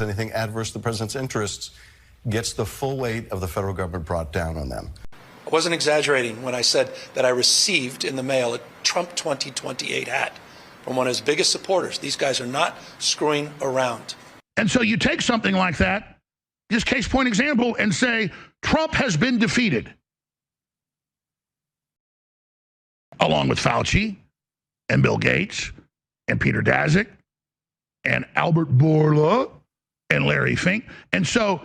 anything adverse to the president's interests gets the full weight of the federal government brought down on them. I wasn't exaggerating when I said that I received in the mail a Trump 2028 hat from one of his biggest supporters. These guys are not screwing around. And so you take something like that, just case point example, and say, Trump has been defeated. Along with Fauci and Bill Gates and Peter Daszak and Albert Bourla and Larry Fink. And so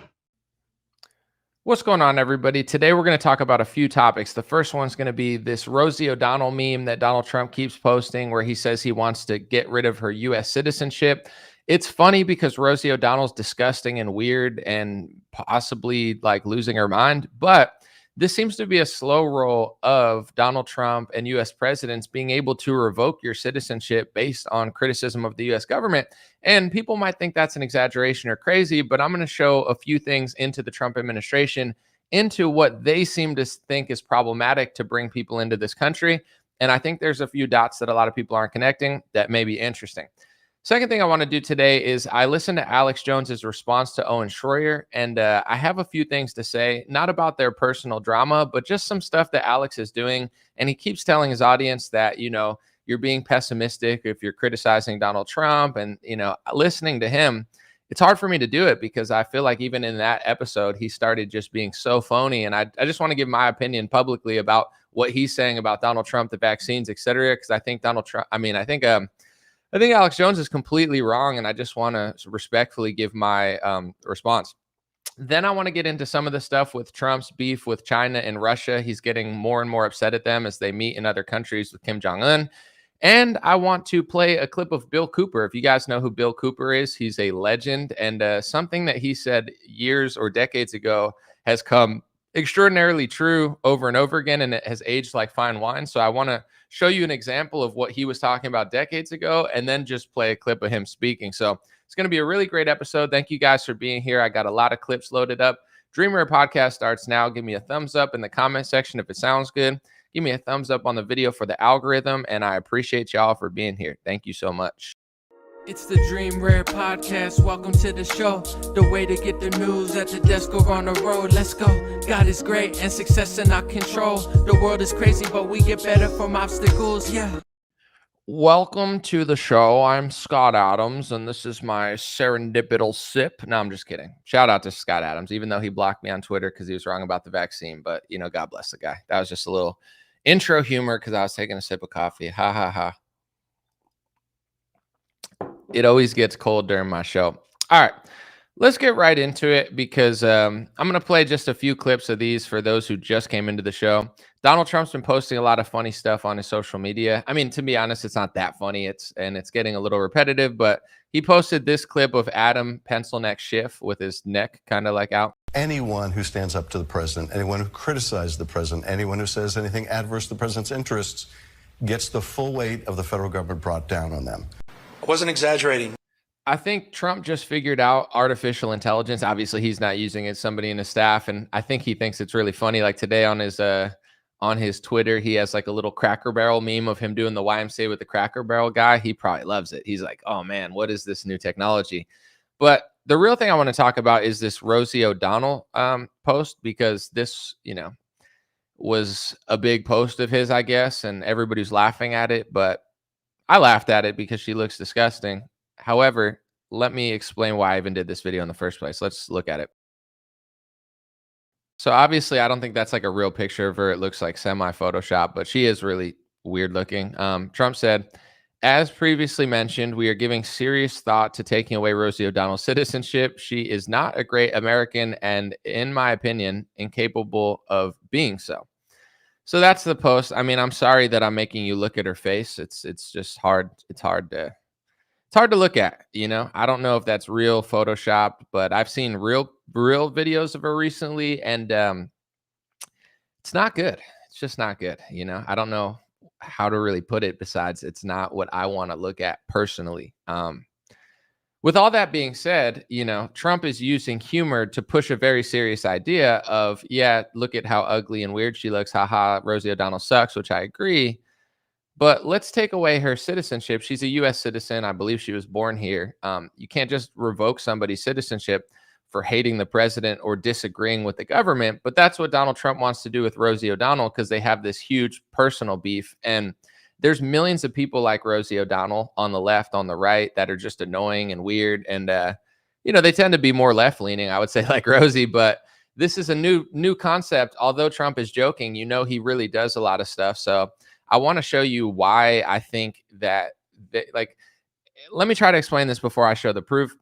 what's going on, everybody? Today we're going to talk about a few topics. The first one's going to be this Rosie O'Donnell meme that Donald Trump keeps posting where he says he wants to get rid of her U.S. citizenship. It's funny because Rosie O'Donnell's disgusting and weird and possibly like losing her mind, but this seems to be a slow roll of Donald Trump and U.S. presidents being able to revoke your citizenship based on criticism of the U.S. government. And people might think that's an exaggeration or crazy, but I'm going to show a few things into the Trump administration, into what they seem to think is problematic to bring people into this country. And I think there's a few dots that a lot of people aren't connecting that may be interesting. Second thing I want to do today is I listened to Alex Jones's response to Owen Schroyer, and I have a few things to say, not about their personal drama, but just some stuff that Alex is doing. And he keeps telling his audience that, you know, you're being pessimistic if you're criticizing Donald Trump. And, you know, listening to him, it's hard for me to do it because I feel like even in that episode, he started just being so phony. And I just want to give my opinion publicly about what he's saying about Donald Trump, the vaccines, et cetera, because I think Donald Trump, I think Alex Jones is completely wrong, and I just want to respectfully give my response. Then I want to get into some of the stuff with Trump's beef with China and Russia. He's getting more and more upset at them as they meet in other countries with Kim Jong-un. And I want to play a clip of Bill Cooper. If you guys know who Bill Cooper is, he's a legend. And something that he said years or decades ago has come extraordinarily true over and over again, and it has aged like fine wine. So I want to show you an example of what he was talking about decades ago, and then just play a clip of him speaking. So it's going to be a really great episode. Thank you guys for being here. I got a lot of clips loaded up. Dreamer Podcast starts now. Give me a thumbs up in the comment section if it sounds good. Give me a thumbs up on the video for the algorithm, and I appreciate y'all for being here. Thank you so much. It's the Dream Rare Podcast. Welcome to the show. The way to get the news at the desk or on the road. Let's go. God is great and success in our control. The world is crazy, but we get better from obstacles. Yeah. Welcome to the show. I'm Scott Adams, and this is my serendipitous sip. No, I'm just kidding. Shout out to Scott Adams, even though he blocked me on Twitter because he was wrong about the vaccine. But, you know, God bless the guy. That was just a little intro humor because I was taking a sip of coffee. Ha, ha, ha. It always gets cold during my show. All right, let's get right into it because I'm going to play just a few clips of these for those who just came into the show. Donald Trump's been posting a lot of funny stuff on his social media. I mean, to be honest, it's not that funny. It's getting a little repetitive, but he posted this clip of Adam pencil neck Schiff with his neck kind of like out. Anyone who stands up to the president, anyone who criticizes the president, anyone who says anything adverse to the president's interests gets the full weight of the federal government brought down on them. I wasn't exaggerating. I think Trump just figured out artificial intelligence. Obviously, he's not using it. Somebody in his staff, and I think he thinks it's really funny. Like today on his Twitter, he has like a little Cracker Barrel meme of him doing the YMCA with the Cracker Barrel guy. He probably loves it. He's like, "Oh man, what is this new technology?" But the real thing I want to talk about is this Rosie O'Donnell post, because this, you know, was a big post of his, I guess, and everybody's laughing at it, but I laughed at it because she looks disgusting. However, let me explain why I even did this video in the first place. Let's look at it. So obviously, I don't think that's like a real picture of her. It looks like semi-Photoshop, but she is really weird looking. Trump said, as previously mentioned, we are giving serious thought to taking away Rosie O'Donnell's citizenship. She is not a great American and, in my opinion, incapable of being so. So that's the post. I mean, I'm sorry that I'm making you look at her face. It's just hard. It's hard to look at, you know. I don't know if that's real Photoshop, but I've seen real videos of her recently, and it's not good. It's just not good, you know. I don't know how to really put it besides it's not what I want to look at personally. With all that being said, you know, Trump is using humor to push a very serious idea of, yeah, look at how ugly and weird she looks. Haha, Rosie O'Donnell sucks, which I agree. But let's take away her citizenship. She's a U.S. citizen. I believe she was born here. You can't just revoke somebody's citizenship for hating the president or disagreeing with the government. But that's what Donald Trump wants to do with Rosie O'Donnell, because they have this huge personal beef. And there's millions of people like Rosie O'Donnell on the left, on the right, that are just annoying and weird. And, they tend to be more left leaning, I would say, like Rosie. But this is a new concept. Although Trump is joking, he really does a lot of stuff. So I want to show you why I think that, let me try to explain this before I show the proof.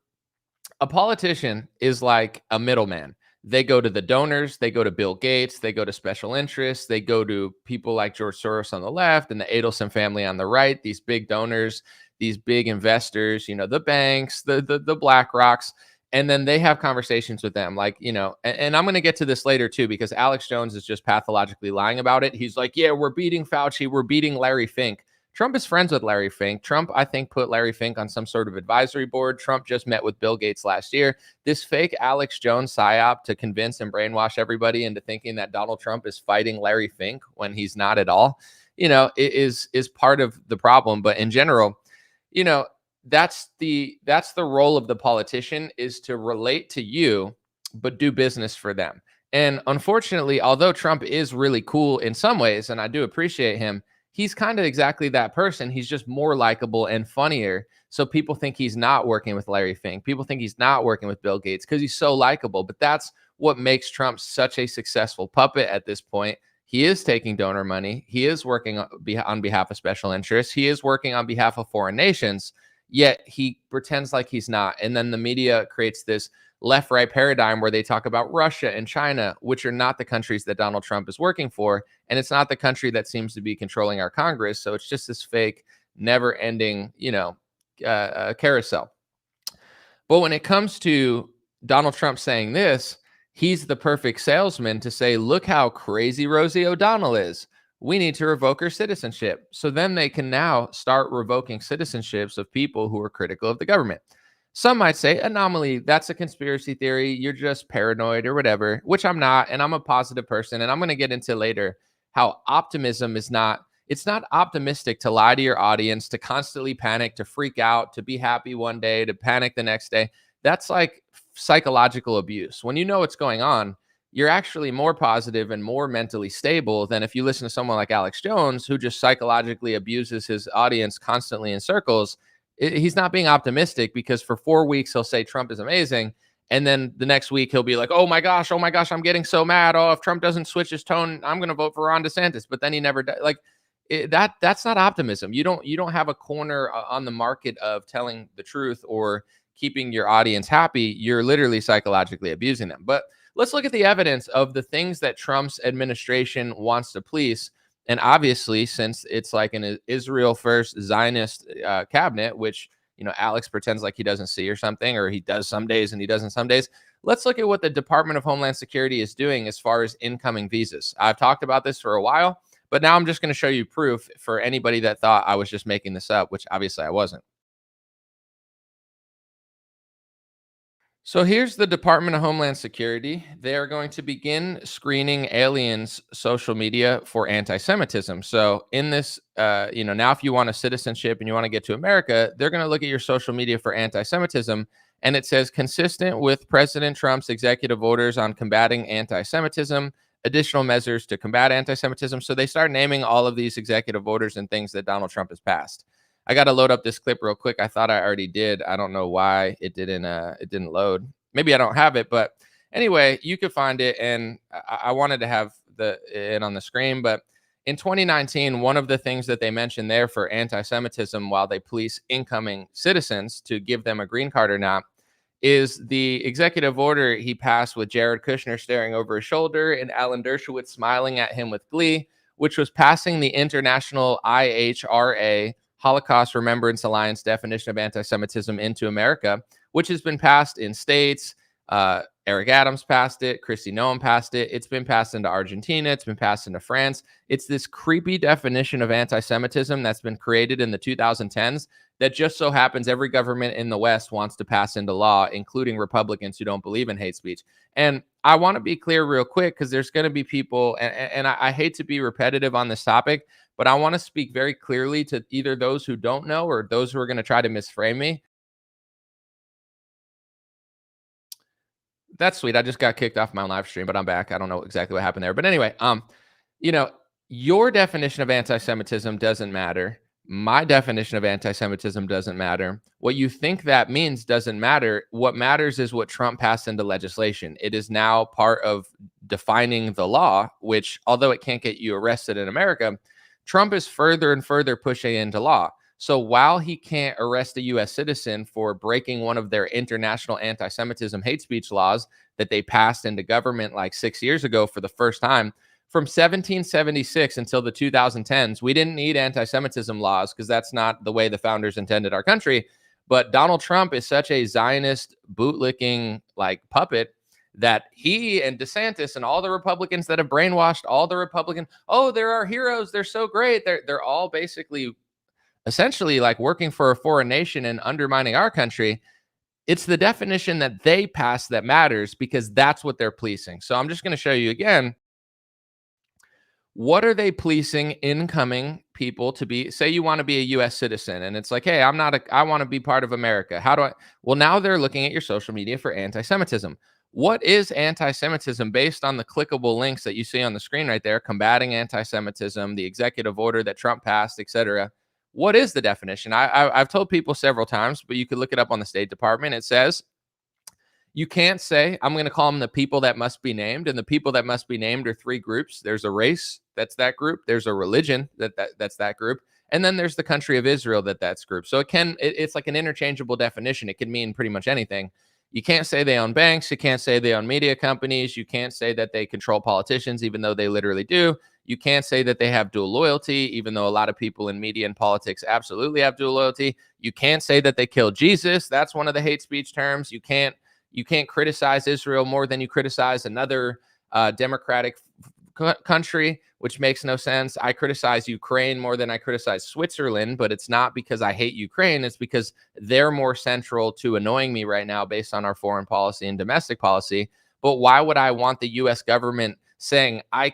A politician is like a middleman. They go to the donors, they go to Bill Gates, they go to special interests, they go to people like George Soros on the left and the Adelson family on the right, these big donors, these big investors, the banks, the Black Rocks. And then they have conversations with them, and I'm going to get to this later too, because Alex Jones is just pathologically lying about it. He's like, yeah, we're beating Fauci, we're beating Larry Fink. Trump is friends with Larry Fink. Trump, I think, put Larry Fink on some sort of advisory board. Trump just met with Bill Gates last year. This fake Alex Jones psyop to convince and brainwash everybody into thinking that Donald Trump is fighting Larry Fink when he's not at all, is part of the problem. But in general, that's the role of the politician, is to relate to you, but do business for them. And unfortunately, although Trump is really cool in some ways, and I do appreciate him, he's kind of exactly that person. He's just more likable and funnier. So people think he's not working with Larry Fink. People think he's not working with Bill Gates because he's so likable. But that's what makes Trump such a successful puppet at this point. He is taking donor money. He is working on behalf of special interests. He is working on behalf of foreign nations, yet he pretends like he's not. And then the media creates this left-right paradigm where they talk about Russia and China, which are not the countries that Donald Trump is working for. And it's not the country that seems to be controlling our Congress. So it's just this fake, never-ending, carousel. But when it comes to Donald Trump saying this, he's the perfect salesman to say, look how crazy Rosie O'Donnell is. We need to revoke her citizenship. So then they can now start revoking citizenships of people who are critical of the government. Some might say, anomaly, that's a conspiracy theory. You're just paranoid or whatever, which I'm not. And I'm a positive person. And I'm going to get into later how optimism is not, it's not optimistic to lie to your audience, to constantly panic, to freak out, to be happy one day, to panic the next day. That's like psychological abuse. When you know what's going on, you're actually more positive and more mentally stable than if you listen to someone like Alex Jones, who just psychologically abuses his audience constantly in circles. He's not being optimistic, because for 4 weeks he'll say Trump is amazing, and then the next week he'll be like, oh my gosh, I'm getting so mad. Oh, if Trump doesn't switch his tone, I'm going to vote for Ron DeSantis. But then he never does. That's not optimism. You don't have a corner on the market of telling the truth or keeping your audience happy. You're literally psychologically abusing them. But let's look at the evidence of the things that Trump's administration wants to police. And obviously, since it's like an Israel first Zionist cabinet, which, Alex pretends like he doesn't see or something, or he does some days and he doesn't some days. Let's look at what the Department of Homeland Security is doing as far as incoming visas. I've talked about this for a while, but now I'm just going to show you proof for anybody that thought I was just making this up, which obviously I wasn't. So here's the Department of Homeland Security. They are going to begin screening aliens' social media for anti-Semitism. So in this, now if you want a citizenship and you want to get to America, they're going to look at your social media for anti-Semitism. And it says, consistent with President Trump's executive orders on combating anti-Semitism, additional measures to combat anti-Semitism. So they start naming all of these executive orders and things that Donald Trump has passed. I got to load up this clip real quick. I thought I already did. I don't know why it didn't load. Maybe I don't have it, but anyway, you could find it. And I wanted to have it on the screen, but in 2019, one of the things that they mentioned there for anti-Semitism while they police incoming citizens to give them a green card or not is the executive order he passed with Jared Kushner staring over his shoulder and Alan Dershowitz smiling at him with glee, which was passing the international IHRA, Holocaust Remembrance Alliance, definition of anti-Semitism into America, which has been passed in states. Eric Adams passed it. Kristi Noem passed it. It's been passed into Argentina. It's been passed into France. It's this creepy definition of anti-Semitism that's been created in the 2010s that just so happens every government in the West wants to pass into law, including Republicans who don't believe in hate speech. And I want to be clear real quick, because there's going to be people, and I hate to be repetitive on this topic, but I want to speak very clearly to either those who don't know or those who are going to try to misframe me. That's sweet. I just got kicked off my live stream, but I'm back. I don't know exactly what happened there. But anyway, you know, your definition of anti-Semitism doesn't matter. My definition of anti-Semitism doesn't matter. What you think that means doesn't matter. What matters is what Trump passed into legislation. It is now part of defining the law, which, although it can't get you arrested in America, Trump is further and further pushing into law. So while he can't arrest a U.S. citizen for breaking one of their international anti-Semitism hate speech laws that they passed into government like 6 years ago for the first time, from 1776 until the 2010s, we didn't need anti-Semitism laws because that's not the way the founders intended our country. But Donald Trump is such a Zionist bootlicking like puppet that he and DeSantis and all the Republicans that have brainwashed all the Republicans, oh, they're our heroes, they're so great. They're all basically essentially like working for a foreign nation and undermining our country. It's the definition that they pass that matters because that's what they're policing. So I'm just going to show you again. What are they policing incoming people to be? Say you want to be a US citizen and it's like, hey, I want to be part of America. How do I? Well, now they're looking at your social media for anti-Semitism. What is anti-Semitism based on the clickable links that you see on the screen right there? Combating anti-Semitism, the executive order that Trump passed, etc. What is the definition? I've told people several times, but you could look it up on the State Department. It says, you can't say, I'm going to call them the people that must be named. And the people that must be named are three groups. There's a race, that's that group. There's a religion, that's that group. And then there's the country of Israel, that's group. So it's like an interchangeable definition. It can mean pretty much anything. You can't say they own banks. You can't say they own media companies. You can't say that they control politicians, even though they literally do. You can't say that they have dual loyalty, even though a lot of people in media and politics absolutely have dual loyalty. You can't say that they killed Jesus. That's one of the hate speech terms. You can't criticize Israel more than you criticize another democratic country, which makes no sense. I criticize Ukraine more than I criticize Switzerland, but it's not because I hate Ukraine. It's because they're more central to annoying me right now based on our foreign policy and domestic policy. But why would I want the U.S. government saying I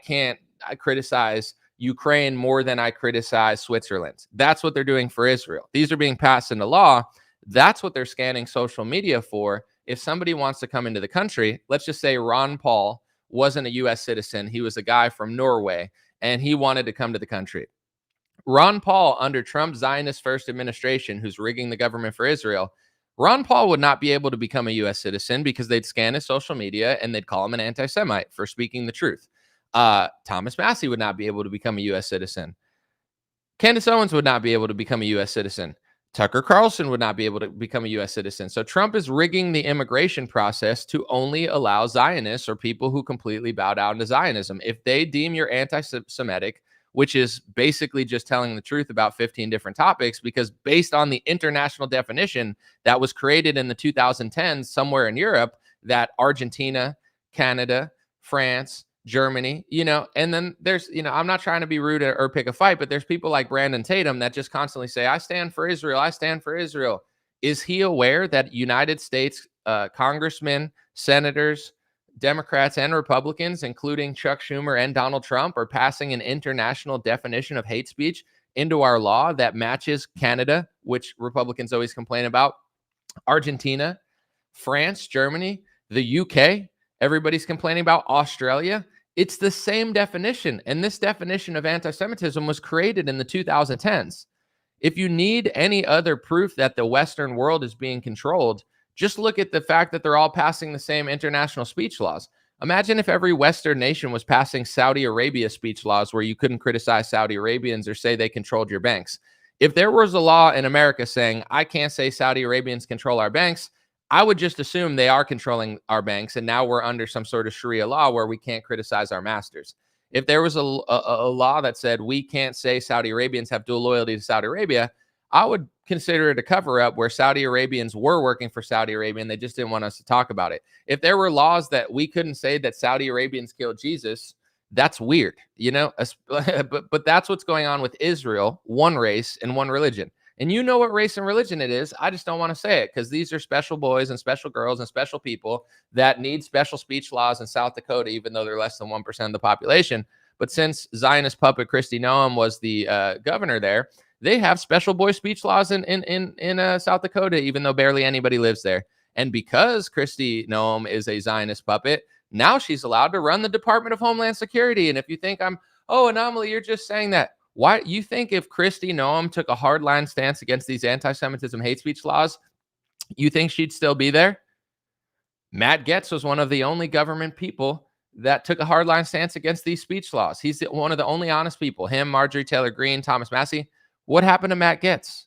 criticize Ukraine more than I criticize Switzerland? That's what they're doing for Israel. These are being passed into law. That's what they're scanning social media for. If somebody wants to come into the country, let's just say Ron Paul wasn't a U.S. citizen. He was a guy from Norway, and he wanted to come to the country. Ron Paul, under Trump's Zionist first administration, who's rigging the government for Israel, Ron Paul would not be able to become a U.S. citizen because they'd scan his social media and they'd call him an anti-Semite for speaking the truth. Thomas Massey would not be able to become a U.S. citizen. Candace Owens would not be able to become a U.S. citizen. Tucker Carlson would not be able to become a U.S. citizen. So Trump is rigging the immigration process to only allow Zionists or people who completely bow down to Zionism. If they deem you're anti-Semitic, which is basically just telling the truth about 15 different topics, because based on the international definition that was created in the 2010s somewhere in Europe, that Argentina, Canada, France, Germany, and then there's, I'm not trying to be rude or pick a fight, but there's people like Brandon Tatum that just constantly say, I stand for Israel. I stand for Israel. Is he aware that United States congressmen, senators, Democrats and Republicans, including Chuck Schumer and Donald Trump, are passing an international definition of hate speech into our law that matches Canada, which Republicans always complain about, Argentina, France, Germany, the UK, everybody's complaining about Australia. It's the same definition. And this definition of anti-Semitism was created in the 2010s. If you need any other proof that the Western world is being controlled, just look at the fact that they're all passing the same international speech laws. Imagine if every Western nation was passing Saudi Arabia speech laws where you couldn't criticize Saudi Arabians or say they controlled your banks. If there was a law in America saying, I can't say Saudi Arabians control our banks, I would just assume they are controlling our banks, and now we're under some sort of Sharia law where we can't criticize our masters. If there was a law that said we can't say Saudi Arabians have dual loyalty to Saudi Arabia, I would consider it a cover-up where Saudi Arabians were working for Saudi Arabia and they just didn't want us to talk about it. If there were laws that we couldn't say that Saudi Arabians killed Jesus, that's weird, but that's what's going on with Israel, one race and one religion. And you know what race and religion it is. I just don't want to say it because these are special boys and special girls and special people that need special speech laws in South Dakota, even though they're less than 1% of the population. But since Zionist puppet Kristi Noem was the governor there, they have special boy speech laws in South Dakota, even though barely anybody lives there. And because Kristi Noem is a Zionist puppet, now she's allowed to run the Department of Homeland Security. And if you think Anomaly, you're just saying that. Why you think if Kristi Noem took a hardline stance against these anti-Semitism hate speech laws, you think she'd still be there? Matt Gaetz was one of the only government people that took a hardline stance against these speech laws. He's one of the only honest people. Him, Marjorie Taylor Greene, Thomas Massie. What happened to Matt Gaetz?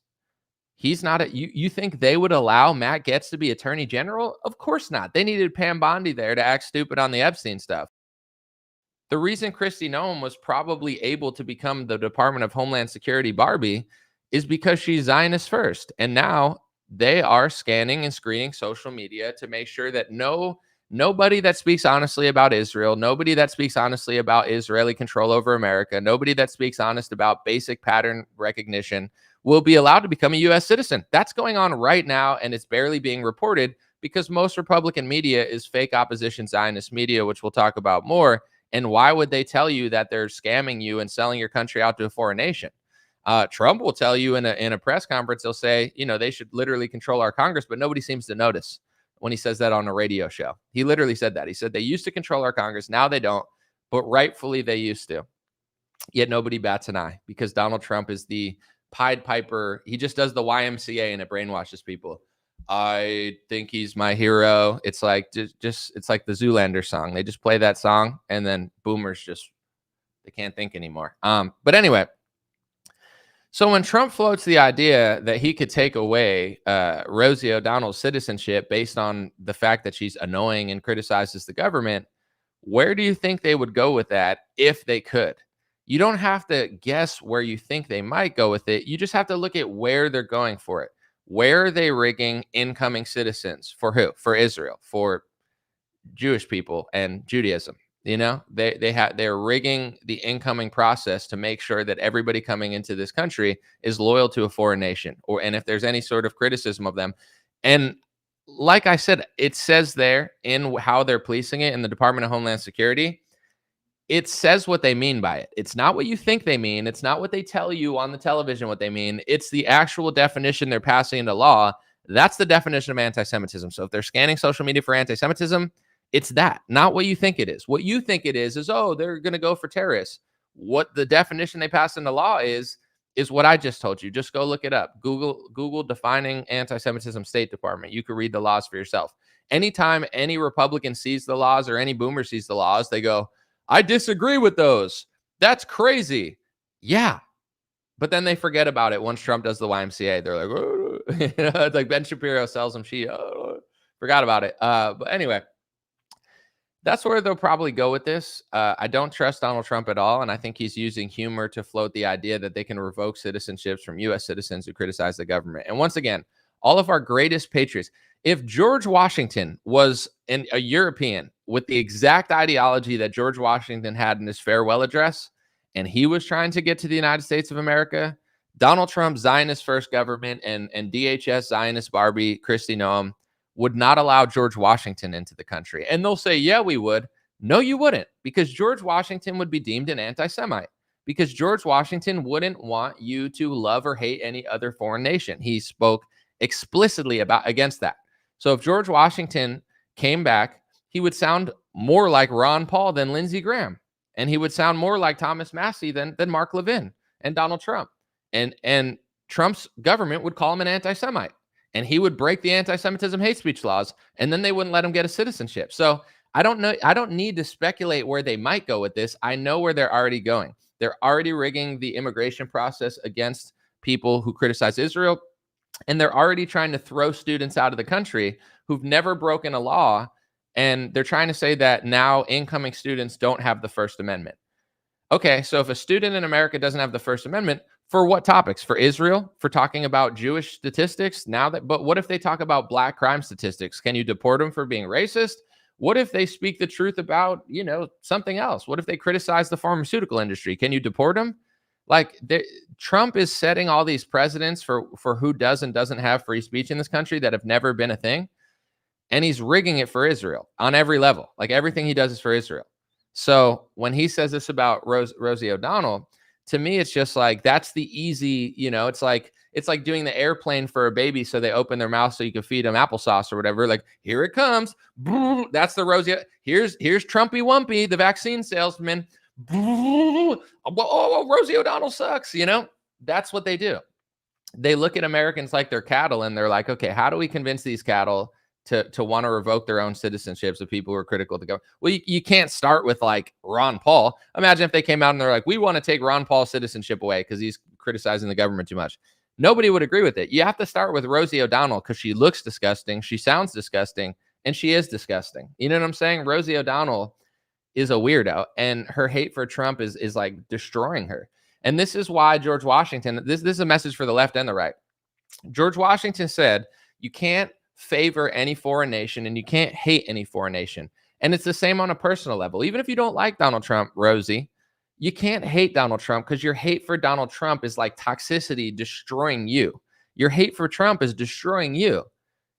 He's not you think they would allow Matt Gaetz to be attorney general? Of course not. They needed Pam Bondi there to act stupid on the Epstein stuff. The reason Kristi Noem was probably able to become the Department of Homeland Security Barbie is because she's Zionist first. And now they are scanning and screening social media to make sure that nobody that speaks honestly about Israel, nobody that speaks honestly about Israeli control over America, nobody that speaks honest about basic pattern recognition will be allowed to become a U.S. citizen. That's going on right now, and it's barely being reported because most Republican media is fake opposition Zionist media, which we'll talk about more. And why would they tell you that they're scamming you and selling your country out to a foreign nation? Trump will tell you in a press conference, he'll say, they should literally control our Congress, but nobody seems to notice when he says that on a radio show. He literally said that. He said they used to control our Congress. Now they don't, but rightfully they used to. Yet nobody bats an eye because Donald Trump is the Pied Piper. He just does the YMCA and it brainwashes people. I think he's my hero. It's like it's like the Zoolander song. They just play that song and then boomers they can't think anymore. But anyway, so when Trump floats the idea that he could take away Rosie O'Donnell's citizenship based on the fact that she's annoying and criticizes the government, where do you think they would go with that if they could? You don't have to guess where you think they might go with it. You just have to look at where they're going for it. Where are they rigging incoming citizens? For who? For Israel, for Jewish people and Judaism. They're rigging the incoming process to make sure that everybody coming into this country is loyal to a foreign nation, and if there's any sort of criticism of them. And like I said, it says there in how they're policing it in the Department of Homeland Security. It says what they mean by it. It's not what you think they mean. It's not what they tell you on the television what they mean. It's the actual definition they're passing into law. That's the definition of anti-Semitism. So if they're scanning social media for anti-Semitism, it's that, not what you think it is. What you think it is, they're going to go for terrorists. What the definition they pass into law is what I just told you. Just go look it up. Google defining anti-Semitism State Department. You can read the laws for yourself. Anytime any Republican sees the laws or any boomer sees the laws, they go, I disagree with those. That's crazy. Yeah. But then they forget about it once Trump does the YMCA. They're like, oh. It's like Ben Shapiro sells them sheet. Oh, forgot about it. But anyway, that's where they'll probably go with this. I don't trust Donald Trump at all. And I think he's using humor to float the idea that they can revoke citizenships from U.S. citizens who criticize the government. And once again, all of our greatest patriots, if George Washington was a European with the exact ideology that George Washington had in his farewell address, and he was trying to get to the United States of America, Donald Trump's Zionist first government and DHS Zionist Barbie, Kristi Noem, would not allow George Washington into the country. And they'll say, yeah, we would. No, you wouldn't, because George Washington would be deemed an anti-Semite, because George Washington wouldn't want you to love or hate any other foreign nation. He spoke explicitly against that. So if George Washington came back, he would sound more like Ron Paul than Lindsey Graham. And he would sound more like Thomas Massie than Mark Levin and Donald Trump. And Trump's government would call him an anti-Semite. And he would break the anti-Semitism hate speech laws, and then they wouldn't let him get a citizenship. So I don't know. I don't need to speculate where they might go with this. I know where they're already going. They're already rigging the immigration process against people who criticize Israel. And they're already trying to throw students out of the country who've never broken a law. And they're trying to say that now incoming students don't have the First Amendment. Okay, so if a student in America doesn't have the First Amendment, for what topics? For Israel? For talking about Jewish statistics? But what if they talk about black crime statistics? Can you deport them for being racist? What if they speak the truth about, something else? What if they criticize the pharmaceutical industry? Can you deport them? Trump is setting all these precedents for who does and doesn't have free speech in this country that have never been a thing. And he's rigging it for Israel on every level. Like everything he does is for Israel. So when he says this about Rosie O'Donnell, to me, it's just like, that's the easy, it's like doing the airplane for a baby. So they open their mouth so you can feed them applesauce or whatever. Like, here it comes. That's the Rosie. Here's Trumpy Wumpy, the vaccine salesman. Oh, Rosie O'Donnell sucks. That's what they do. They look at Americans like they're cattle, and they're like, okay, how do we convince these cattle to want to revoke their own citizenships of people who are critical to government? Well, you can't start with like Ron Paul. Imagine if they came out and they're like, we want to take Ron Paul's citizenship away because he's criticizing the government too much. Nobody would agree with it. You have to start with Rosie O'Donnell because she looks disgusting, she sounds disgusting, and she is disgusting. You know what I'm saying? Rosie O'Donnell is a weirdo, and her hate for Trump is like destroying her. And this is why George Washington, this is a message for the left and the right. George Washington said, you can't favor any foreign nation and you can't hate any foreign nation. And it's the same on a personal level. Even if you don't like Donald Trump, Rosie, you can't hate Donald Trump because your hate for Donald Trump is like toxicity destroying you. Your hate for Trump is destroying you.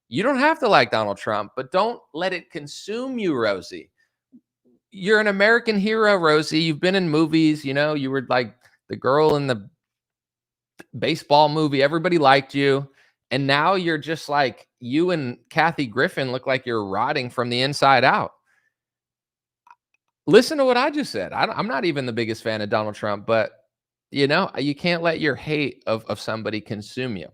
You don't have to like Donald Trump, but don't let it consume you, Rosie. You're an American hero, Rosie. You've been in movies, you were like the girl in the baseball movie. Everybody liked you. And now you're just like, you and Kathy Griffin look like you're rotting from the inside out. Listen to what I just said. I'm not even the biggest fan of Donald Trump, but you can't let your hate of somebody consume you.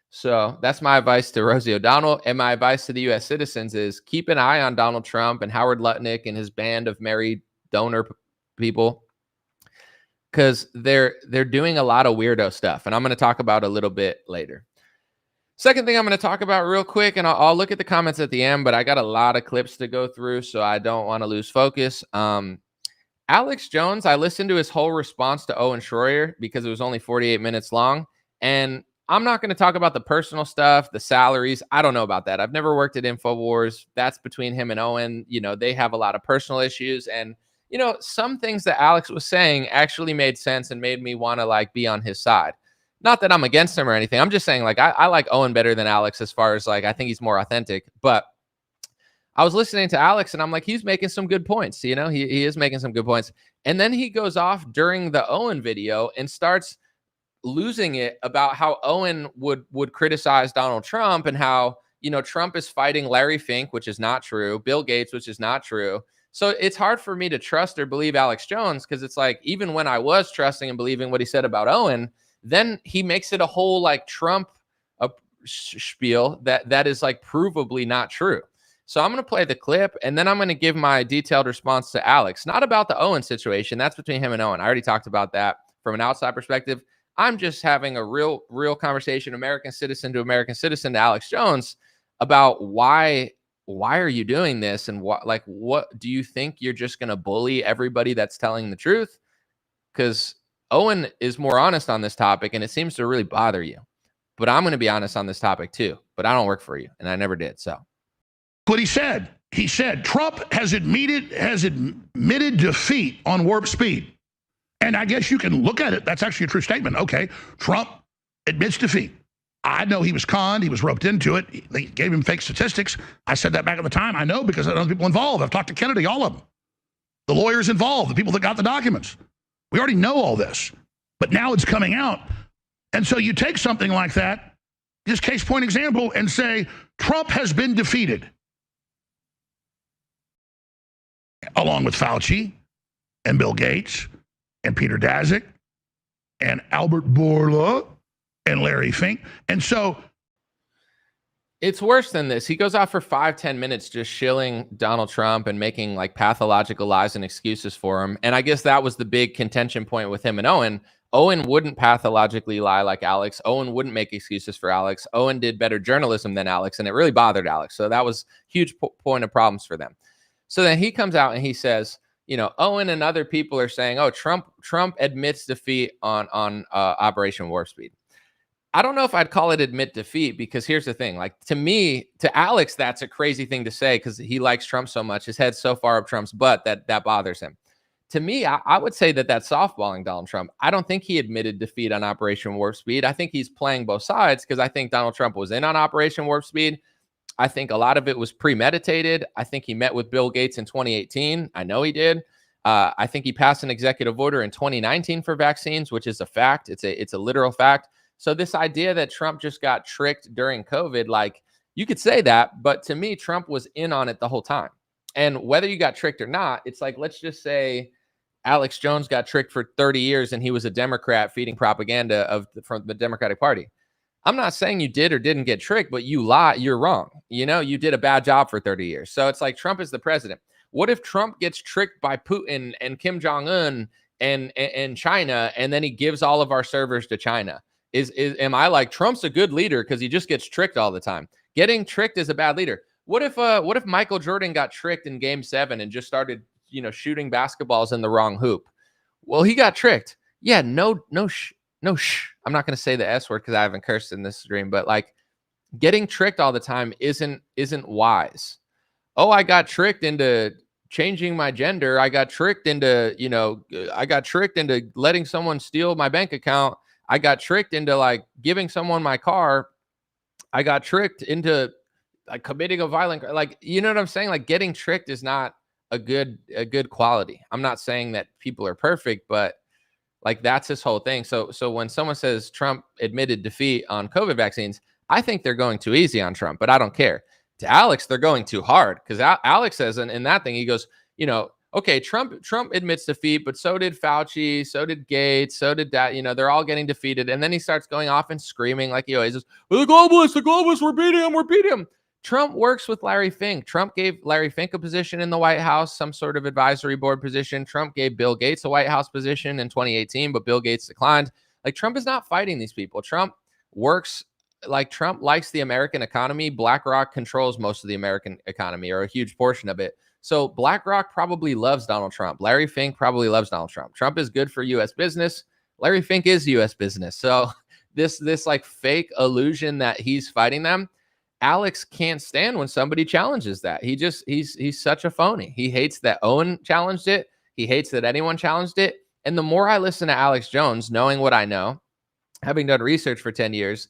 So that's my advice to Rosie O'Donnell. And my advice to the U.S. citizens is keep an eye on Donald Trump and Howard Lutnick and his band of married donor people, because they're doing a lot of weirdo stuff. And I'm going to talk about a little bit later. Second thing I'm going to talk about real quick, and I'll look at the comments at the end, but I got a lot of clips to go through, so I don't want to lose focus. Alex Jones, I listened to his whole response to Owen Schroyer because it was only 48 minutes long. And I'm not going to talk about the personal stuff, the salaries. I don't know about that. I've never worked at InfoWars. That's between him and Owen. They have a lot of personal issues. And, some things that Alex was saying actually made sense and made me want to like be on his side. Not that I'm against him or anything. I'm just saying like I like Owen better than Alex as far as like I think he's more authentic. But I was listening to Alex and I'm like, he's making some good points. He is making some good points. And then he goes off during the Owen video and starts losing it about how Owen would criticize Donald Trump and how, Trump is fighting Larry Fink, which is not true, Bill Gates, which is not true. So it's hard for me to trust or believe Alex Jones because it's like, even when I was trusting and believing what he said about Owen, then he makes it a whole like Trump spiel that is like provably not true. So I'm going to play the clip and then I'm going to give my detailed response to Alex, not about the Owen situation. That's between him and Owen. I already talked about that from an outside perspective. I'm just having a real conversation, American citizen to Alex Jones, about why are you doing this? And what do you think you're just going to bully everybody that's telling the truth? Because Owen is more honest on this topic and it seems to really bother you. But I'm going to be honest on this topic too. But I don't work for you and I never did. So what he said Trump has admitted defeat on warp speed. And I guess you can look at it. That's actually a true statement. Okay, Trump admits defeat. I know he was conned. He was roped into it. They gave him fake statistics. I said that back at the time. I know because I know the people involved. I've talked to Kennedy, all of them. The lawyers involved, the people that got the documents. We already know all this. But now it's coming out. And so you take something like that, just case point example, and say, Trump has been defeated. Along with Fauci and Bill Gates and Peter Daszak and Albert Bourla and Larry Fink. And so it's worse than this. He goes out for 5-10 minutes just shilling Donald Trump and making like pathological lies and excuses for him. And I guess that was the big contention point with him and Owen. Owen wouldn't pathologically lie like Alex. Owen wouldn't make excuses for Alex. Owen did better journalism than Alex, and it really bothered Alex. So that was a huge point of problems for them. So then he comes out and he says, Owen and other people are saying, oh, Trump admits defeat on Operation Warp Speed. I don't know if I'd call it admit defeat, because here's the thing. Like, to Alex, that's a crazy thing to say because he likes Trump so much. His head's so far up Trump's butt that bothers him. To me, I would say that's softballing Donald Trump. I don't think he admitted defeat on Operation Warp Speed. I think he's playing both sides because I think Donald Trump was in on Operation Warp Speed. I think a lot of it was premeditated. I think he met with Bill Gates in 2018. I know he did. I think he passed an executive order in 2019 for vaccines, which is a fact. It's a literal fact. So this idea that Trump just got tricked during COVID, like, you could say that, but to me, Trump was in on it the whole time. And whether you got tricked or not, it's like, let's just say Alex Jones got tricked for 30 years and he was a Democrat feeding propaganda from the Democratic Party. I'm not saying you did or didn't get tricked, but you lie. You're wrong. You know, you did a bad job for 30 years. So it's like Trump is the president. What if Trump gets tricked by Putin and Kim Jong-un and China, and then he gives all of our servers to China? Am I like, Trump's a good leader because he just gets tricked all the time? Getting tricked is a bad leader. What if Michael Jordan got tricked in Game 7 and just started, shooting basketballs in the wrong hoop? Well, he got tricked. Yeah, no. I'm not going to say the S word because I haven't cursed in this stream, but like, getting tricked all the time isn't wise. Oh, I got tricked into changing my gender. I got tricked into, letting someone steal my bank account. I got tricked into like giving someone my car. I got tricked into like committing a violent, like, you know what I'm saying? Like, getting tricked is not a good quality. I'm not saying that people are perfect, but like, that's his whole thing. So when someone says Trump admitted defeat on COVID vaccines, I think they're going too easy on Trump, but I don't care. To Alex, they're going too hard, because Alex says in that thing, he goes, okay, Trump admits defeat, but so did Fauci, so did Gates, so did that. They're all getting defeated. And then he starts going off and screaming like he always does, the globalists, we're beating him. Trump works with Larry Fink. Trump gave Larry Fink a position in the White House, some sort of advisory board position. Trump gave Bill Gates a White House position in 2018, but Bill Gates declined. Like, Trump is not fighting these people. Trump likes the American economy. BlackRock controls most of the American economy, or a huge portion of it. So BlackRock probably loves Donald Trump. Larry Fink probably loves Donald Trump. Trump is good for U.S. business. Larry Fink is U.S. business. So this like fake illusion that he's fighting them, Alex can't stand when somebody challenges that. He's such a phony. He hates that Owen challenged it. He hates that anyone challenged it. And the more I listen to Alex Jones, knowing what I know, having done research for 10 years,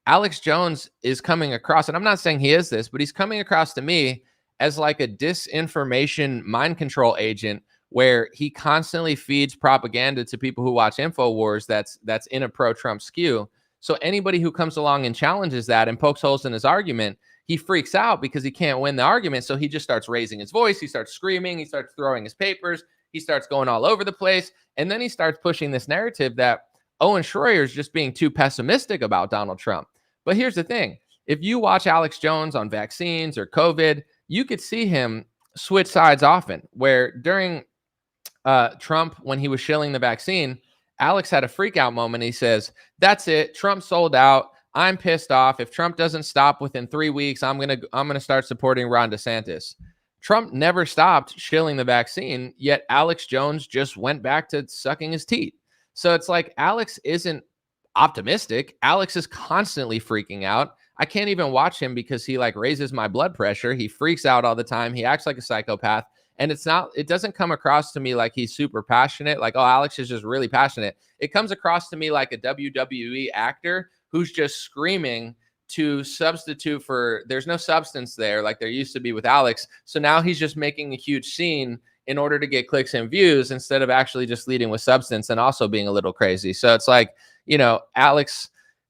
Alex Jones is coming across, and I'm not saying he is this, but he's coming across to me as like a disinformation mind control agent, where he constantly feeds propaganda to people who watch InfoWars that's in a pro-Trump skew. So anybody who comes along and challenges that and pokes holes in his argument, he freaks out because he can't win the argument. So he just starts raising his voice. He starts screaming. He starts throwing his papers. He starts going all over the place. And then he starts pushing this narrative that Owen Schroyer is just being too pessimistic about Donald Trump. But here's the thing. If you watch Alex Jones on vaccines or COVID, you could see him switch sides often, where during Trump, when he was shilling the vaccine, Alex had a freak out moment. He says, that's it. Trump sold out. I'm pissed off. If Trump doesn't stop within 3 weeks, I'm going to start supporting Ron DeSantis. Trump never stopped shilling the vaccine, yet Alex Jones just went back to sucking his teeth. So it's like, Alex isn't optimistic. Alex is constantly freaking out. I can't even watch him because he like raises my blood pressure. He freaks out all the time. He acts like a psychopath. And it doesn't come across to me like he's super passionate. Like, oh, Alex is just really passionate. It comes across to me like a WWE actor who's just screaming to substitute for, there's no substance there like there used to be with Alex. So now he's just making a huge scene in order to get clicks and views instead of actually just leading with substance and also being a little crazy. So it's like, Alex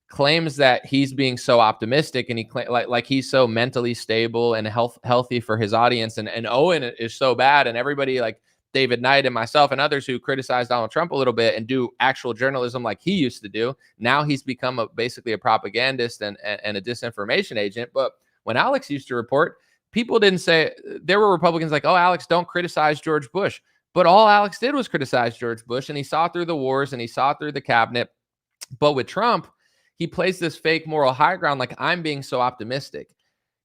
claims that he's being so optimistic, and he like he's so mentally stable and healthy for his audience, and Owen is so bad, and everybody like David Knight and myself and others who criticize Donald Trump a little bit and do actual journalism like he used to do. Now he's become basically a propagandist and a disinformation agent. But when Alex used to report, people didn't say, there were Republicans like, oh, Alex, don't criticize George Bush. But all Alex did was criticize George Bush, and he saw through the wars and he saw through the cabinet. But with Trump, he plays this fake moral high ground, like, I'm being so optimistic.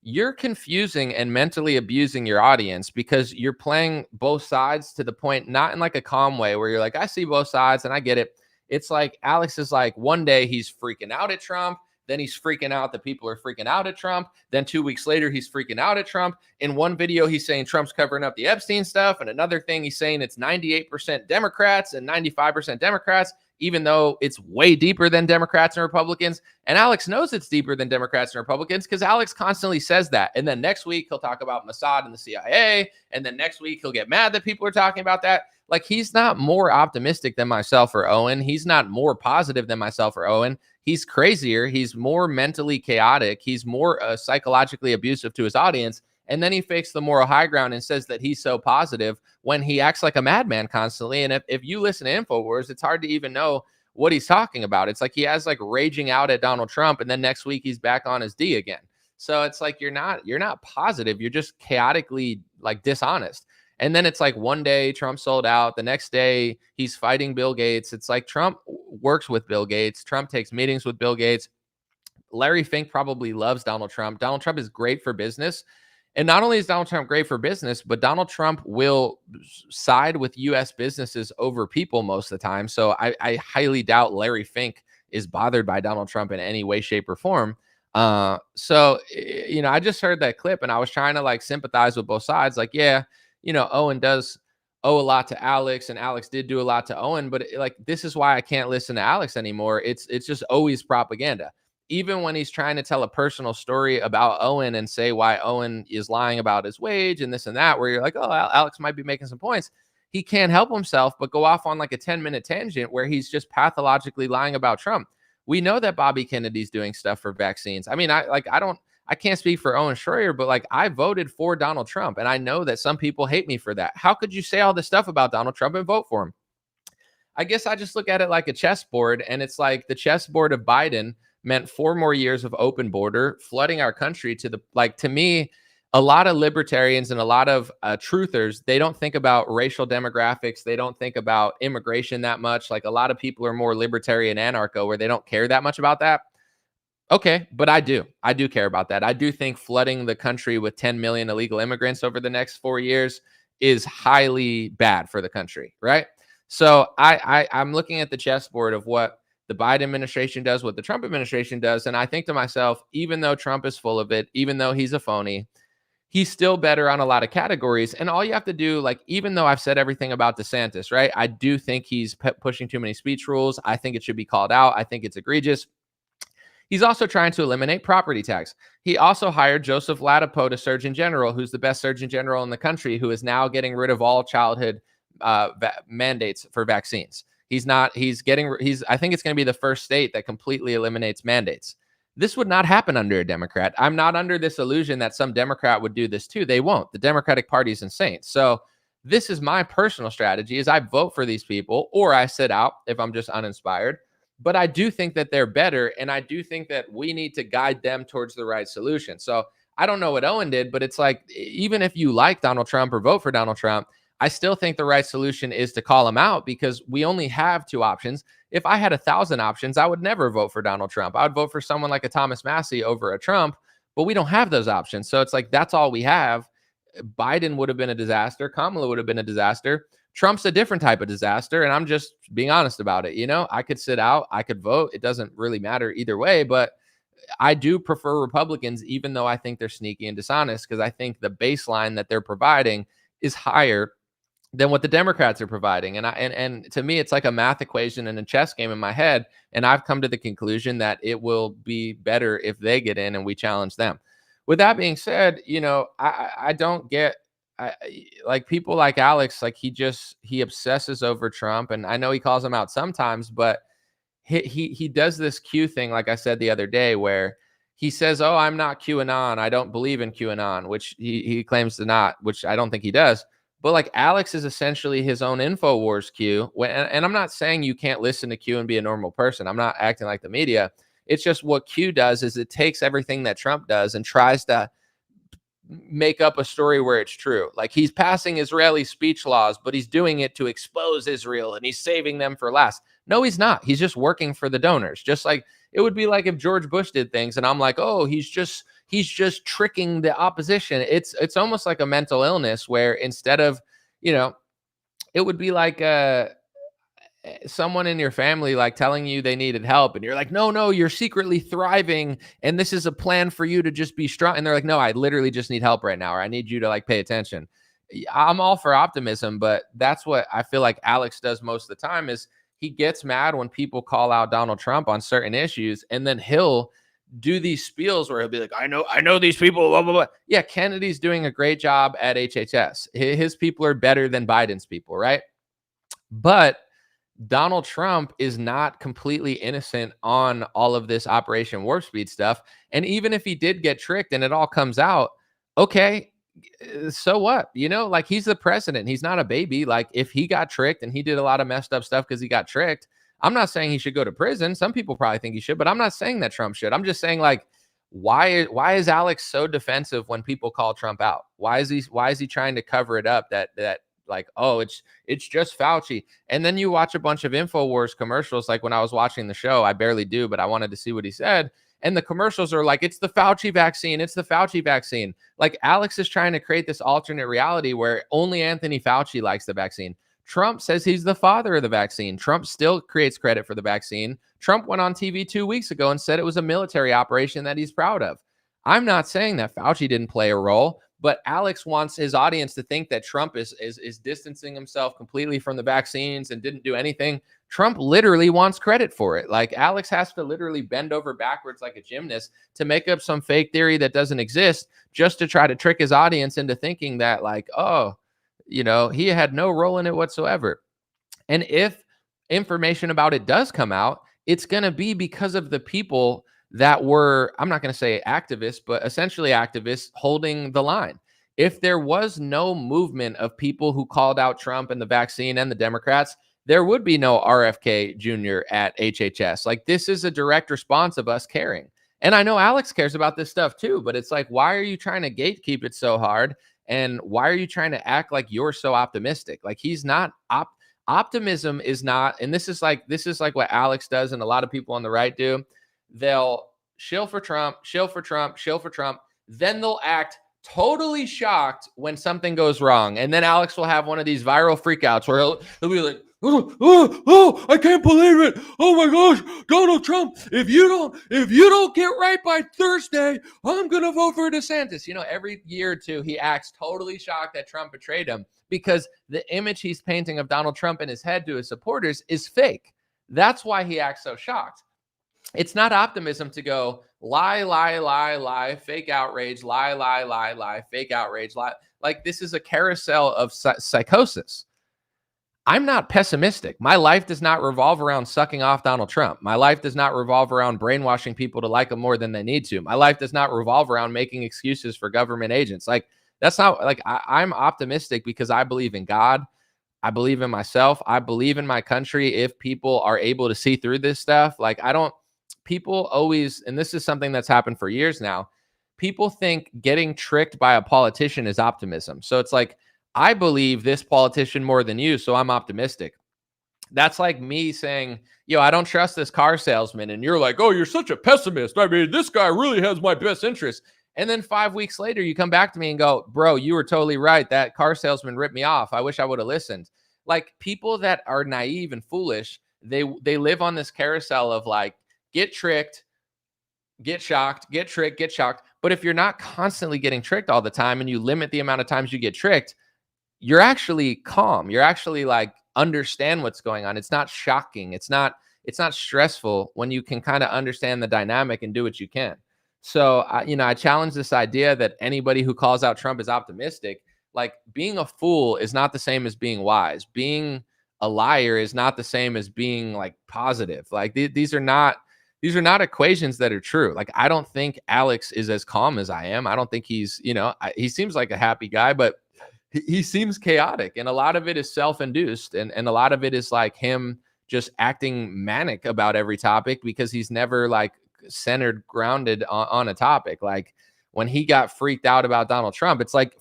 You're confusing and mentally abusing your audience because you're playing both sides to the point, not in like a calm way where you're like, I see both sides and I get it. It's like Alex is like, one day he's freaking out at Trump. Then he's freaking out that people are freaking out at Trump. Then 2 weeks later, he's freaking out at Trump. In one video, he's saying Trump's covering up the Epstein stuff. And another thing, he's saying it's 98% Democrats and 95% Democrats, even though it's way deeper than Democrats and Republicans. And Alex knows it's deeper than Democrats and Republicans because Alex constantly says that. And then next week, he'll talk about Mossad and the CIA. And then next week, he'll get mad that people are talking about that. Like, he's not more optimistic than myself or Owen. He's not more positive than myself or Owen. He's crazier. He's more mentally chaotic. He's more psychologically abusive to his audience. And then he fakes the moral high ground and says that he's so positive when he acts like a madman constantly. And if you listen to InfoWars, it's hard to even know what he's talking about. It's like he has like raging out at Donald Trump, and then next week he's back on his D again. So it's like you're not positive. You're just chaotically like dishonest. And then it's like one day Trump sold out. The next day he's fighting Bill Gates. It's like Trump works with Bill Gates. Trump takes meetings with Bill Gates. Larry Fink probably loves Donald Trump. Donald Trump is great for business. And not only is Donald Trump great for business, but Donald Trump will side with U.S. businesses over people most of the time. So I highly doubt Larry Fink is bothered by Donald Trump in any way, shape, or form. So, you know, I just heard that clip and I was trying to like sympathize with both sides. Like, yeah, you know, Owen does owe a lot to Alex, and Alex did do a lot to Owen. But like, this is why I can't listen to Alex anymore. It's just always propaganda. Even when he's trying to tell a personal story about Owen and say why Owen is lying about his wage and this and that, where you're like, oh, Alex might be making some points. He can't help himself but go off on like a 10-minute tangent where he's just pathologically lying about Trump. We know that Bobby Kennedy's doing stuff for vaccines. I mean, I can't speak for Owen Schroyer, but like, I voted for Donald Trump, and I know that some people hate me for that. How could you say all this stuff about Donald Trump and vote for him? I guess I just look at it like a chessboard, and it's like the chessboard of Biden meant 4 more years of open border, flooding our country to the, like, to me, a lot of libertarians and a lot of truthers, they don't think about racial demographics. They don't think about immigration that much. Like, a lot of people are more libertarian anarcho where they don't care that much about that. Okay, but I do care about that. I do think flooding the country with 10 million illegal immigrants over the next 4 years is highly bad for the country, right? So I'm looking at the chessboard of what the Biden administration does, what the Trump administration does, and I think to myself, even though Trump is full of it, even though he's a phony, he's still better on a lot of categories. And all you have to do, like, even though I've said everything about DeSantis, right? I do think he's pushing too many speech rules. I think it should be called out. I think it's egregious. He's also trying to eliminate property tax. He also hired Joseph Ladapo to Surgeon General, who's the best Surgeon General in the country, who is now getting rid of all childhood mandates for vaccines. I think it's going to be the first state that completely eliminates mandates. This would not happen under a Democrat. I'm not under this illusion that some Democrat would do this too. They won't. The Democratic Party is insane. So this is my personal strategy: is I vote for these people, or I sit out if I'm just uninspired. But I do think that they're better, and I do think that we need to guide them towards the right solution. So I don't know what Owen did, but it's like, even if you like Donald Trump or vote for Donald Trump, I still think the right solution is to call him out, because we only have 2 options. If I had 1,000 options, I would never vote for Donald Trump. I would vote for someone like a Thomas Massie over a Trump, but we don't have those options. So it's like, that's all we have. Biden would have been a disaster. Kamala would have been a disaster. Trump's a different type of disaster, and I'm just being honest about it. You know, I could sit out, I could vote. It doesn't really matter either way, but I do prefer Republicans, even though I think they're sneaky and dishonest, because I think the baseline that they're providing is higher than what the Democrats are providing. And to me, it's like a math equation and a chess game in my head. And I've come to the conclusion that it will be better if they get in and we challenge them. With that being said, you know, I don't get, like, people like Alex, like, he obsesses over Trump, and I know he calls him out sometimes, but he does this Q thing, like I said the other day, where he says, oh, I'm not QAnon, I don't believe in QAnon, which he claims to not, which I don't think he does. But like, Alex is essentially his own InfoWars Q. And I'm not saying you can't listen to Q and be a normal person. I'm not acting like the media. It's just what Q does is it takes everything that Trump does and tries to make up a story where it's true. Like, he's passing Israeli speech laws, but he's doing it to expose Israel, and he's saving them for last. No, he's not. He's just working for the donors. Just like it would be like if George Bush did things and I'm like, oh, he's just tricking the opposition. It's almost like a mental illness where, instead of, you know, it would be like someone in your family like telling you they needed help, and you're like, no, you're secretly thriving, and this is a plan for you to just be strong. And they're like, no, I literally just need help right now, or I need you to like pay attention. I'm all for optimism, but that's what I feel like Alex does most of the time is he gets mad when people call out Donald Trump on certain issues, and then he'll do these spiels where he'll be like, I know these people, blah, blah, blah. Yeah, Kennedy's doing a great job at HHS. His people are better than Biden's people, right? But Donald Trump is not completely innocent on all of this Operation Warp Speed stuff. And even if he did get tricked and it all comes out, okay, so what? Like he's the president. He's not a baby. Like if he got tricked and he did a lot of messed up stuff because he got tricked, I'm not saying he should go to prison. Some people probably think he should, but I'm not saying that Trump should. I'm just saying like, why is Alex so defensive when people call Trump out? Why is he trying to cover it up that like, oh, it's just Fauci? And then you watch a bunch of InfoWars commercials. Like when I was watching the show, I barely do, but I wanted to see what he said. And the commercials are like, it's the Fauci vaccine. It's the Fauci vaccine. Like Alex is trying to create this alternate reality where only Anthony Fauci likes the vaccine. Trump says he's the father of the vaccine. Trump still creates credit for the vaccine. Trump went on TV 2 weeks ago and said it was a military operation that he's proud of. I'm not saying that Fauci didn't play a role, but Alex wants his audience to think that Trump is distancing himself completely from the vaccines and didn't do anything. Trump literally wants credit for it. Like Alex has to literally bend over backwards like a gymnast to make up some fake theory that doesn't exist just to try to trick his audience into thinking that like, oh, he had no role in it whatsoever. And if information about it does come out, it's going to be because of the people that were, I'm not going to say activists, but essentially activists holding the line. If there was no movement of people who called out Trump and the vaccine and the Democrats, there would be no RFK Jr. at HHS. Like this is a direct response of us caring. And I know Alex cares about this stuff too, but it's like, why are you trying to gatekeep it so hard? And why are you trying to act like you're so optimistic? Like he's not optimism is not, and this is like what Alex does and a lot of people on the right do. They'll shill for Trump, shill for Trump, shill for Trump. Then they'll act totally shocked when something goes wrong. And then Alex will have one of these viral freakouts where he'll be like, oh, I can't believe it. Oh my gosh, Donald Trump, if you don't get right by Thursday, I'm going to vote for DeSantis. Every year or two, he acts totally shocked that Trump betrayed him because the image he's painting of Donald Trump in his head to his supporters is fake. That's why he acts so shocked. It's not optimism to go lie, fake outrage, lie, fake outrage, lie. Like this is a carousel of psychosis. I'm not pessimistic. My life does not revolve around sucking off Donald Trump. My life does not revolve around brainwashing people to like him more than they need to. My life does not revolve around making excuses for government agents. Like that's not like I'm optimistic because I believe in God. I believe in myself. I believe in my country. If people are able to see through this stuff, like people always, and this is something that's happened for years now, people think getting tricked by a politician is optimism. So it's like, I believe this politician more than you, so I'm optimistic. That's like me saying, I don't trust this car salesman. And you're like, oh, you're such a pessimist. I mean, this guy really has my best interest. And then 5 weeks later, you come back to me and go, bro, you were totally right. That car salesman ripped me off. I wish I would have listened. Like people that are naive and foolish, they live on this carousel of like, get tricked, get shocked, get tricked, get shocked. But if you're not constantly getting tricked all the time and you limit the amount of times you get tricked, you're actually calm. You're actually like understand what's going on. It's not shocking. It's not stressful when you can kind of understand the dynamic and do what you can. So, I challenge this idea that anybody who calls out Trump is optimistic. Like being a fool is not the same as being wise. Being a liar is not the same as being like positive. Like these are not equations that are true. Like I don't think Alex is as calm as I am. I don't think he's, he seems like a happy guy, but he seems chaotic, and a lot of it is self-induced, and a lot of it is like him just acting manic about every topic because he's never like centered, grounded on a topic. Like when he got freaked out about Donald Trump, it's like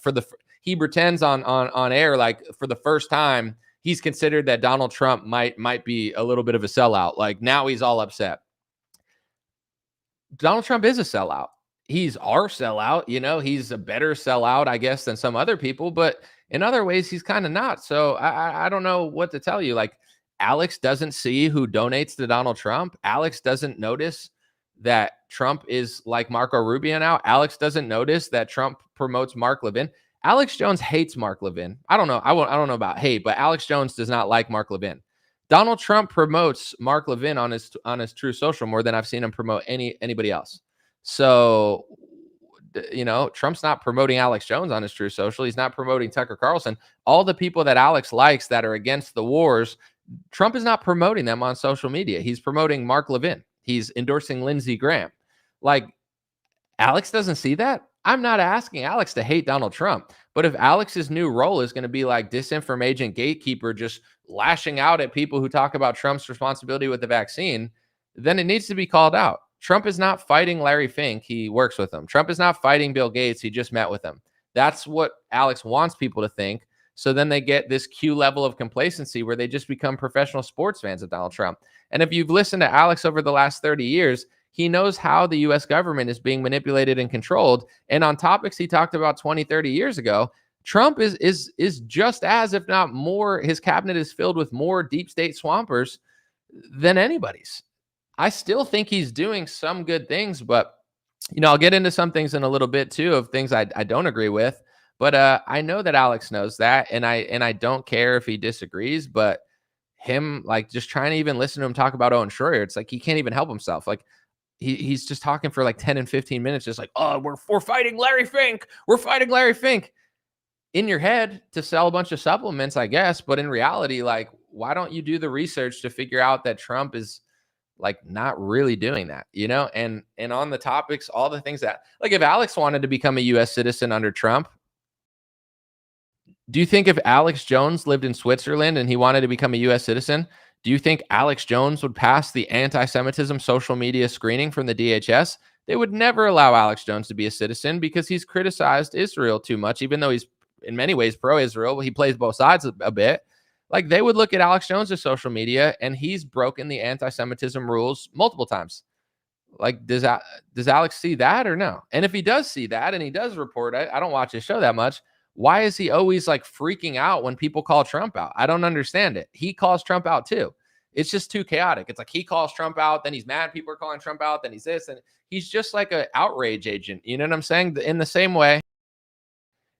he pretends on air like for the first time he's considered that Donald Trump might be a little bit of a sellout. Like now he's all upset. Donald Trump is a sellout. He's our sellout, he's a better sellout, I guess, than some other people, but in other ways, he's kind of not. So I don't know what to tell you. Like Alex doesn't see who donates to Donald Trump. Alex doesn't notice that Trump is like Marco Rubio now. Alex doesn't notice that Trump promotes Mark Levin. Alex Jones hates Mark Levin. I don't know. I don't know about hate, but Alex Jones does not like Mark Levin. Donald Trump promotes Mark Levin on his True Social more than I've seen him promote anybody else. So, Trump's not promoting Alex Jones on his True Social. He's not promoting Tucker Carlson. All the people that Alex likes that are against the wars, Trump is not promoting them on social media. He's promoting Mark Levin. He's endorsing Lindsey Graham. Like, Alex doesn't see that. I'm not asking Alex to hate Donald Trump, but if Alex's new role is going to be like disinformation gatekeeper, just lashing out at people who talk about Trump's responsibility with the vaccine, then it needs to be called out. Trump is not fighting Larry Fink. He works with him. Trump is not fighting Bill Gates. He just met with him. That's what Alex wants people to think. So then they get this Q level of complacency where they just become professional sports fans of Donald Trump. And if you've listened to Alex over the last 30 years, he knows how the U.S. government is being manipulated and controlled. And on topics he talked about 20, 30 years ago, Trump is just as, if not more, his cabinet is filled with more deep state swampers than anybody's. I still think he's doing some good things, but, I'll get into some things in a little bit too of things I don't agree with. But I know that Alex knows that, and I don't care if he disagrees, but him like just trying to even listen to him talk about Owen Schroyer, it's like he can't even help himself. Like he's just talking for like 10 and 15 minutes, just like, oh, we're fighting Larry Fink. We're fighting Larry Fink. In your head to sell a bunch of supplements, I guess, but in reality, like, why don't you do the research to figure out that Trump is like not really doing that, And on the topics, all the things that, like, if Alex wanted to become a U.S. citizen under Trump, do you think if Alex Jones lived in Switzerland and he wanted to become a U.S. citizen, do you think Alex Jones would pass the anti-Semitism social media screening from the DHS? They would never allow Alex Jones to be a citizen because he's criticized Israel too much, even though he's in many ways pro-Israel. He plays both sides a bit. Like, they would look at Alex Jones' social media, and he's broken the anti-Semitism rules multiple times. Like, does Alex see that or no? And if he does see that and he does report it, I don't watch his show that much. Why is he always like freaking out when people call Trump out? I don't understand it. He calls Trump out too. It's just too chaotic. It's like he calls Trump out, then he's mad people are calling Trump out, then he's this, and he's just like an outrage agent. You know what I'm saying? In the same way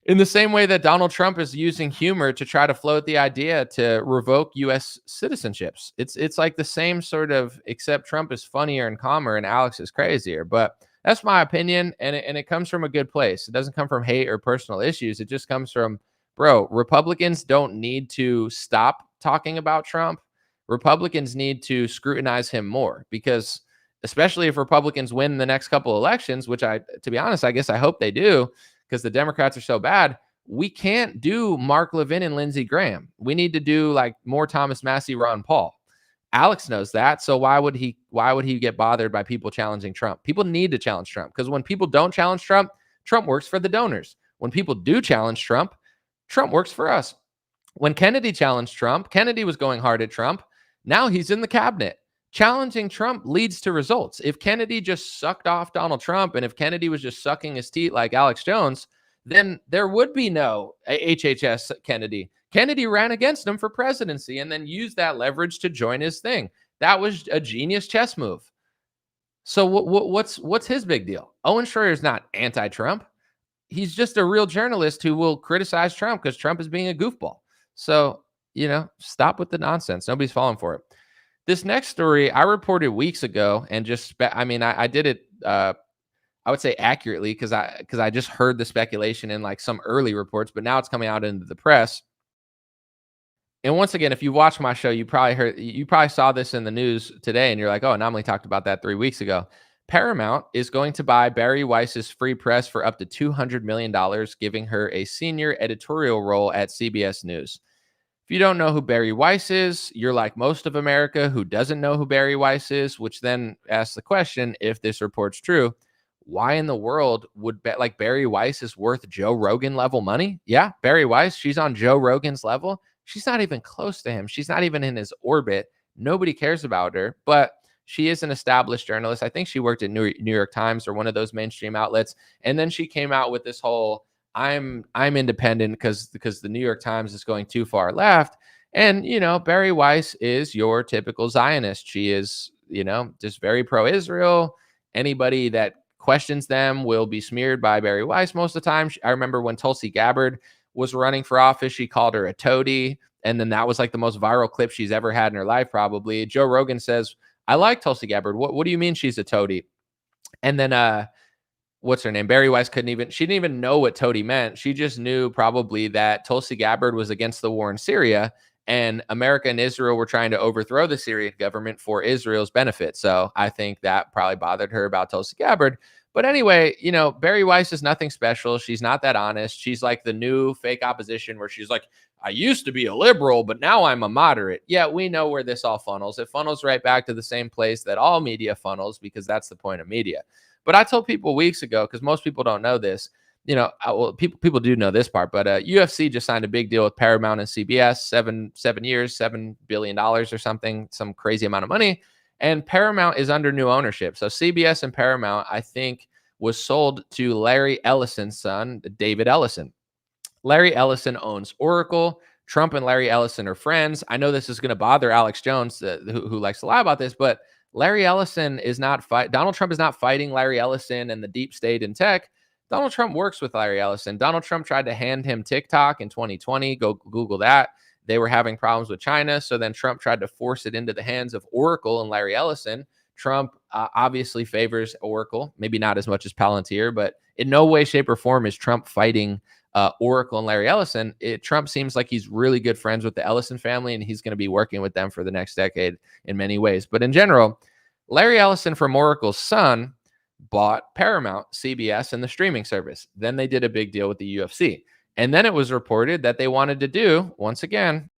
that Donald Trump is using humor to try to float the idea to revoke U.S. citizenships. It's like the same sort of, except Trump is funnier and calmer and Alex is crazier. But that's my opinion, and it comes from a good place. It doesn't come from hate or personal issues. It just comes from, bro, Republicans don't need to stop talking about Trump. Republicans need to scrutinize him more, because especially if Republicans win the next couple elections, which to be honest, I guess I hope they do, because the Democrats are so bad, we can't do Mark Levin and Lindsey Graham. We need to do like more Thomas Massie, Ron Paul. Alex knows that, so why would he get bothered by people challenging Trump? People need to challenge Trump, because when people don't challenge Trump, Trump works for the donors. When people do challenge Trump, Trump works for us. When Kennedy challenged Trump, Kennedy was going hard at Trump. Now he's in the cabinet. Challenging Trump leads to results. If Kennedy just sucked off Donald Trump, and if Kennedy was just sucking his teeth like Alex Jones, then there would be no HHS Kennedy. Kennedy ran against him for presidency and then used that leverage to join his thing. That was a genius chess move. So what's his big deal? Owen Schroyer is not anti-Trump. He's just a real journalist who will criticize Trump because Trump is being a goofball. So, stop with the nonsense. Nobody's falling for it. This next story I reported weeks ago, and I did it, I would say accurately, because I just heard the speculation in like some early reports, but now it's coming out into the press. And once again, if you watch my show, you probably saw this in the news today, and you're like, oh, Anomaly talked about that 3 weeks ago. Paramount is going to buy Bari Weiss's Free Press for up to $200 million, giving her a senior editorial role at CBS News. If you don't know who Bari Weiss is, you're like most of America who doesn't know who Bari Weiss is, which then asks the question, if this report's true, why in the world would Bari Weiss is worth Joe Rogan level money? Yeah, Bari Weiss, she's on Joe Rogan's level. She's not even close to him. She's not even in his orbit. Nobody cares about her, but she is an established journalist. I think she worked at New York Times or one of those mainstream outlets. And then she came out with this whole, I'm independent because the New York Times is going too far left. And, Barry Weiss is your typical Zionist. She is, just very pro-Israel. Anybody that questions them will be smeared by Barry Weiss most of the time. I remember when Tulsi Gabbard was running for office, she called her a toady. And then that was like the most viral clip she's ever had in her life, probably. Joe Rogan says, I like Tulsi Gabbard. What do you mean she's a toady? And then what's her name? Barry Weiss she didn't even know what toady meant. She just knew probably that Tulsi Gabbard was against the war in Syria, and America and Israel were trying to overthrow the Syrian government for Israel's benefit. So I think that probably bothered her about Tulsi Gabbard. But anyway, Barry Weiss is nothing special. She's not that honest. She's like the new fake opposition where she's like, I used to be a liberal, but now I'm a moderate. Yeah, we know where this all funnels. It funnels right back to the same place that all media funnels, because that's the point of media. But I told people weeks ago, because most people don't know this, well, people do know this part, but UFC just signed a big deal with Paramount and CBS, 7 years, $7 billion or something, some crazy amount of money. And Paramount is under new ownership. So CBS and Paramount, I think, was sold to Larry Ellison's son, David Ellison. Larry Ellison owns Oracle. Trump and Larry Ellison are friends. I know this is going to bother Alex Jones, who likes to lie about this, but Larry Ellison is not Donald Trump is not fighting Larry Ellison and the deep state in tech. Donald Trump works with Larry Ellison. Donald Trump tried to hand him TikTok in 2020. Go Google that. They were having problems with China. So then Trump tried to force it into the hands of Oracle and Larry Ellison. Trump obviously favors Oracle, maybe not as much as Palantir, but in no way, shape, or form is Trump fighting Oracle and Larry Ellison. Trump seems like he's really good friends with the Ellison family, and he's going to be working with them for the next decade in many ways. But in general, Larry Ellison from Oracle's son bought Paramount, CBS, and the streaming service. Then they did a big deal with the UFC. And then it was reported that they wanted to do, once again,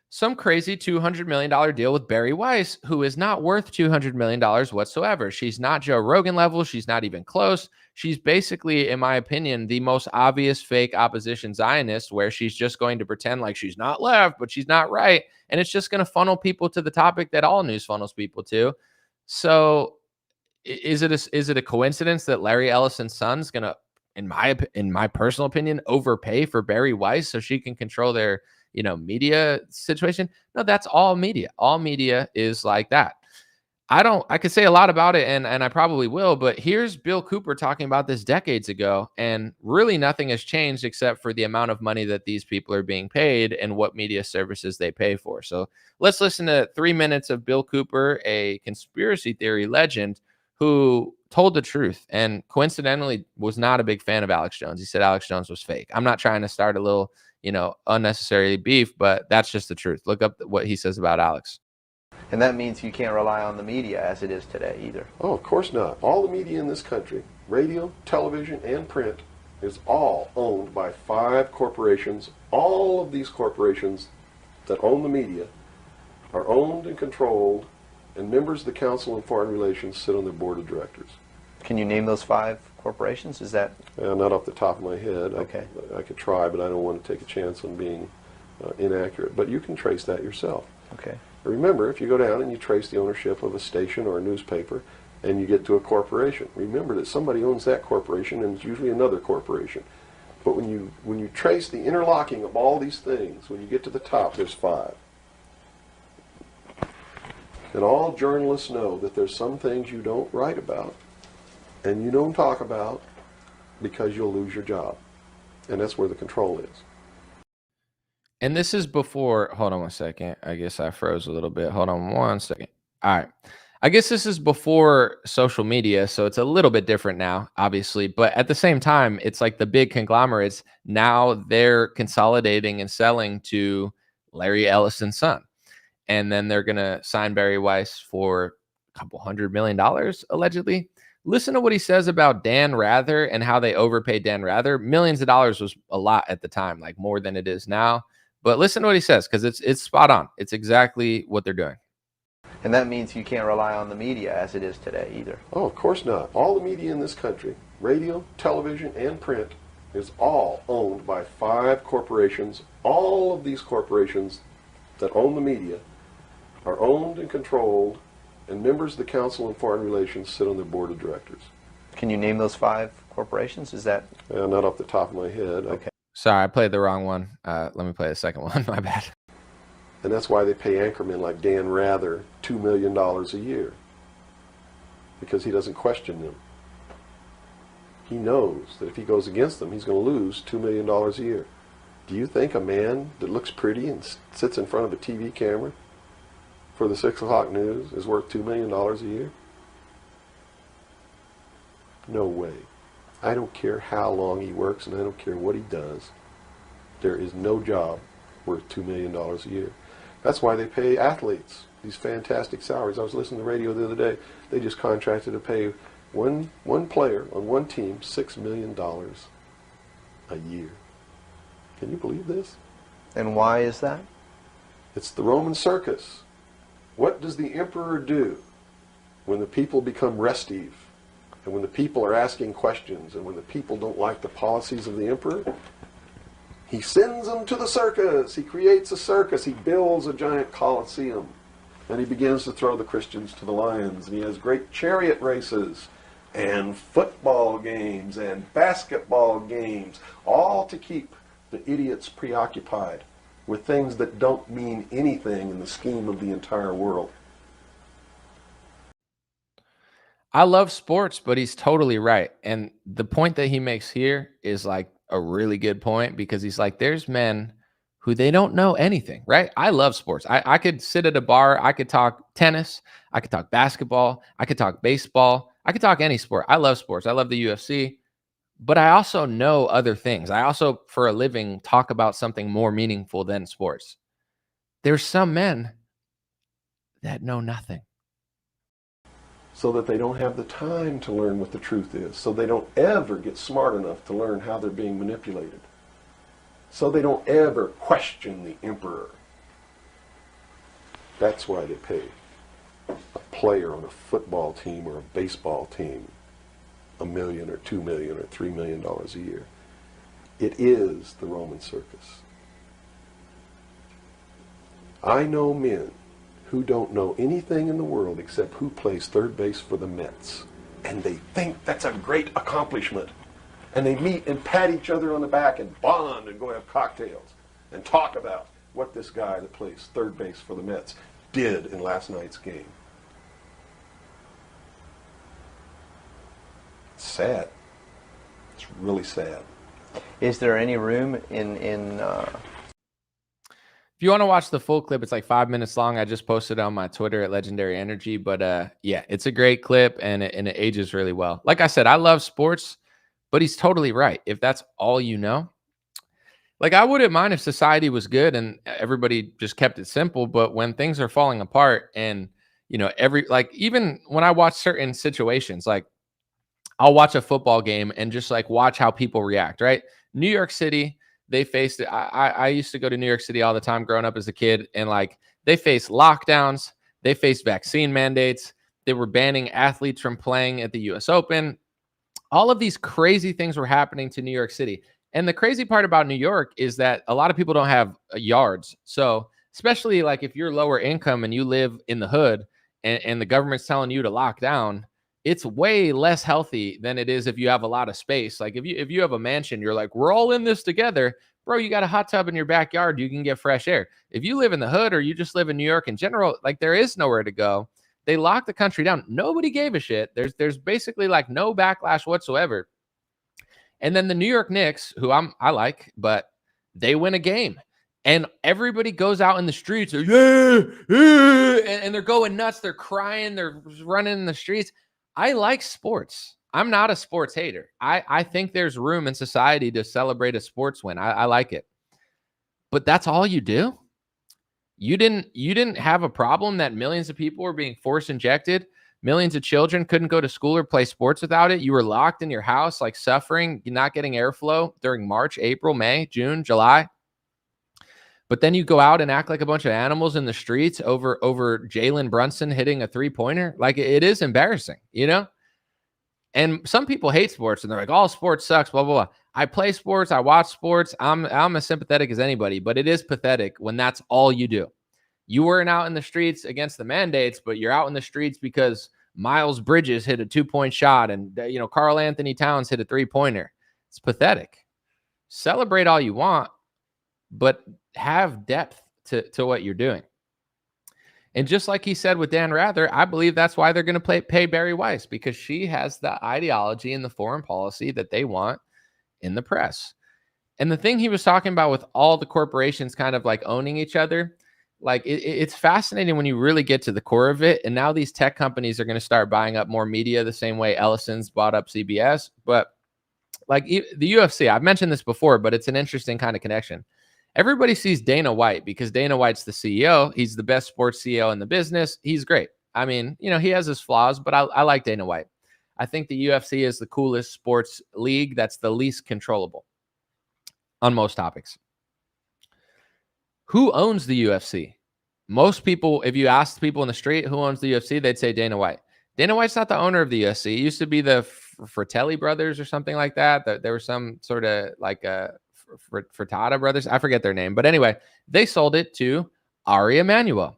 some crazy $200 million deal with Barry Weiss, who is not worth $200 million whatsoever. She's not Joe Rogan level. She's not even close. She's basically, in my opinion, the most obvious fake opposition Zionist, where she's just going to pretend like she's not left, but she's not right. And it's just going to funnel people to the topic that all news funnels people to. So is it a coincidence that Larry Ellison's son's going to, in my personal opinion, overpay for Barry Weiss so she can control their media situation? No, that's all media. All media is like that. I could say a lot about it, and I probably will, but here's Bill Cooper talking about this decades ago, and really nothing has changed except for the amount of money that these people are being paid and what media services they pay for. So let's listen to 3 minutes of Bill Cooper, a conspiracy theory legend who told the truth and coincidentally was not a big fan of Alex Jones. He said Alex Jones was fake. I'm not trying to start a little, unnecessary beef, but that's just the truth. Look up what he says about Alex. And that means you can't rely on the media as it is today either. Oh, of course not. All the media in this country, radio, television, and print, is all owned by 5 corporations. All of these corporations that own the media are owned and controlled, and members of the Council on Foreign Relations sit on their board of directors. Can you name those 5 corporations? Is that... Not off the top of my head. Okay. I could try, but I don't want to take a chance on being inaccurate. But you can trace that yourself. Okay. Remember, if you go down and you trace the ownership of a station or a newspaper and you get to a corporation, remember that somebody owns that corporation, and it's usually another corporation. But when you trace the interlocking of all these things, when you get to the top, there's 5. And all journalists know that there's some things you don't write about and you don't talk about because you'll lose your job. And that's where the control is. And this is before, hold on one second. I guess I froze a little bit. Hold on one second. All right. I guess this is before social media, so it's a little bit different now, obviously. But at the same time, it's like the big conglomerates, now they're consolidating and selling to Larry Ellison's son. And then they're going to sign Barry Weiss for a couple $100 million, allegedly. Listen to what he says about Dan Rather and how they overpaid Dan Rather. Millions of dollars was a lot at the time, like more than it is now. But listen to what he says, because it's spot on. It's exactly what they're doing. And that means you can't rely on the media as it is today either. Oh, of course not. All the media in this country, radio, television, and print, is all owned by 5 corporations. All of these corporations that own the media are owned and controlled, and members of the Council on Foreign Relations sit on their board of directors. Can you name those 5 corporations? Is that... Not off the top of my head. Okay. Sorry, I played the wrong one. Let me play the second one. My bad. And that's why they pay anchormen like Dan Rather $2 million a year, because he doesn't question them. He knows that if he goes against them, he's going to lose $2 million a year. Do you think a man that looks pretty and sits in front of a TV camera for the 6 o'clock news is worth $2 million a year? No way. I don't care how long he works, and I don't care what he does. There is no job worth $2 million a year. That's why they pay athletes these fantastic salaries. I was listening to the radio the other day. They just contracted to pay one player on one team $6 million a year. Can you believe this? And why is that? It's the Roman circus. What does the emperor do when the people become restive, and when the people are asking questions, and when the people don't like the policies of the emperor? He sends them to the circus. He creates a circus. He builds a giant coliseum. And he begins to throw the Christians to the lions. And he has great chariot races and football games and basketball games, all to keep the idiots preoccupied with things that don't mean anything in the scheme of the entire world. I love sports, but he's totally right. And the point that he makes here is like a really good point, because he's like, there's men who they don't know anything, right? I love sports. I could sit at a bar. I could talk tennis. I could talk basketball. I could talk baseball. I could talk any sport. I love sports. I love the UFC. But I also know other things. I also, for a living, talk about something more meaningful than sports. There's some men that know nothing. So that they don't have the time to learn what the truth is. So they don't ever get smart enough to learn how they're being manipulated. So they don't ever question the emperor. That's why they pay a player on a football team or a baseball team $1 million or $2 million or $3 million a year. It is the Roman circus. I know men who don't know anything in the world except who plays third base for the Mets. And they think that's a great accomplishment. And they meet and pat each other on the back and bond and go have cocktails and talk about what this guy that plays third base for the Mets did in last night's game. It's sad. It's really sad. Is there any room in If you want to watch the full clip, it's like 5 minutes long. I just posted it on my Twitter at Legendary Energy. But yeah, it's a great clip, and it ages really well. Like I said, I love sports, but he's totally right. If that's all you know, like I wouldn't mind if society was good and everybody just kept it simple. But when things are falling apart, and even when I watch certain situations, like I'll watch a football game and just like watch how people react, right? New York City, they faced it. I used to go to New York City all the time growing up as a kid, and like they faced lockdowns, they faced vaccine mandates, they were banning athletes from playing at the US Open. All of these crazy things were happening to New York City. And the crazy part about New York is that a lot of people don't have yards. So especially like if you're lower income and you live in the hood, and the government's telling you to lock down, it's way less healthy than it is if you have a lot of space. Like if you have a mansion, you're like, we're all in this together. Bro, you got a hot tub in your backyard, you can get fresh air. If you live in the hood or you just live in New York in general, like there is nowhere to go. They locked the country down. Nobody gave a shit. There's basically like no backlash whatsoever. And then the New York Knicks, who I like, but they win a game. And everybody goes out in the streets, and they're going nuts. They're crying. They're running in the streets. I like sports. I'm not a sports hater. I think there's room in society to celebrate a sports win. I like it. But that's all you do? You didn't have a problem that millions of people were being force injected? Millions of children couldn't go to school or play sports without it? You were locked in your house, like suffering, not getting airflow during March, April, May, June, July. But then you go out and act like a bunch of animals in the streets over Jalen Brunson hitting a three-pointer. Like it is embarrassing, you know? And some people hate sports and they're like, all sports sucks, blah, blah, blah. I play sports. I watch sports. I'm as sympathetic as anybody, but it is pathetic when that's all you do. You weren't out in the streets against the mandates, but you're out in the streets because Miles Bridges hit a 2-point shot and, Karl Anthony Towns hit a 3-pointer. It's pathetic. Celebrate all you want, but have depth to what you're doing. And just like he said with Dan Rather, I believe that's why they're going to pay Bari Weiss, because she has the ideology and the foreign policy that they want in the press. And the thing he was talking about with all the corporations kind of like owning each other, like it's fascinating when you really get to the core of it. And now these tech companies are going to start buying up more media the same way Ellison's bought up CBS. But like the UFC, I've mentioned this before, but it's an interesting kind of connection. Everybody sees Dana White because Dana White's the CEO. He's the best sports CEO in the business. He's great. I mean, you know, he has his flaws, but I like Dana White. I think the UFC is the coolest sports league that's the least controllable on most topics. Who owns the UFC? Most people, if you ask people in the street who owns the UFC, they'd say Dana White. Dana White's not the owner of the UFC. It used to be the Fratelli brothers or something like that. There was some sort of like Furtada brothers. I forget their name. But anyway, they sold it to Ari Emanuel.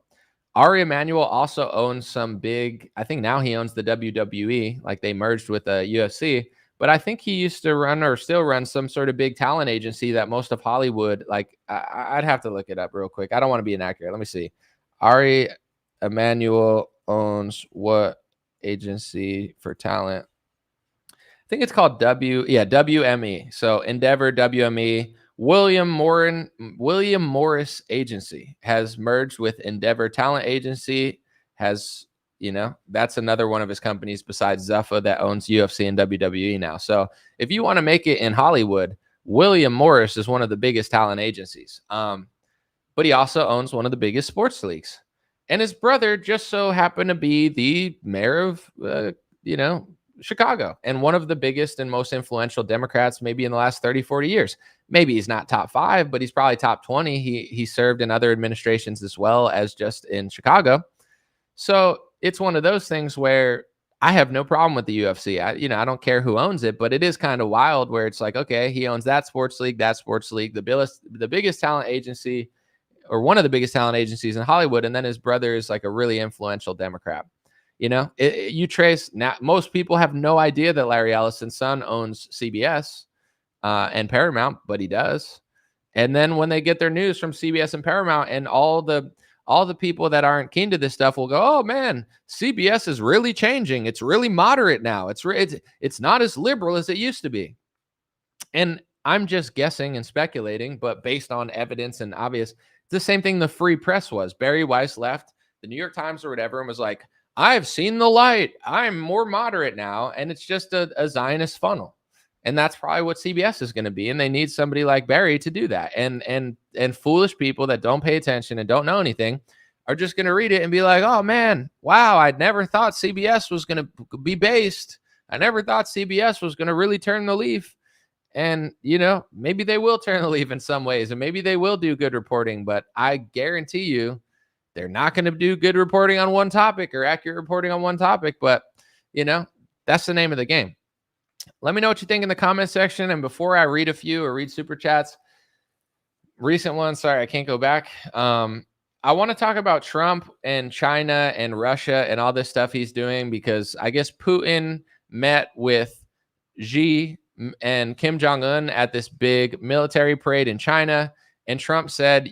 Ari Emanuel also owns some big, I think now he owns the WWE, like they merged with the UFC. But I think he used to run or still runs some sort of big talent agency that most of Hollywood, like I'd have to look it up real quick. I don't want to be inaccurate. Let me see. Ari Emanuel owns what agency for talent? I think it's called WME. So Endeavor, WME. William Morris Agency has merged with Endeavor Talent Agency. Has, you know, that's another one of his companies besides Zuffa that owns UFC and WWE now. So if you want to make it in Hollywood, William Morris is one of the biggest talent agencies. But he also owns one of the biggest sports leagues. And his brother just so happened to be the mayor of, Chicago, and one of the biggest and most influential Democrats maybe in the last 30, 40 years. Maybe he's not top 5, but he's probably top 20. He served in other administrations as well as just in Chicago. So it's one of those things where I have no problem with the UFC. I don't care who owns it, but it is kind of wild where it's like, okay, he owns that sports league, the biggest talent agency, or one of the biggest talent agencies in Hollywood. And then his brother is like a really influential Democrat. You know, you trace now, most people have no idea that Larry Ellison's son owns CBS and Paramount, but he does. And then when they get their news from CBS and Paramount, and all the people that aren't keen to this stuff will go, "Oh man, CBS is really changing. It's really moderate now. It's not as liberal as it used to be." And I'm just guessing and speculating, but based on evidence and obvious, it's the same thing the free press was. Bari Weiss left the New York Times or whatever and was like, "I've seen the light. I'm more moderate now." And it's just a Zionist funnel. And that's probably what CBS is going to be. And they need somebody like Bari to do that. And foolish people that don't pay attention and don't know anything are just going to read it and be like, "Oh man, wow, I never thought CBS was going to be based. I never thought CBS was going to really turn the leaf." And, you know, maybe they will turn the leaf in some ways, and maybe they will do good reporting, but I guarantee you, they're not going to do good reporting on one topic or accurate reporting on one topic. But, you know, that's the name of the game. Let me know what you think in the comment section. And before I read a few or read super chats, recent ones, sorry, I can't go back. I want to talk about Trump and China and Russia and all this stuff he's doing, because I guess Putin met with Xi and Kim Jong-un at this big military parade in China. And Trump said,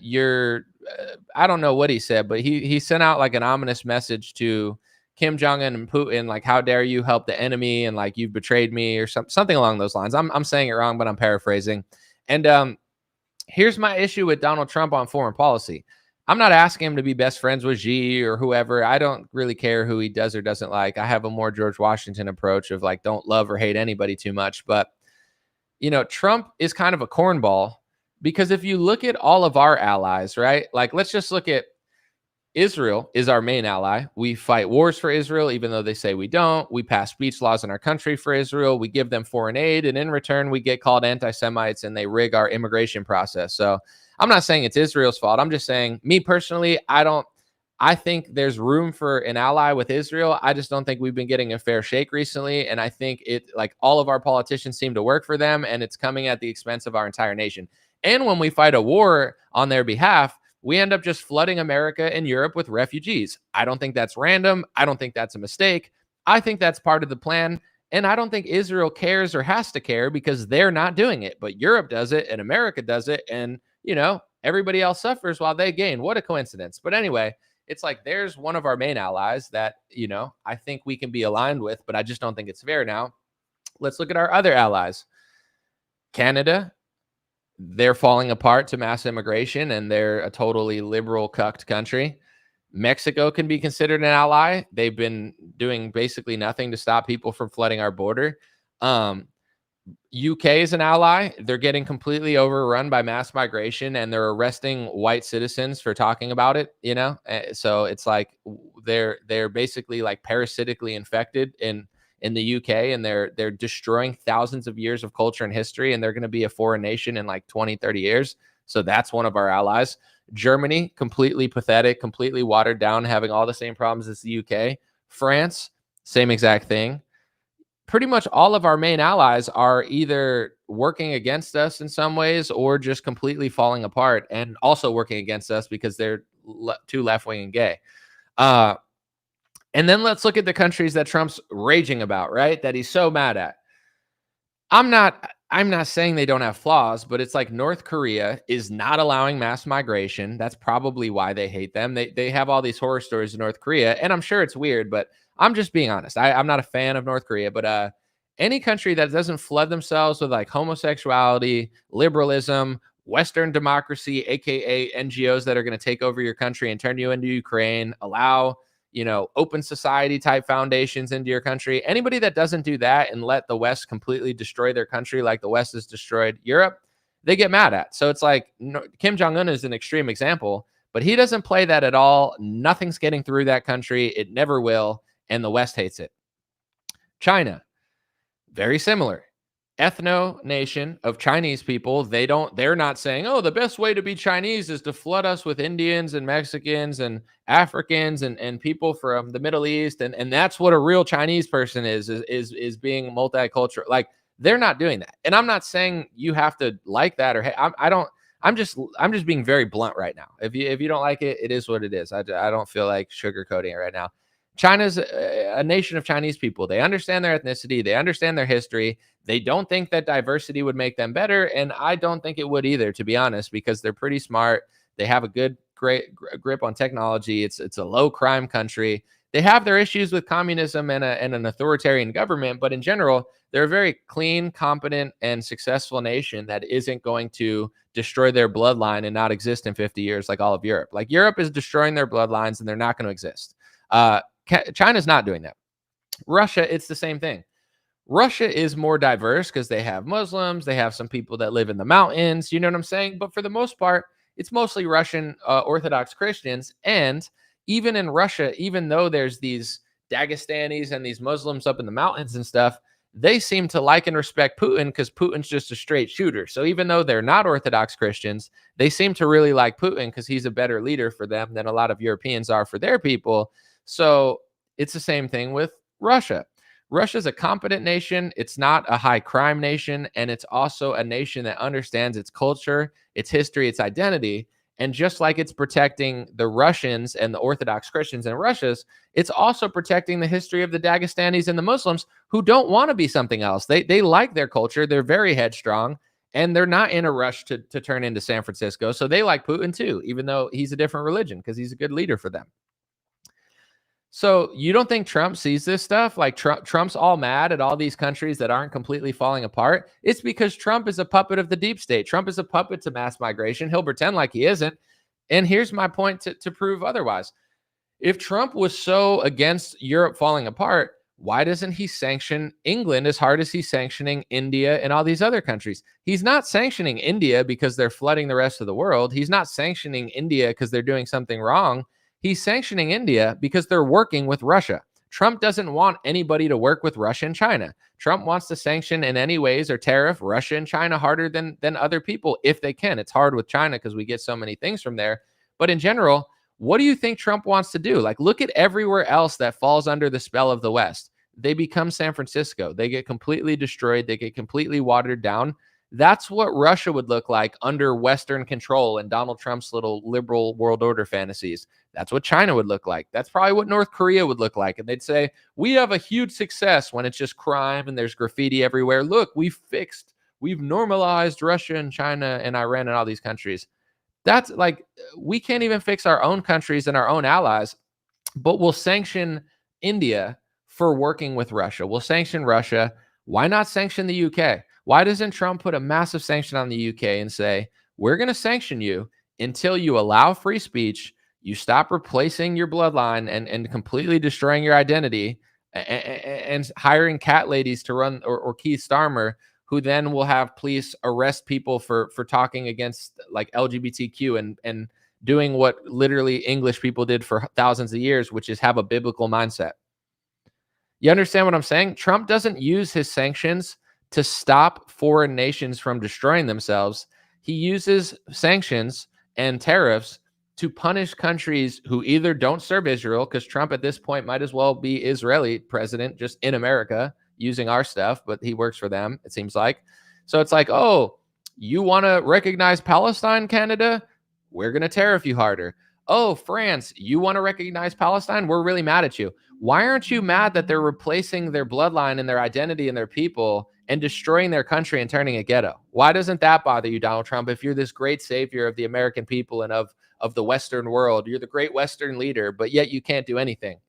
I don't know what he said, but he sent out like an ominous message to Kim Jong-un and Putin, like, "How dare you help the enemy?" And like, "You've betrayed me," or something along those lines. I'm saying it wrong, but I'm paraphrasing. And here's my issue with Donald Trump on foreign policy. I'm not asking him to be best friends with Xi or whoever. I don't really care who he does or doesn't like. I have a more George Washington approach of like, don't love or hate anybody too much. But, you know, Trump is kind of a cornball, because if you look at all of our allies, right? Like, let's just look at Israel is our main ally. We fight wars for Israel, even though they say we don't. We pass speech laws in our country for Israel. We give them foreign aid, and in return, we get called anti-Semites, and they rig our immigration process. So I'm not saying it's Israel's fault. I'm just saying, me personally, I think there's room for an ally with Israel. I just don't think we've been getting a fair shake recently. And I think like all of our politicians seem to work for them, and it's coming at the expense of our entire nation. And when we fight a war on their behalf, we end up just flooding America and Europe with refugees. I don't think that's random. I don't think that's a mistake. I think that's part of the plan. And I don't think Israel cares or has to care, because they're not doing it. But Europe does it, and America does it. And, you know, Everybody else suffers while they gain. What a coincidence. But anyway, it's like there's one of our main allies that, I think we can be aligned with, but I just don't think it's fair now. Let's look at our other allies. Canada, they're falling apart to mass immigration, and they're a totally liberal cucked country. Mexico can be considered an ally. They've been doing basically nothing to stop people from flooding our border. UK is an ally. They're getting completely overrun by mass migration, and they're arresting white citizens for talking about it, So it's like they're basically like parasitically infected in the UK, and they're destroying thousands of years of culture and history, and they're going to be a foreign nation in like 20, 30 years. So that's one of our allies. Germany, completely pathetic, completely watered down, having all the same problems as the UK. France, same exact thing. Pretty much all of our main allies are either working against us in some ways or just completely falling apart, and also working against us because they're too left-wing and gay. And then let's look at the countries that Trump's raging about, right? That he's so mad at. I'm not saying they don't have flaws, but it's like North Korea is not allowing mass migration. That's probably why they hate them. They have all these horror stories in North Korea, and I'm sure it's weird, but I'm just being honest. I'm not a fan of North Korea, but any country that doesn't flood themselves with like homosexuality, liberalism, Western democracy, aka NGOs that are going to take over your country and turn you into Ukraine, allow open society type foundations into your country. Anybody that doesn't do that and let the West completely destroy their country like the West has destroyed Europe, they get mad at. So it's like Kim Jong-un is an extreme example, but he doesn't play that at all. Nothing's getting through that country. It never will. And the West hates it. China, very similar. Ethno nation of Chinese people. They're not saying, oh, the best way to be Chinese is to flood us with Indians and Mexicans and Africans and people from the Middle East. And that's what a real Chinese person is being multicultural. Like, they're not doing that. And I'm not saying you have to like that, or hey, I'm just being very blunt right now. If you don't like it, it is what it is. I don't feel like sugarcoating it right now. China's a nation of Chinese people. They understand their ethnicity. They understand their history. They don't think that diversity would make them better. And I don't think it would either, to be honest, because they're pretty smart. They have a great grip on technology. It's a low crime country. They have their issues with communism and an authoritarian government, but in general, they're a very clean, competent, and successful nation that isn't going to destroy their bloodline and not exist in 50 years like all of Europe. Like, Europe is destroying their bloodlines, and they're not going to exist. China's not doing that. Russia, it's the same thing. Russia is more diverse because they have Muslims, they have some people that live in the mountains, you know what I'm saying? But for the most part, it's mostly Russian Orthodox Christians. And even in Russia, even though there's these Dagestanis and these Muslims up in the mountains and stuff, they seem to like and respect Putin because Putin's just a straight shooter. So even though they're not Orthodox Christians, they seem to really like Putin because he's a better leader for them than a lot of Europeans are for their people. So it's the same thing with Russia. Russia's a competent nation. It's not a high crime nation. And it's also a nation that understands its culture, its history, its identity. And just like it's protecting the Russians and the Orthodox Christians in Russia, it's also protecting the history of the Dagestanis and the Muslims who don't want to be something else. They like their culture. They're very headstrong, and they're not in a rush to turn into San Francisco. So they like Putin too, even though he's a different religion, because he's a good leader for them. So you don't think Trump sees this stuff? Like Trump's all mad at all these countries that aren't completely falling apart? It's because Trump is a puppet of the deep state. Trump is a puppet to mass migration. He'll pretend like he isn't. And here's my point to prove otherwise. If Trump was so against Europe falling apart, why doesn't he sanction England as hard as he's sanctioning India and all these other countries? He's not sanctioning India because they're flooding the rest of the world. He's not sanctioning India because they're doing something wrong. He's sanctioning India because they're working with Russia. Trump doesn't want anybody to work with Russia and China. Trump wants to sanction in any ways or tariff Russia and China harder than other people if they can. It's hard with China because we get so many things from there. But in general, what do you think Trump wants to do? Like, look at everywhere else that falls under the spell of the West. They become San Francisco. They get completely destroyed. They get completely watered down. That's what Russia would look like under Western control and Donald Trump's little liberal world order fantasies. That's what China would look like. That's probably what North Korea would look like. And they'd say, we have a huge success when it's just crime and there's graffiti everywhere. Look, we've normalized Russia and China and Iran and all these countries. That's like, we can't even fix our own countries and our own allies, but we'll sanction India for working with Russia. We'll sanction Russia. Why not sanction the UK? Why doesn't Trump put a massive sanction on the UK and say, we're going to sanction you until you allow free speech, you stop replacing your bloodline and completely destroying your identity, and hiring cat ladies to run, or Keith Starmer, who then will have police arrest people for talking against like LGBTQ and doing what literally English people did for thousands of years, which is have a biblical mindset. You understand what I'm saying? Trump doesn't use his sanctions to stop foreign nations from destroying themselves. He uses sanctions and tariffs to punish countries who either don't serve Israel, because Trump at this point might as well be Israeli president just in America using our stuff, but he works for them, it seems like. So it's like, oh, you want to recognize Palestine, Canada? We're going to tariff you harder. Oh, France, you want to recognize Palestine? We're really mad at you. Why aren't you mad that they're replacing their bloodline and their identity and their people and destroying their country and turning it ghetto? Why doesn't that bother you, Donald Trump? If you're this great savior of the American people and of the Western world, you're the great Western leader, but yet you can't do anything.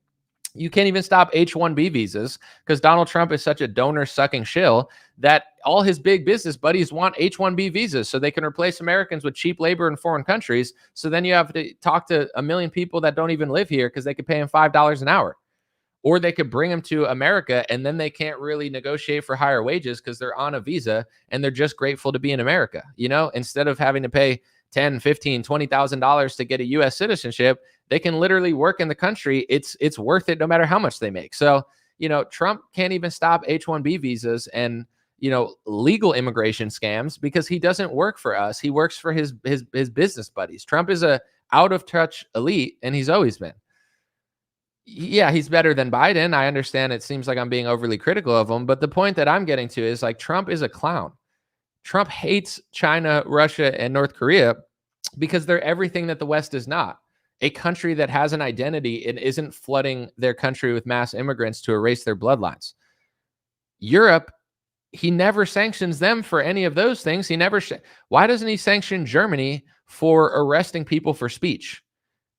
You can't even stop H-1B visas because Donald Trump is such a donor-sucking shill that all his big business buddies want H-1B visas so they can replace Americans with cheap labor in foreign countries. So then you have to talk to a million people that don't even live here because they could pay him $5 an hour. Or they could bring them to America and then they can't really negotiate for higher wages because they're on a visa and they're just grateful to be in America. You know, instead of having to pay $10, $15, $20,000 to get a U.S. citizenship, they can literally work in the country. It's worth it no matter how much they make. So, you know, Trump can't even stop H-1B visas and, you know, legal immigration scams because he doesn't work for us. He works for his business buddies. Trump is a out of touch elite, and he's always been. Yeah, he's better than Biden. I understand it seems like I'm being overly critical of him, but the point that I'm getting to is like Trump is a clown. Trump hates China, Russia, and North Korea because they're everything that the West is not. A country that has an identity and isn't flooding their country with mass immigrants to erase their bloodlines. Europe, he never sanctions them for any of those things. Why doesn't he sanction Germany for arresting people for speech?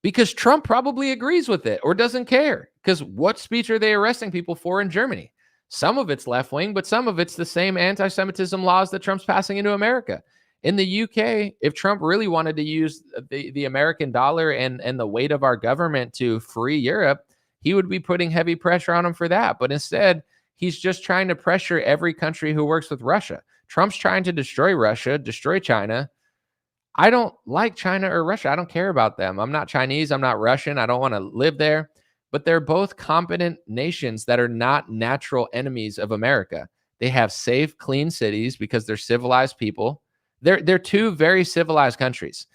Because Trump probably agrees with it or doesn't care. Because what speech are they arresting people for in Germany? Some of it's left wing, but some of it's the same anti-Semitism laws that Trump's passing into America. In the UK, if Trump really wanted to use the American dollar and the weight of our government to free Europe, he would be putting heavy pressure on him for that. But instead, he's just trying to pressure every country who works with Russia. Trump's trying to destroy Russia, destroy China. I don't like China or Russia. I don't care about them. I'm not Chinese. I'm not Russian. I don't want to live there. But they're both competent nations that are not natural enemies of America. They have safe, clean cities because they're civilized people. They're two very civilized countries.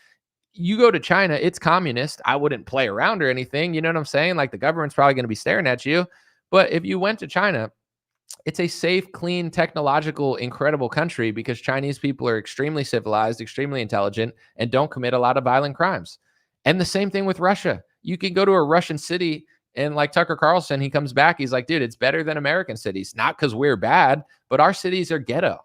You go to China, it's communist. I wouldn't play around or anything. You know what I'm saying? Like the government's probably going to be staring at you. But if you went to China, it's a safe, clean, technological, incredible country because Chinese people are extremely civilized, extremely intelligent, and don't commit a lot of violent crimes. And the same thing with Russia. You can go to a Russian city and like Tucker Carlson, he comes back. He's like, dude, it's better than American cities. Not because we're bad, but our cities are ghetto.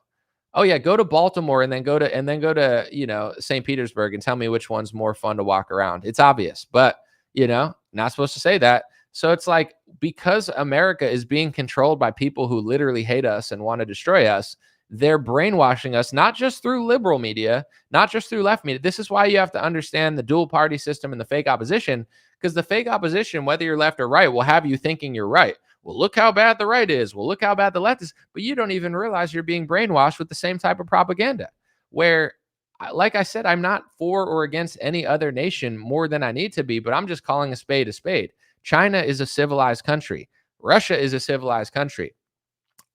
Oh yeah, go to Baltimore and then go to, you know, St. Petersburg and tell me which one's more fun to walk around. It's obvious, but you know, not supposed to say that. So it's like, because America is being controlled by people who literally hate us and want to destroy us, they're brainwashing us, not just through liberal media, not just through left media. This is why you have to understand the dual party system and the fake opposition, because the fake opposition, whether you're left or right, will have you thinking you're right. Well, look how bad the right is. Well, look how bad the left is. But you don't even realize you're being brainwashed with the same type of propaganda where, like I said, I'm not for or against any other nation more than I need to be, but I'm just calling a spade a spade. China is a civilized country. Russia is a civilized country.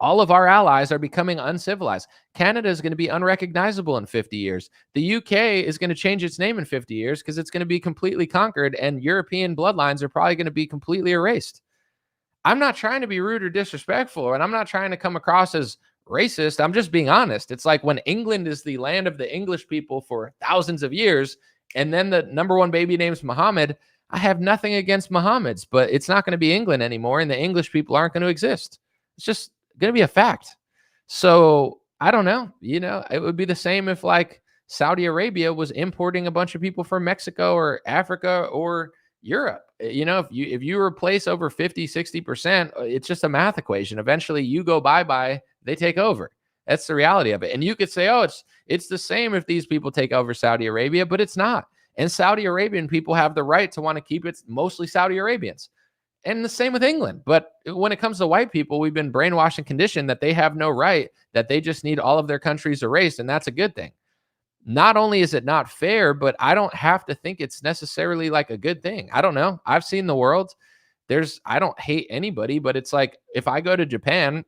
All of our allies are becoming uncivilized. Canada is going to be unrecognizable in 50 years. The UK is going to change its name in 50 years because it's going to be completely conquered, and European bloodlines are probably going to be completely erased. I'm not trying to be rude or disrespectful, and I'm not trying to come across as racist. I'm just being honest. It's like when England is the land of the English people for thousands of years, and then the number one baby name's Muhammad. I have nothing against Muhammad's, but it's not going to be England anymore, and the English people aren't going to exist. It's just going to be a fact. So I don't know. You know, it would be the same if like Saudi Arabia was importing a bunch of people from Mexico or Africa or Europe. If you replace over 50-60%, it's just a math equation. Eventually you go bye-bye, they take over. That's the reality of it. And you could say, oh, it's the same if these people take over Saudi Arabia, but it's not. And Saudi Arabian people have the right to want to keep it mostly Saudi Arabians. And the same with England. But when it comes to white people, we've been brainwashed and conditioned that they have no right, that they just need all of their countries erased. And that's a good thing. Not only is it not fair, but I don't have to think it's necessarily like a good thing. I don't know. I've seen the world. I don't hate anybody, but it's like if I go to Japan,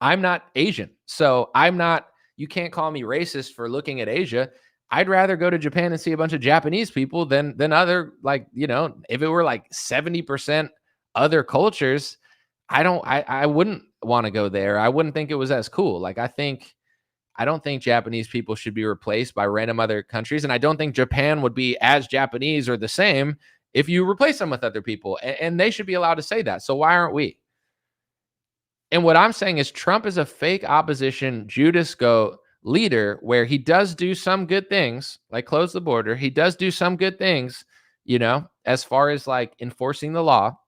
I'm not Asian. So you can't call me racist for looking at Asia. I'd rather go to Japan and see a bunch of Japanese people than other, if it were like 70% other cultures, I wouldn't want to go there. I wouldn't think it was as cool. I don't think Japanese people should be replaced by random other countries. And I don't think Japan would be as Japanese or the same if you replace them with other people. And they should be allowed to say that. So why aren't we? And what I'm saying is Trump is a fake opposition Judas Goat leader where he does do some good things, like close the border. He does do some good things, as far as like enforcing the law.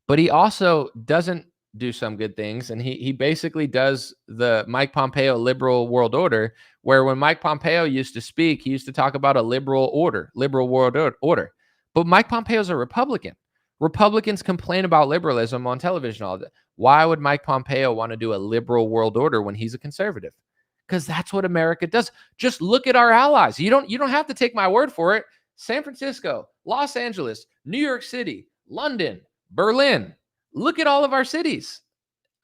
But he also doesn't do some good things. And he basically does the Mike Pompeo liberal world order, where when Mike Pompeo used to speak, he used to talk about a liberal world order. But Mike Pompeo's a Republican. Republicans complain about liberalism on television all day. Why would Mike Pompeo want to do a liberal world order when he's a conservative? Because that's what America does. Just look at our allies. You don't have to take my word for it. San Francisco, Los Angeles, New York City, London, Berlin. Look at all of our cities.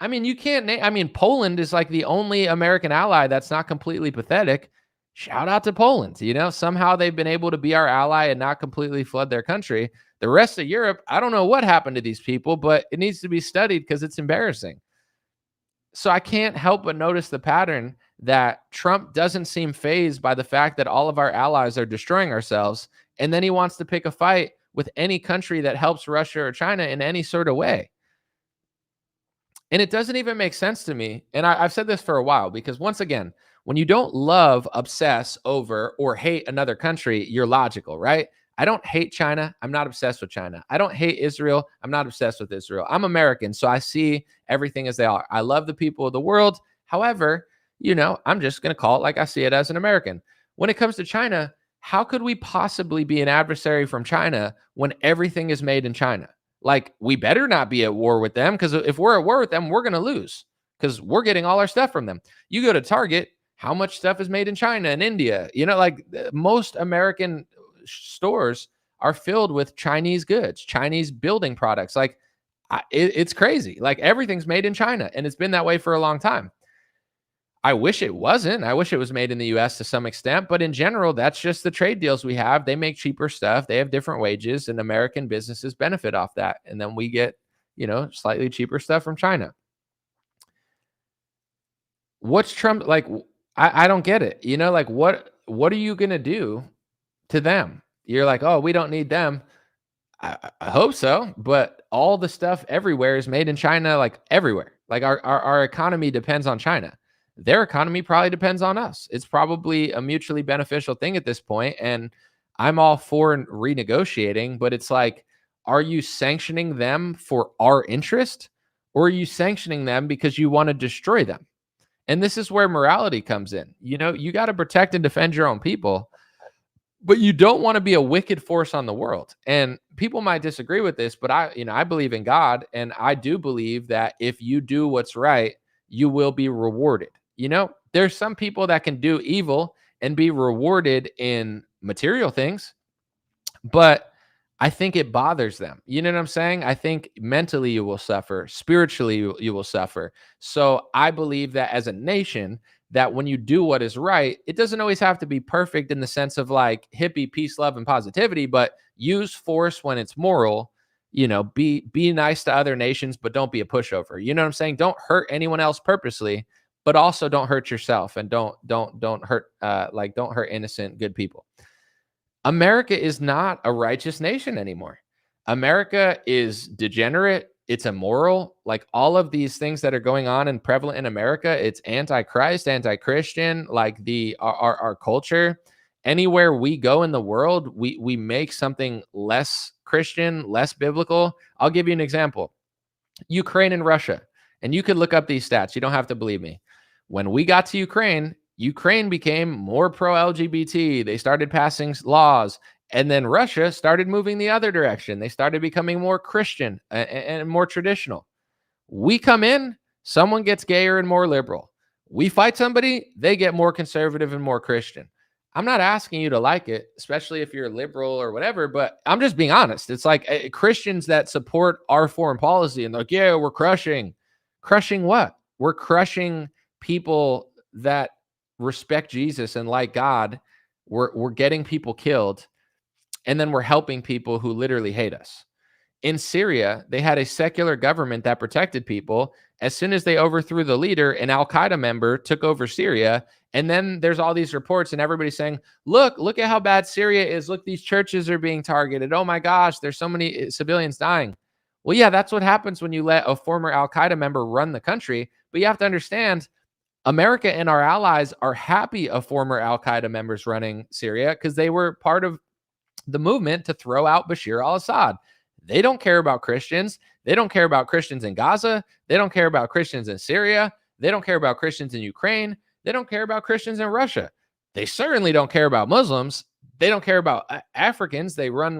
I mean, you can't Poland is like the only American ally that's not completely pathetic. Shout out to Poland. Somehow they've been able to be our ally and not completely flood their country. The rest of Europe, I don't know what happened to these people, but it needs to be studied because it's embarrassing. So I can't help but notice the pattern that Trump doesn't seem fazed by the fact that all of our allies are destroying ourselves. And then he wants to pick a fight with any country that helps Russia or China in any sort of way. And it doesn't even make sense to me. And I've said this for a while, because once again, when you don't love, obsess over, or hate another country, you're logical, right? I don't hate China. I'm not obsessed with China. I don't hate Israel. I'm not obsessed with Israel. I'm American, so I see everything as they are. I love the people of the world. However, I'm just going to call it like I see it as an American. When it comes to China, how could we possibly be an adversary from China when everything is made in China? Like, we better not be at war with them, because if we're at war with them, we're going to lose, because we're getting all our stuff from them. You go to Target, how much stuff is made in China and India? Most American stores are filled with Chinese goods, Chinese building products. It's crazy. Like, everything's made in China, and it's been that way for a long time. I wish it wasn't. I wish it was made in the US to some extent, but in general, that's just the trade deals we have. They make cheaper stuff. They have different wages, and American businesses benefit off that. And then we get, slightly cheaper stuff from China. What's Trump like? I don't get it. What are you going to do to them? You're like, oh, we don't need them. I hope so. But all the stuff everywhere is made in China, like everywhere. Like our economy depends on China. Their economy probably depends on us. It's probably a mutually beneficial thing at this point. And I'm all for renegotiating, but it's like, are you sanctioning them for our interest, or are you sanctioning them because you want to destroy them? And this is where morality comes in. You got to protect and defend your own people, but you don't want to be a wicked force on the world. And people might disagree with this, but I believe in God, and I do believe that if you do what's right, you will be rewarded. There's some people that can do evil and be rewarded in material things, but I think it bothers them. You know what I'm saying? I think mentally you will suffer, spiritually you will suffer. So I believe that as a nation, that when you do what is right, it doesn't always have to be perfect in the sense of like hippie, peace, love, and positivity, but use force when it's moral. Be nice to other nations, but don't be a pushover. You know what I'm saying? Don't hurt anyone else purposely, but also don't hurt yourself, and don't hurt don't hurt innocent good people. America is not a righteous nation anymore. America is degenerate. it's immoral. Like all of these things that are going on and prevalent in America, it's anti-Christ, anti-Christian, like our culture. Anywhere we go in the world, we make something less Christian, less biblical. I'll give you an example. Ukraine and Russia. And you could look up these stats. You don't have to believe me. When we got to Ukraine, Ukraine became more pro-LGBT. They started passing laws. And then Russia started moving the other direction. They started becoming more Christian and more traditional. We come in, someone gets gayer and more liberal. We fight somebody, they get more conservative and more Christian. I'm not asking you to like it, especially if you're liberal or whatever, but I'm just being honest. It's like Christians that support our foreign policy and like, yeah, we're crushing. Crushing what? We're crushing people that respect Jesus and like God. We're getting people killed, and then we're helping people who literally hate us. In Syria, they had a secular government that protected people. As soon as they overthrew the leader, an Al-Qaeda member took over Syria. And then there's all these reports and everybody's saying, look at how bad Syria is. Look, these churches are being targeted. Oh my gosh, there's so many civilians dying. Well, yeah, that's what happens when you let a former Al-Qaeda member run the country. But you have to understand, America and our allies are happy of former Al-Qaeda members running Syria because they were part of the movement to throw out Bashir al-Assad. They don't care about Christians. They don't care about Christians in Gaza. They don't care about Christians in Syria. They don't care about Christians in Ukraine. They don't care about Christians in Russia. They certainly don't care about Muslims. They don't care about Africans. They run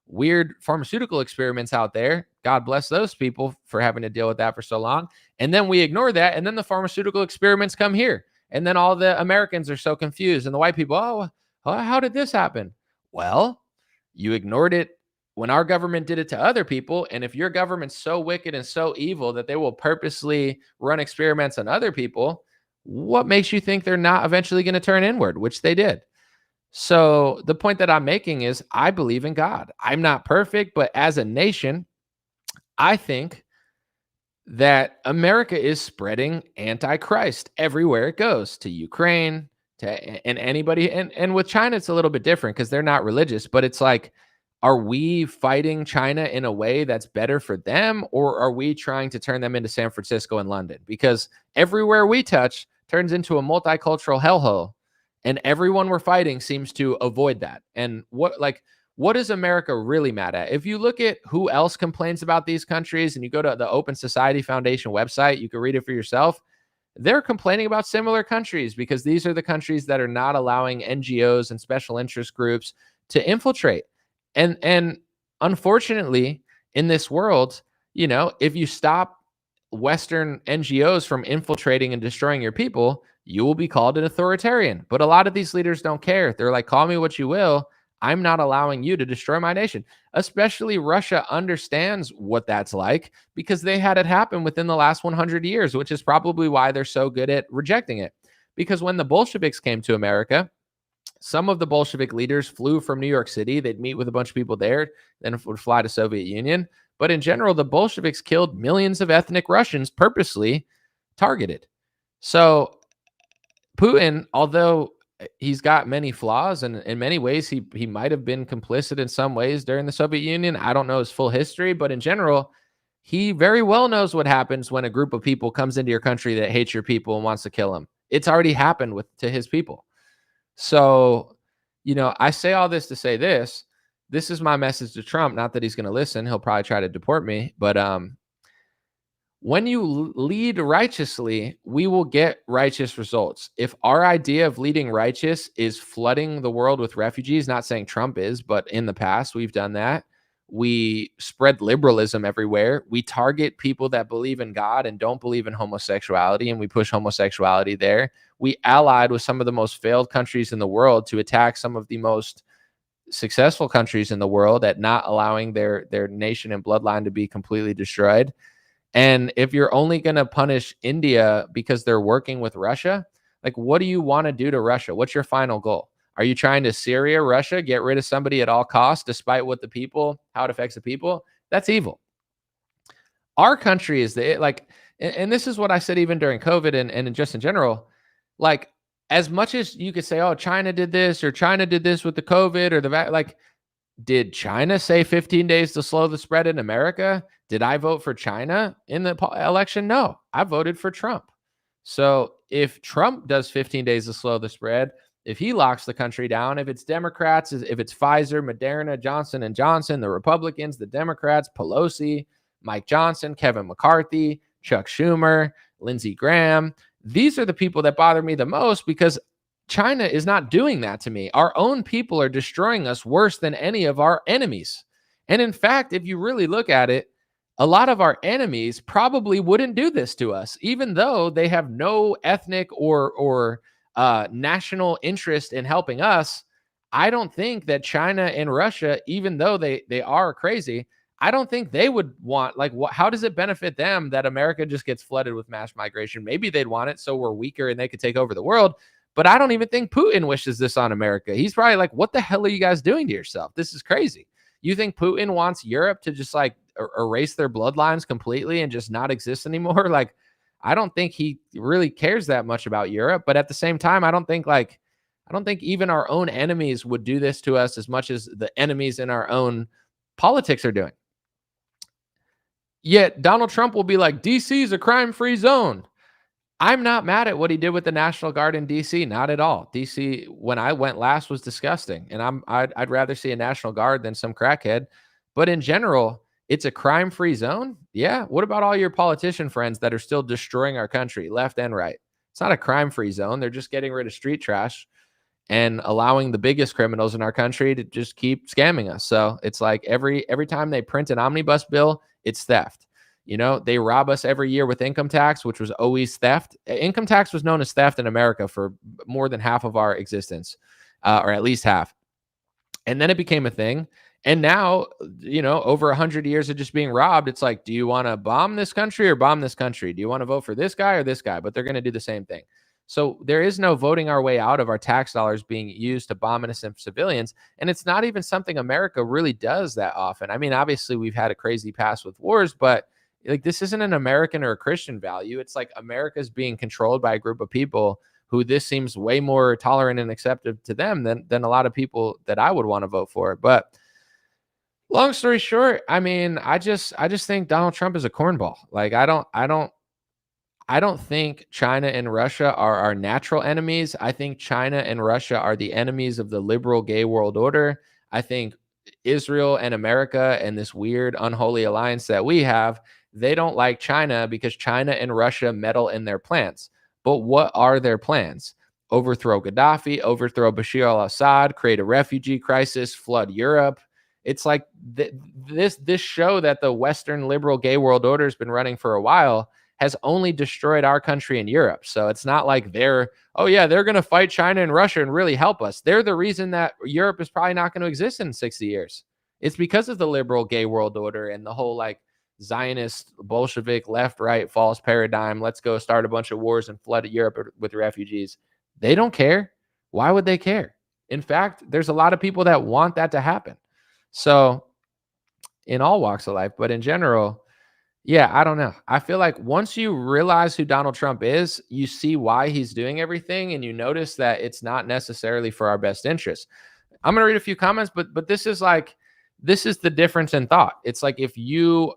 weird pharmaceutical experiments out there. God bless those people for having to deal with that for so long. And then we ignore that. And then the pharmaceutical experiments come here. And then all the Americans are so confused. And the white people, oh, how did this happen? Well, you ignored it when our government did it to other people. And if your government's so wicked and so evil that they will purposely run experiments on other people, what makes you think they're not eventually going to turn inward, which they did? So the point that I'm making is I believe in God. I'm not perfect, but as a nation, I think that America is spreading anti-Christ everywhere it goes, to Ukraine, and anybody. And with China, it's a little bit different because they're not religious, but it's like, are we fighting China in a way that's better for them, or are we trying to turn them into San Francisco and London? Because everywhere we touch turns into a multicultural hellhole, and everyone we're fighting seems to avoid that. And what is America really mad at? If you look at who else complains about these countries and you go to the Open Society Foundation website, you can read it for yourself. They're complaining about similar countries because these are the countries that are not allowing NGOs and special interest groups to infiltrate. And unfortunately, in this world, if you stop Western NGOs from infiltrating and destroying your people, you will be called an authoritarian. But a lot of these leaders don't care. They're like, call me what you will. I'm not allowing you to destroy my nation. Especially Russia understands what that's like because they had it happen within the last 100 years, which is probably why they're so good at rejecting it. Because when the Bolsheviks came to America, some of the Bolshevik leaders flew from New York City. They'd meet with a bunch of people there, then would fly to Soviet Union. But in general, the Bolsheviks killed millions of ethnic Russians purposely targeted. So Putin, although he's got many flaws, and in many ways he might have been complicit in some ways during the Soviet Union. I don't know his full history, but in general, he very well knows what happens when a group of people comes into your country that hates your people and wants to kill him. It's already happened to his people. So, I say all this to say this. This is my message to Trump. Not that he's going to listen. He'll probably try to deport me. But when you lead righteously, we will get righteous results. If our idea of leading righteous is flooding the world with refugees, not saying Trump is, but in the past we've done that. We spread liberalism everywhere. We target people that believe in God and don't believe in homosexuality, and we push homosexuality there. We allied with some of the most failed countries in the world to attack some of the most successful countries in the world at not allowing their nation and bloodline to be completely destroyed. And if you're only going to punish India because they're working with Russia, like, what do you want to do to Russia? What's your final goal? Are you trying to Syria, Russia, get rid of somebody at all costs, despite how it affects the people? That's evil. Our country is and this is what I said even during COVID and just in general, like, as much as you could say, oh, China did this or China did this with the COVID or did China say 15 days to slow the spread in America? Did I vote for China in the election? No, I voted for Trump. So if Trump does 15 days to slow the spread, if he locks the country down, if it's Democrats, if it's Pfizer, Moderna, Johnson and Johnson, the Republicans, the Democrats, Pelosi, Mike Johnson, Kevin McCarthy, Chuck Schumer, Lindsey Graham, these are the people that bother me the most because China is not doing that to me. Our own people are destroying us worse than any of our enemies. And in fact, if you really look at it, a lot of our enemies probably wouldn't do this to us, even though they have no ethnic or national interest in helping us. I don't think that China and Russia, even though they are crazy, I don't think they would want, like, how does it benefit them that America just gets flooded with mass migration? Maybe they'd want it so we're weaker and they could take over the world. But I don't even think Putin wishes this on America. He's probably like, what the hell are you guys doing to yourself? This is crazy. You think Putin wants Europe to just like erase their bloodlines completely and just not exist anymore? Like, I don't think he really cares that much about Europe. But at the same time, I don't think even our own enemies would do this to us as much as the enemies in our own politics are doing. Yet Donald Trump will be like, DC is a crime-free zone. I'm not mad at what he did with the National Guard in DC, not at all. DC, when I went last, was disgusting, and I'd rather see a National Guard than some crackhead. But in general, it's a crime-free zone. Yeah. What about all your politician friends that are still destroying our country, left and right? It's not a crime-free zone. They're just getting rid of street trash and allowing the biggest criminals in our country to just keep scamming us. So it's like every time they print an omnibus bill, it's theft. You know, they rob us every year with income tax, which was always theft. Income tax was known as theft in America for more than half of our existence, or at least half. And then it became a thing. And now, you know, over 100 years of just being robbed, it's like, do you want to bomb this country or bomb this country? Do you want to vote for this guy or this guy? But they're going to do the same thing. So there is no voting our way out of our tax dollars being used to bomb innocent civilians. And it's not even something America really does that often. I mean, obviously, we've had a crazy past with wars, but like, this isn't an American or a Christian value. It's like America's being controlled by a group of people who this seems way more tolerant and accepted to them than a lot of people that I would want to vote for. But long story short, I mean, I just think Donald Trump is a cornball. Like, I don't think China and Russia are our natural enemies. I think China and Russia are the enemies of the liberal gay world order. I think Israel and America and this weird unholy alliance that we have, they don't like China because China and Russia meddle in their plans. But what are their plans? Overthrow Gaddafi, overthrow Bashar al-Assad, create a refugee crisis, flood Europe. It's like this show that the Western liberal gay world order has been running for a while has only destroyed our country and Europe. So it's not like they're going to fight China and Russia and really help us. They're the reason that Europe is probably not going to exist in 60 years. It's because of the liberal gay world order and the whole like Zionist, Bolshevik, left, right, false paradigm. Let's go start a bunch of wars and flood Europe with refugees. They don't care. Why would they care? In fact, there's a lot of people that want that to happen. So in all walks of life, but in general, yeah, I don't know. I feel like once you realize who Donald Trump is, you see why he's doing everything, and you notice that it's not necessarily for our best interest. I'm going to read a few comments, but this is the difference in thought. It's like if you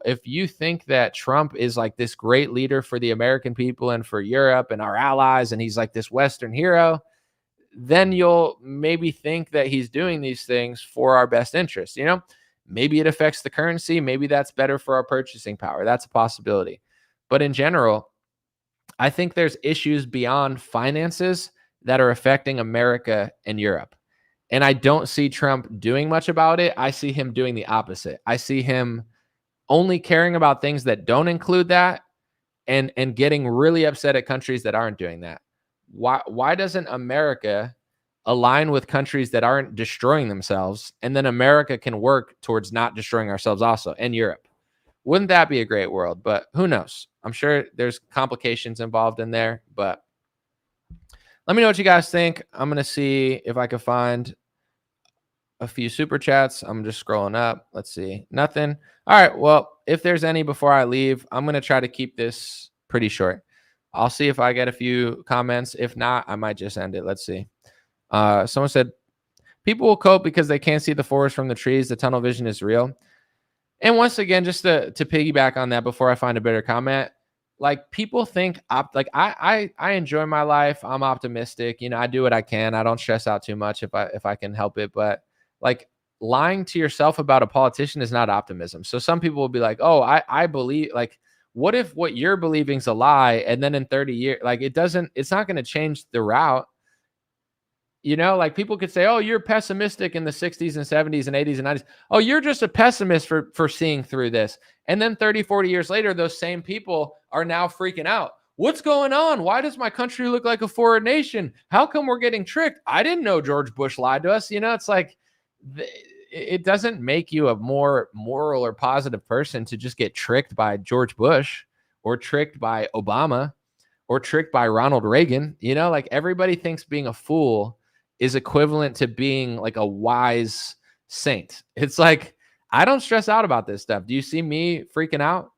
think that Trump is like this great leader for the American people and for Europe and our allies, and he's like this Western hero, then you'll maybe think that he's doing these things for our best interest. You know, maybe it affects the currency. Maybe that's better for our purchasing power. That's a possibility. But in general, I think there's issues beyond finances that are affecting America and Europe. And I don't see Trump doing much about it. I see him doing the opposite. I see him only caring about things that don't include that and getting really upset at countries that aren't doing that. Why doesn't America align with countries that aren't destroying themselves, and then America can work towards not destroying ourselves also, and Europe? Wouldn't that be a great world? But who knows? I'm sure there's complications involved in there, but let me know what you guys think. I'm going to see if I can find a few super chats. I'm just scrolling up. Let's see. Nothing. All right. Well, if there's any before I leave, I'm going to try to keep this pretty short. I'll see if I get a few comments. If not, I might just end it. Let's see. Someone said, people will cope because they can't see the forest from the trees. The tunnel vision is real. And once again, just to piggyback on that before I find a better comment, like people think I enjoy my life. I'm optimistic. I do what I can. I don't stress out too much if I can help it. But like lying to yourself about a politician is not optimism. So some people will be like, oh, I believe, like, what if what you're believing is a lie? And then in 30 years, like it's not going to change the route. Like people could say, oh, you're pessimistic in the 60s and 70s and 80s and 90s. Oh, you're just a pessimist for seeing through this. And then 30, 40 years later, those same people are now freaking out. What's going on? Why does my country look like a foreign nation? How come we're getting tricked? I didn't know George Bush lied to us. It's like it doesn't make you a more moral or positive person to just get tricked by George Bush or tricked by Obama or tricked by Ronald Reagan. Like everybody thinks being a fool is equivalent to being like a wise saint. It's like, I don't stress out about this stuff. Do you see me freaking out?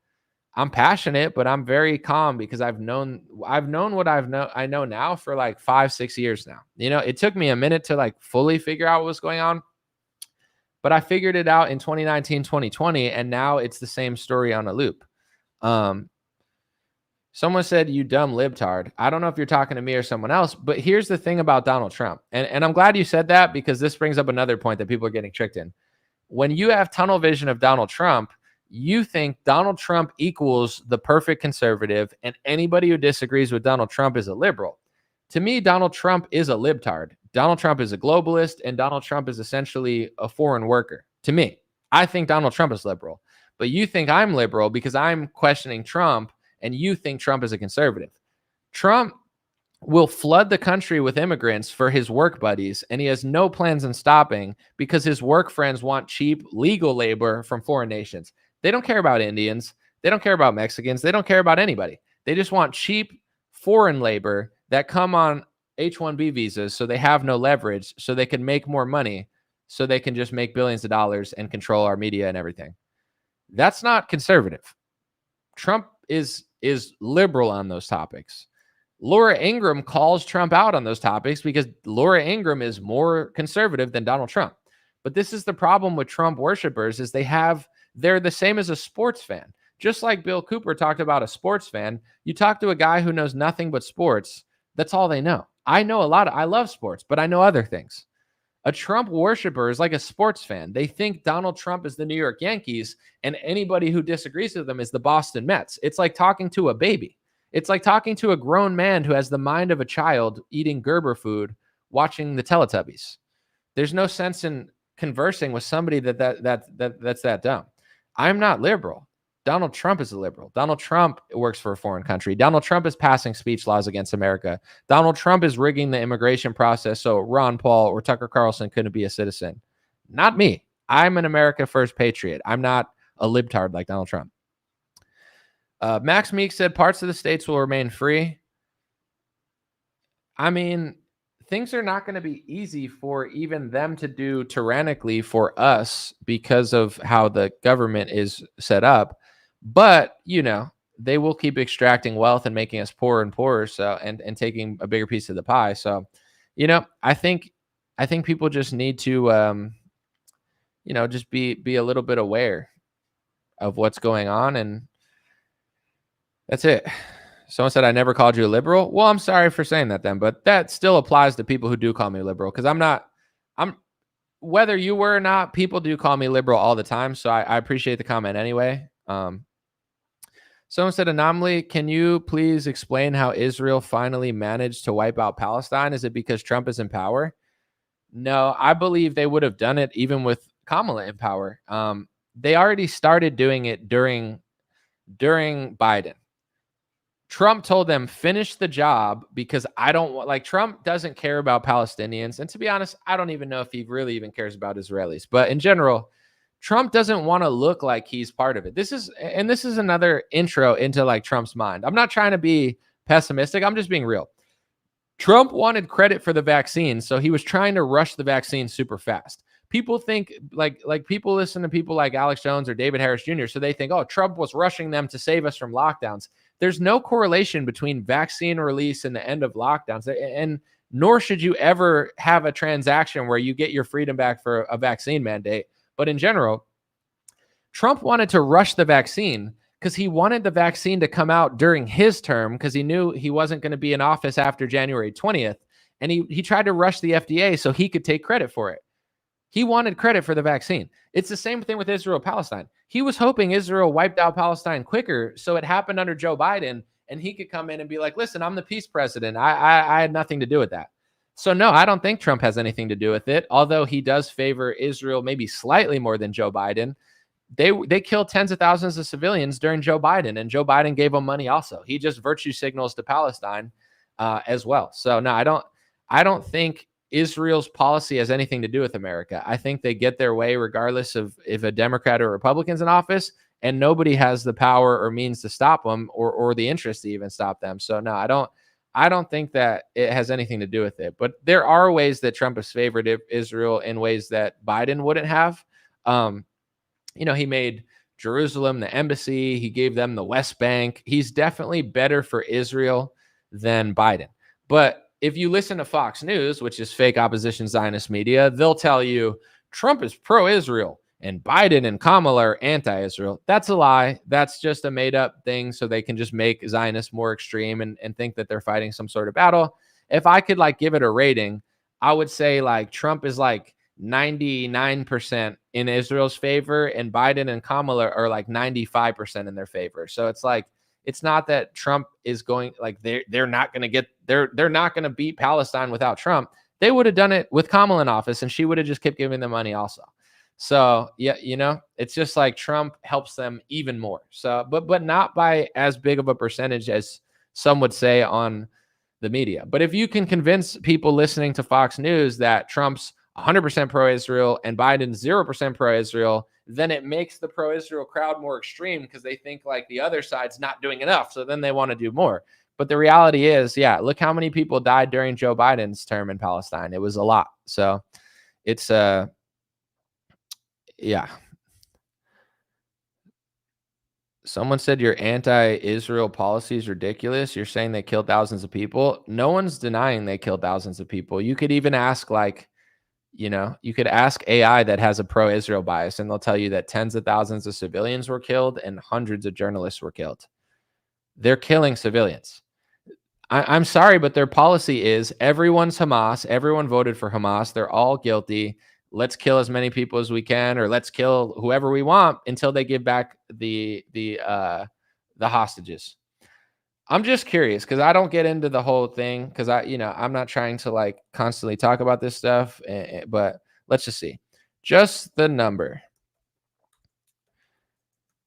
I'm passionate, but I'm very calm because I've known what I know now for like 5-6 years now. It took me a minute to like fully figure out what was going on, but I figured it out in 2019, 2020, and now it's the same story on a loop. Someone said, you dumb libtard. I don't know if you're talking to me or someone else, but here's the thing about Donald Trump. And I'm glad you said that because this brings up another point that people are getting tricked in. When you have tunnel vision of Donald Trump, you think Donald Trump equals the perfect conservative and anybody who disagrees with Donald Trump is a liberal. To me, Donald Trump is a libtard. Donald Trump is a globalist and Donald Trump is essentially a foreign worker. To me, I think Donald Trump is liberal, but you think I'm liberal because I'm questioning Trump and you think Trump is a conservative. Trump will flood the country with immigrants for his work buddies, and he has no plans on stopping because his work friends want cheap legal labor from foreign nations. They don't care about Indians. They don't care about Mexicans. They don't care about anybody. They just want cheap foreign labor that come on H-1B visas so they have no leverage, so they can make more money, so they can just make billions of dollars and control our media and everything. That's not conservative. Trump is liberal on those topics. Laura Ingraham calls Trump out on those topics because Laura Ingraham is more conservative than Donald Trump. But this is the problem with Trump worshipers is they're the same as a sports fan. Just like Bill Cooper talked about a sports fan, you talk to a guy who knows nothing but sports, that's all they know. I love sports, but I know other things. A Trump worshiper is like a sports fan. They think Donald Trump is the New York Yankees, and anybody who disagrees with them is the Boston Mets. It's like talking to a baby. It's like talking to a grown man who has the mind of a child eating Gerber food, watching the Teletubbies. There's no sense in conversing with somebody that's that dumb. I'm not liberal. Donald Trump is a liberal. Donald Trump works for a foreign country. Donald Trump is passing speech laws against America. Donald Trump is rigging the immigration process so Ron Paul or Tucker Carlson couldn't be a citizen. Not me. I'm an America First patriot. I'm not a libtard like Donald Trump. Max Meek said parts of the states will remain free. I mean, things are not going to be easy for even them to do tyrannically for us because of how the government is set up. But, they will keep extracting wealth and making us poorer and poorer. So, and taking a bigger piece of the pie. So, I think people just need to, just be a little bit aware of what's going on. And that's it. Someone said, I never called you a liberal. Well, I'm sorry for saying that then, but that still applies to people who do call me liberal. Cause whether you were or not, people do call me liberal all the time. So I appreciate the comment anyway. Someone said, Anomaly, can you please explain how Israel finally managed to wipe out Palestine? Is it because Trump is in power? No, I believe they would have done it even with Kamala in power. They already started doing it during Biden. Trump told them, finish the job because Trump doesn't care about Palestinians. And to be honest, I don't even know if he really even cares about Israelis. But in general, Trump doesn't want to look like he's part of it. This is another intro into like Trump's mind. I'm not trying to be pessimistic. I'm just being real. Trump wanted credit for the vaccine, so he was trying to rush the vaccine super fast. People think like people listen to people like Alex Jones or David Harris Jr. So they think, oh, Trump was rushing them to save us from lockdowns. There's no correlation between vaccine release and the end of lockdowns. And nor should you ever have a transaction where you get your freedom back for a vaccine mandate. But in general, Trump wanted to rush the vaccine because he wanted the vaccine to come out during his term because he knew he wasn't going to be in office after January 20th. And he tried to rush the FDA so he could take credit for it. He wanted credit for the vaccine. It's the same thing with Israel-Palestine. He was hoping Israel wiped out Palestine quicker so it happened under Joe Biden and he could come in and be like, listen, I'm the peace president. I had nothing to do with that. So no, I don't think Trump has anything to do with it, although he does favor Israel maybe slightly more than Joe Biden. They killed tens of thousands of civilians during Joe Biden, and Joe Biden gave them money also. He just virtue signals to Palestine as well. So no, I don't think Israel's policy has anything to do with America. I think they get their way regardless of if a Democrat or Republican's in office, and nobody has the power or means to stop them or the interest to even stop them. So no, I don't think that it has anything to do with it. But there are ways that Trump has favored Israel in ways that Biden wouldn't have. He made Jerusalem the embassy. He gave them the West Bank. He's definitely better for Israel than Biden. But if you listen to Fox News, which is fake opposition Zionist media, they'll tell you Trump is pro-Israel and Biden and Kamala are anti-Israel. That's a lie. That's just a made-up thing so they can just make Zionists more extreme and think that they're fighting some sort of battle. If I could give it a rating, I would say Trump is 99% in Israel's favor and Biden and Kamala are 95% in their favor. So it's not that Trump is going they're not going to beat Palestine without Trump. They would have done it with Kamala in office and she would have just kept giving them money also. So yeah, it's just Trump helps them even more. So, but not by as big of a percentage as some would say on the media. But if you can convince people listening to Fox News that Trump's 100% pro-Israel and Biden's 0% pro-Israel, then it makes the pro-Israel crowd more extreme because they think the other side's not doing enough. So then they want to do more. But the reality is, yeah, look how many people died during Joe Biden's term in Palestine. It was a lot. So it's, yeah. Someone said your anti-Israel policy is ridiculous. You're saying they killed thousands of people. No one's denying they killed thousands of people. You could even ask you could ask AI that has a pro-Israel bias and they'll tell you that tens of thousands of civilians were killed and hundreds of journalists were killed. They're killing civilians. I'm sorry, but their policy is everyone's Hamas. Everyone voted for Hamas. They're all guilty. Let's kill as many people as we can, or let's kill whoever we want until they give back the hostages. I'm just curious because I don't get into the whole thing because I'm not trying to constantly talk about this stuff, but let's just see. Just the number.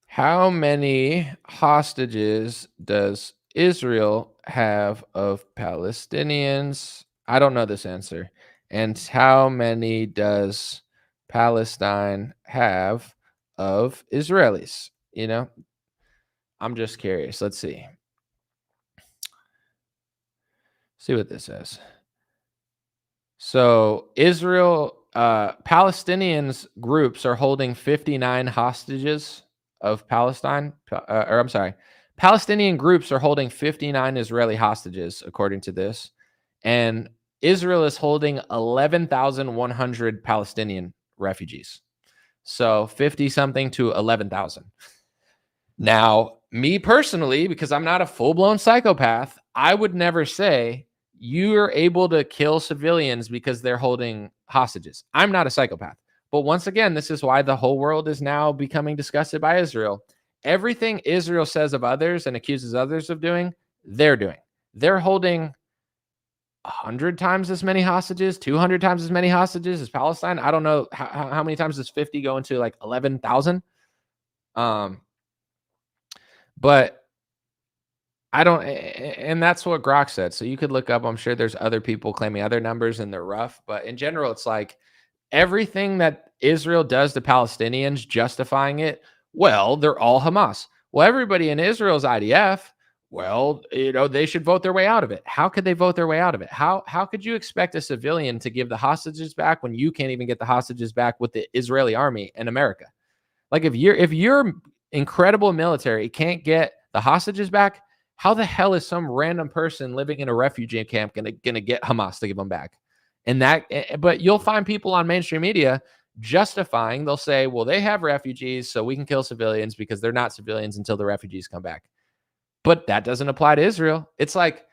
How many hostages does Israel have of Palestinians? I don't know this answer. And how many does Palestine have of Israelis? I'm just curious. Let's see. See what this says. So Palestinians groups are holding 59 hostages of Palestine. Palestinian groups are holding 59 Israeli hostages, according to this. And Israel is holding 11,100 Palestinian refugees. So 50 something to 11,000. Now, me personally, because I'm not a full-blown psychopath, I would never say you're able to kill civilians because they're holding hostages. I'm not a psychopath. But once again, this is why the whole world is now becoming disgusted by Israel. Everything Israel says of others and accuses others of doing, they're doing. They're holding 100 times as many hostages, 200 times as many hostages as Palestine. I don't know how many times does 50 go into 11,000. But I don't, and that's what Grok said. So you could look up, I'm sure there's other people claiming other numbers and they're rough, but in general, it's everything that Israel does to Palestinians, justifying it, well, they're all Hamas. Well, everybody in Israel's IDF, well, they should vote their way out of it. How could they vote their way out of it? How could you expect a civilian to give the hostages back when you can't even get the hostages back with the Israeli army and America? If your incredible military can't get the hostages back, how the hell is some random person living in a refugee camp gonna get Hamas to give them back? But you'll find people on mainstream media justifying, they'll say, well, they have refugees, so we can kill civilians because they're not civilians until the refugees come back. But that doesn't apply to Israel. It's like,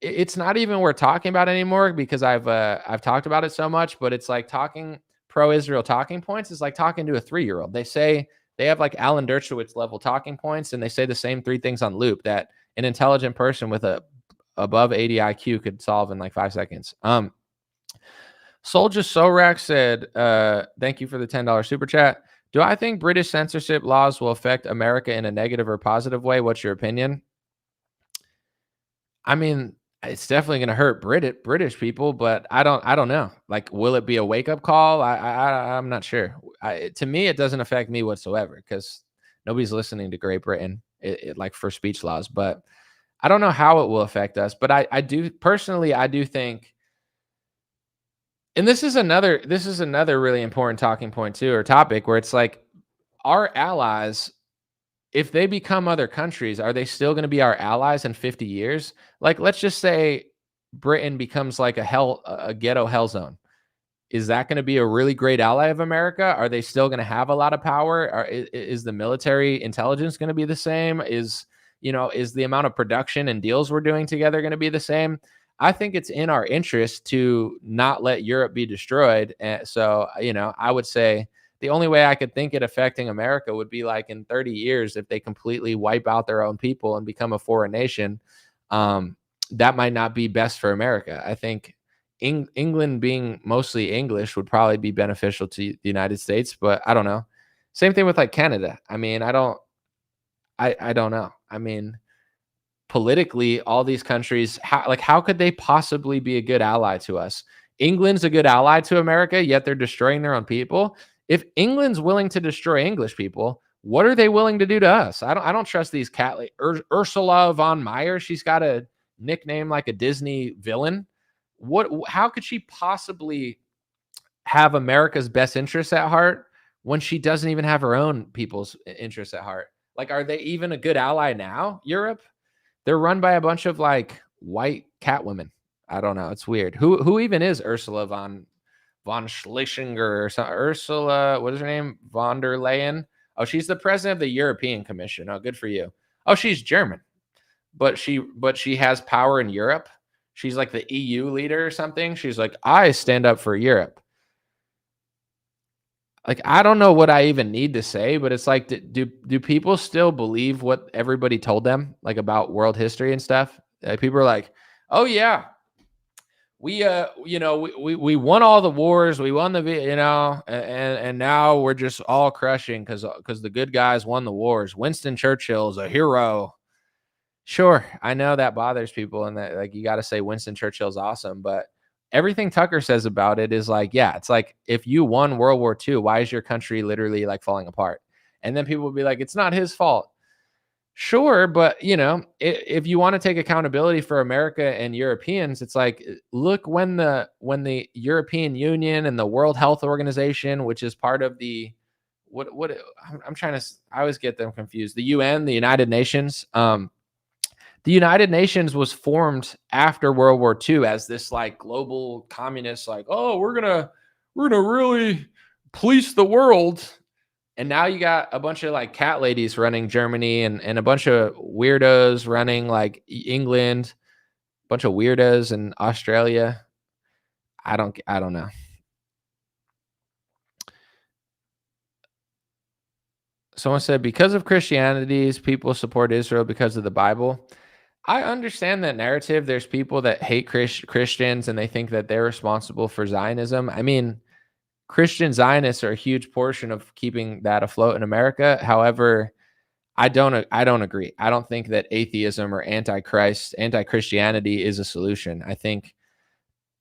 it's not even worth talking about anymore because I've talked about it so much, but it's like talking pro-Israel talking points is like talking to a 3-year-old. They say they have like Alan Dershowitz level talking points, and they say the same 3 things on loop that an intelligent person with a above 80 IQ could solve in like 5 seconds. Soldier Sorak said, thank you for the $10 super chat. Do I think British censorship laws will affect America in a negative or positive way? What's your opinion? I mean, it's definitely going to hurt British people, but I don't know. Like, will it be a wake up call? I'm not sure. To me, it doesn't affect me whatsoever because nobody's listening to Great Britain, like for speech laws. But I don't know how it will affect us. But I do personally, I do think, and this is another really important talking point too, or topic where it's like our allies, if they become other countries, are they still going to be our allies in 50 years? Like, let's just say Britain becomes like a ghetto hell zone. Is that going to be a really great ally of America? Are they still going to have a lot of power? Is the military intelligence going to be the same? Is the amount of production and deals we're doing together going to be the same? I think it's in our interest to not let Europe be destroyed. And so, I would say, the only way I could think it affecting America would be like in 30 years, if they completely wipe out their own people and become a foreign nation. That might not be best for America. I think England being mostly English would probably be beneficial to the United States, but I don't know. Same thing with like Canada. I mean, I don't know. I mean, politically, all these countries, how could they possibly be a good ally to us? England's a good ally to America, yet they're destroying their own people. If England's willing to destroy English people, what are they willing to do to us? I don't trust these cat like Ursula von Meyer. She's got a nickname like a Disney villain. How could she possibly have America's best interests at heart when she doesn't even have her own people's interests at heart? Like, are they even a good ally now? Europe? They're run by a bunch of like white cat women. I don't know. It's weird. Who even is Ursula von Schlesinger or something? Ursula, what is her name? Von der Leyen. Oh, she's the president of the European Commission. Oh, good for you. Oh, she's German, but she has power in Europe. She's like the EU leader or something. She's like, I stand up for Europe. Like, I don't know what I even need to say, but it's like, do people still believe what everybody told them, like about world history and stuff? People are like, oh yeah, we won all the wars, we won and now we're just all crushing because the good guys won the wars. Winston Churchill's a hero. Sure, I know that bothers people, and that like you got to say Winston Churchill's awesome, but everything Tucker says about it is like, yeah, it's like, if you won World War II, why is your country literally like falling apart? And then people will be like, it's not his fault. Sure, but if you want to take accountability for America and Europeans, it's like, look, when the European Union and the World Health Organization, which is part of the I always get them confused. The UN, the United Nations. The United Nations was formed after World War II as this like global communist, like, oh, we're gonna really police the world. And now you got a bunch of like cat ladies running Germany and a bunch of weirdos running like England, a bunch of weirdos in Australia. I don't know. Someone said, because of Christianity's people support Israel because of the Bible. I understand that narrative. There's people that hate Christians and they think that they're responsible for Zionism. I mean, Christian Zionists are a huge portion of keeping that afloat in America. However, I don't agree. I don't think that atheism or anti-Christianity is a solution. I think,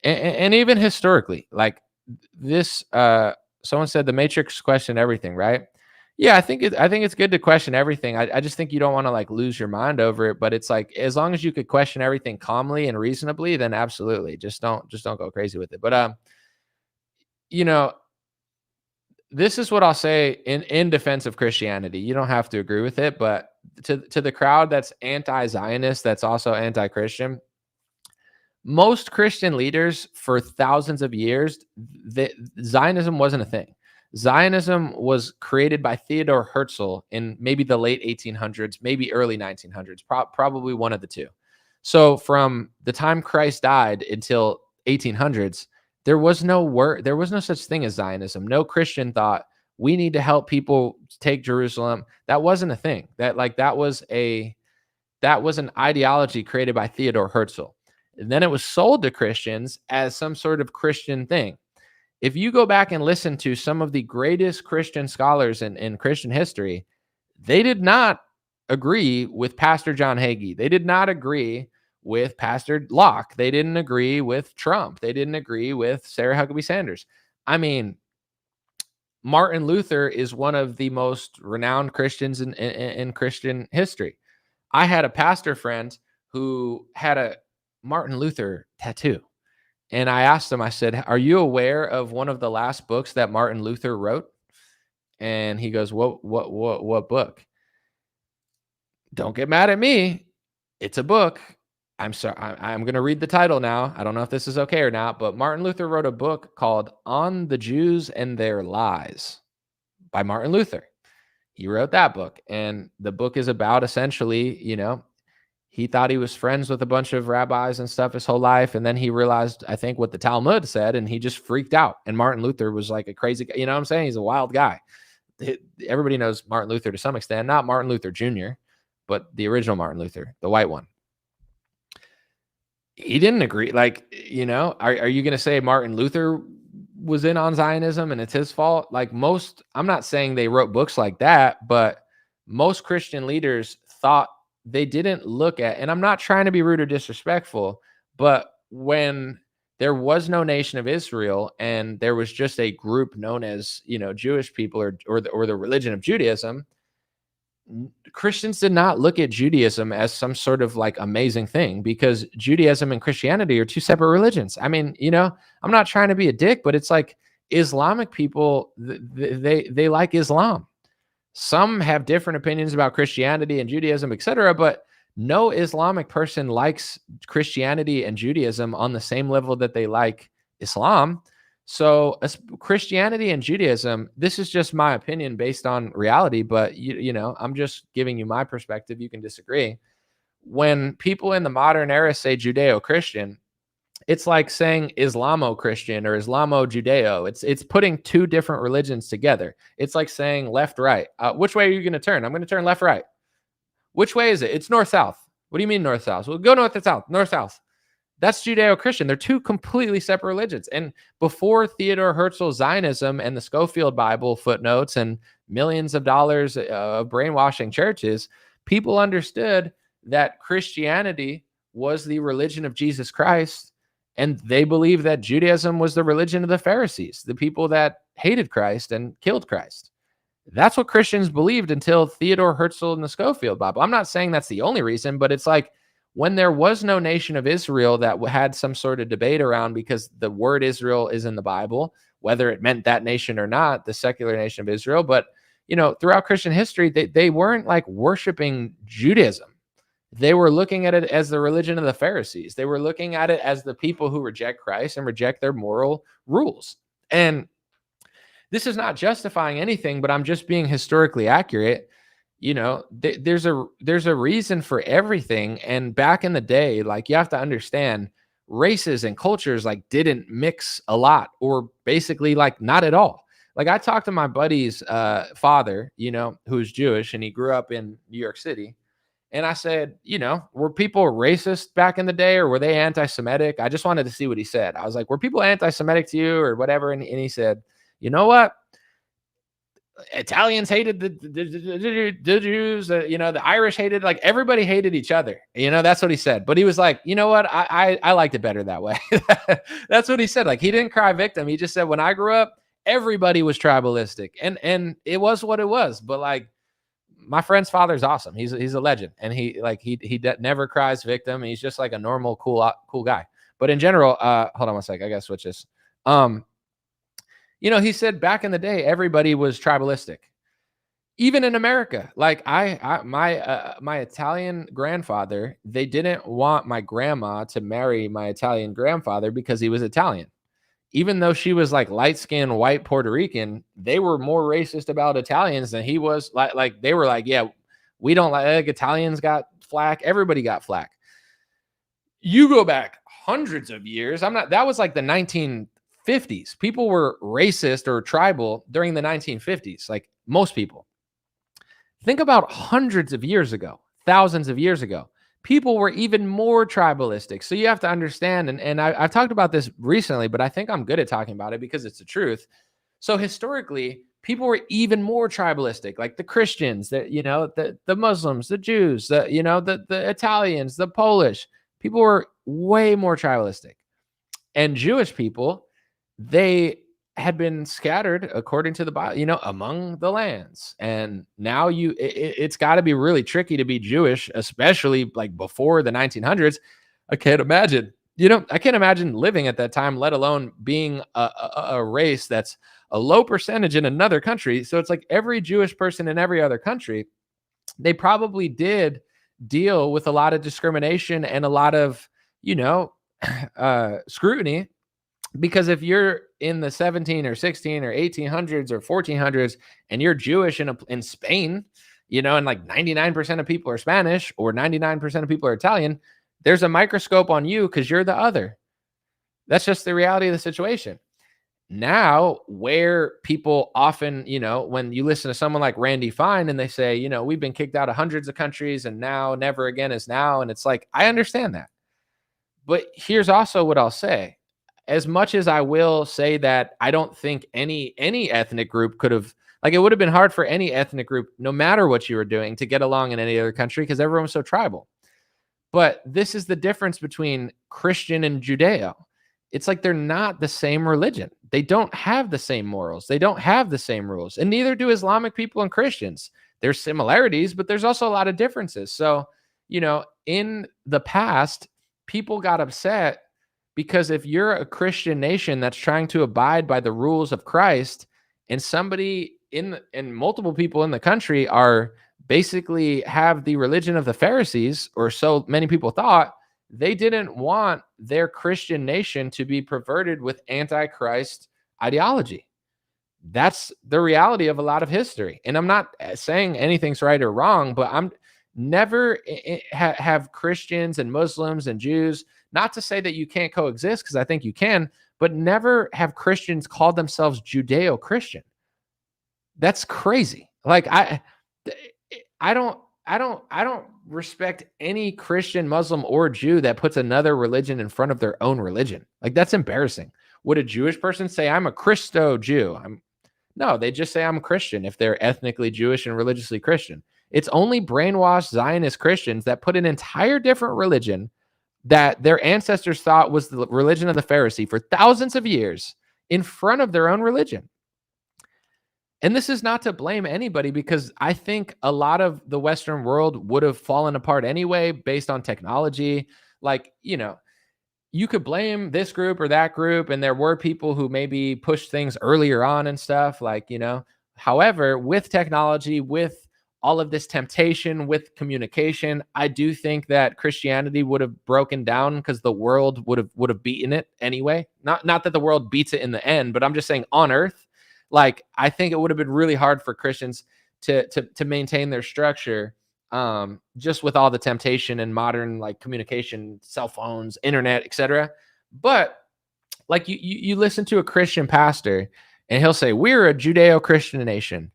and even historically, like this, someone said the Matrix questioned everything, right? Yeah, I think it's good to question everything. I just think you don't want to like lose your mind over it. But it's like, as long as you could question everything calmly and reasonably, then absolutely, just don't go crazy with it. But this is what I'll say in defense of Christianity. You don't have to agree with it, but to the crowd that's anti-Zionist, that's also anti-Christian, most Christian leaders for thousands of years, Zionism wasn't a thing. Zionism was created by Theodor Herzl in maybe the late 1800s, maybe early 1900s, probably one of the two. So from the time Christ died until 1800s, there was no such thing as Zionism. No Christian thought we need to help people take Jerusalem. That wasn't a thing. That was an ideology created by Theodor Herzl. And then it was sold to Christians as some sort of Christian thing. If you go back and listen to some of the greatest Christian scholars in Christian history, they did not agree with Pastor John Hagee. They did not agree with Pastor Locke. They didn't agree with Trump. They didn't agree with Sarah Huckabee Sanders. I mean, Martin Luther is one of the most renowned Christians in Christian history. I had a pastor friend who had a Martin Luther tattoo. And I asked him, I said, "Are you aware of one of the last books that Martin Luther wrote?" And he goes, What book?" Don't get mad at me. It's a book. I'm sorry. I'm going to read the title now. I don't know if this is okay or not, but Martin Luther wrote a book called On the Jews and Their Lies by Martin Luther. He wrote that book. And the book is about essentially, he thought he was friends with a bunch of rabbis and stuff his whole life. And then he realized, I think, what the Talmud said, and he just freaked out. And Martin Luther was like a crazy guy. You know what I'm saying? He's a wild guy. Everybody knows Martin Luther to some extent, not Martin Luther Jr., but the original Martin Luther, the white one. He didn't agree. Are you going to say Martin Luther was in on Zionism and it's his fault? I'm not saying they wrote books like that, but most Christian leaders thought they didn't look at, and I'm not trying to be rude or disrespectful, but when there was no nation of Israel and there was just a group known as, Jewish people or the religion of Judaism, Christians did not look at Judaism as some sort of amazing thing, because Judaism and Christianity are two separate religions. I mean, I'm not trying to be a dick, but it's like Islamic people, they like Islam. Some have different opinions about Christianity and Judaism, etc., but no Islamic person likes Christianity and Judaism on the same level that they like Islam. So Christianity and Judaism, this is just my opinion based on reality, but I'm just giving you my perspective. You can disagree. When people in the modern era say Judeo-Christian, it's like saying Islamo-Christian or Islamo-Judeo. It's putting two different religions together. It's like saying left-right. Which way are you going to turn? I'm going to turn left-right. Which way is it? It's north-south. What do you mean north-south? Well, go north and south. North-south. That's Judeo-Christian. They're two completely separate religions. And before Theodor Herzl's Zionism and the Schofield Bible footnotes and millions of dollars of brainwashing churches, people understood that Christianity was the religion of Jesus Christ, and they believed that Judaism was the religion of the Pharisees, the people that hated Christ and killed Christ. That's what Christians believed until Theodor Herzl and the Schofield Bible. I'm not saying that's the only reason, but it's like when there was no nation of Israel that had some sort of debate around, because the word Israel is in the Bible, whether it meant that nation or not, the secular nation of Israel. But, throughout Christian history, they weren't worshiping Judaism. They were looking at it as the religion of the Pharisees. They were looking at it as the people who reject Christ and reject their moral rules. And this is not justifying anything, but I'm just being historically accurate. There's a reason for everything. And back in the day, you have to understand, races and cultures didn't mix a lot, or basically not at all. I talked to my buddy's father, who's Jewish, and he grew up in New York City. And I said, were people racist back in the day, or were they anti-Semitic? I just wanted to see what he said. I was like, were people anti-Semitic to you or whatever? And he said, you know what? Italians hated the Jews, the Irish hated, everybody hated each other. That's what he said. But he was like, you know what? I liked it better that way. That's what he said. He didn't cry victim. He just said, when I grew up, everybody was tribalistic, and it was what it was. But my friend's father's awesome. He's a legend, and he never cries victim. He's just a normal, cool guy. But in general, hold on one sec. I gotta switch this. He said back in the day, everybody was tribalistic. Even in America, like my Italian grandfather, they didn't want my grandma to marry my Italian grandfather because he was Italian. Even though she was like light skinned white Puerto Rican, they were more racist about Italians than he was. Like they were like, yeah, we don't like Italians got flack. Everybody got flack. You go back hundreds of years. That was like the 1950s. People were racist or tribal during the 1950s, like most people. Think about hundreds of years ago, thousands of years ago. People were even more tribalistic. So you have to understand, and I've talked about this recently, but I think I'm good at talking about it because it's the truth. So historically, people were even more tribalistic, like the Christians, the Muslims, the Jews, the Italians, the Polish. People were way more tribalistic. And Jewish people, they had been scattered according to the Bible, among the lands. And now it's got to be really tricky to be Jewish, especially like before the 1900s. I can't imagine, I can't imagine living at that time, let alone being a race that's a low percentage in another country. So it's like every Jewish person in every other country, they probably did deal with a lot of discrimination and a lot of, scrutiny. Because if you're in the 17 or 16 or 1800s or 1400s and you're Jewish in Spain, and like 99% of people are Spanish or 99% of people are Italian, there's a microscope on you because you're the other. That's just the reality of the situation. Now, where people often, when you listen to someone like Randy Fine and they say, we've been kicked out of hundreds of countries and now never again is now. And it's like, I understand that. But here's also what I'll say. As much as I will say that I don't think any ethnic group could have, like, it would have been hard for any ethnic group, no matter what you were doing, to get along in any other country because everyone was so tribal. But this is the difference between Christian and Judeo. It's like they're not the same religion. They don't have the same morals. They don't have the same rules. And neither do Islamic people and Christians. There's similarities, but there's also a lot of differences. So, in the past, people got upset because if you're a Christian nation that's trying to abide by the rules of Christ, and somebody and multiple people in the country are basically have the religion of the Pharisees, or so many people thought, they didn't want their Christian nation to be perverted with anti-Christ ideology. That's the reality of a lot of history. And I'm not saying anything's right or wrong, but I'm never have Christians and Muslims and Jews, not to say that you can't coexist, because I think you can, but never have Christians called themselves Judeo-Christian. That's crazy. Like I don't respect any Christian, Muslim, or Jew that puts another religion in front of their own religion. Like, that's embarrassing. Would a Jewish person say, I'm a Christo Jew? No, they just say I'm Christian if they're ethnically Jewish and religiously Christian. It's only brainwashed Zionist Christians that put an entire different religion that their ancestors thought was the religion of the Pharisee for thousands of years in front of their own religion. And this is not to blame anybody, because I think a lot of the Western world would have fallen apart anyway based on technology. Like, you could blame this group or that group, and there were people who maybe pushed things earlier on and stuff, like, However, with technology, with all of this temptation, with communication, I do think that Christianity would have broken down because the world would have beaten it anyway. Not that the world beats it in the end, but I'm just saying on earth, like, I think it would have been really hard for Christians to maintain their structure, just with all the temptation and modern, like, communication, cell phones, internet, etc. But like, you listen to a Christian pastor and he'll say, we're a Judeo-Christian nation.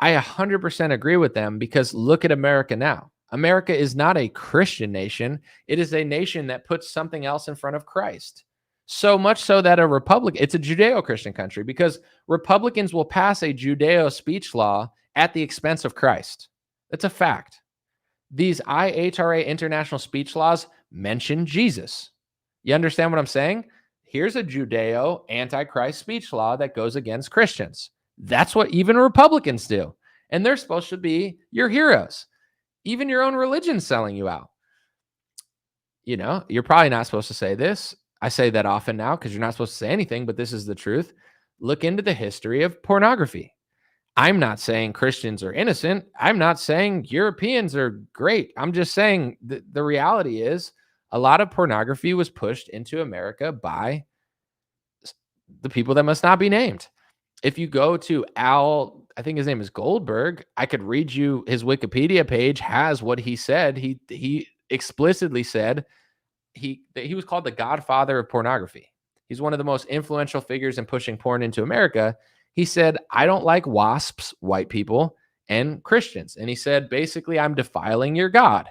I 100% agree with them, because look at America now. America is not a Christian nation. It is a nation that puts something else in front of Christ. So much so that it's a Judeo-Christian country, because Republicans will pass a Judeo speech law at the expense of Christ. That's a fact. These IHRA international speech laws mention Jesus. You understand what I'm saying? Here's a Judeo anti-Christ speech law that goes against Christians. That's what even Republicans do. And they're supposed to be your heroes. Even your own religion's selling you out. You're probably not supposed to say this. I say that often now because you're not supposed to say anything, but this is the truth. Look into the history of pornography. I'm not saying Christians are innocent. I'm not saying Europeans are great. I'm just saying the reality is a lot of pornography was pushed into America by the people that must not be named. If you go to Al, I think his name is Goldberg, I could read you his Wikipedia page has what he said. He explicitly said that he was called the godfather of pornography. He's one of the most influential figures in pushing porn into America. He said, I don't like WASPs, white people, and Christians. And he said, basically, I'm defiling your God.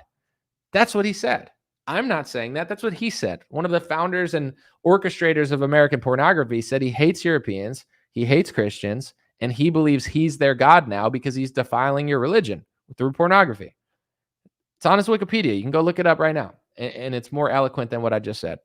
That's what he said. I'm not saying that. That's what he said. One of the founders and orchestrators of American pornography said he hates Europeans, he hates Christians, and he believes he's their God now because he's defiling your religion through pornography. It's on his Wikipedia. You can go look it up right now. And it's more eloquent than what I just said.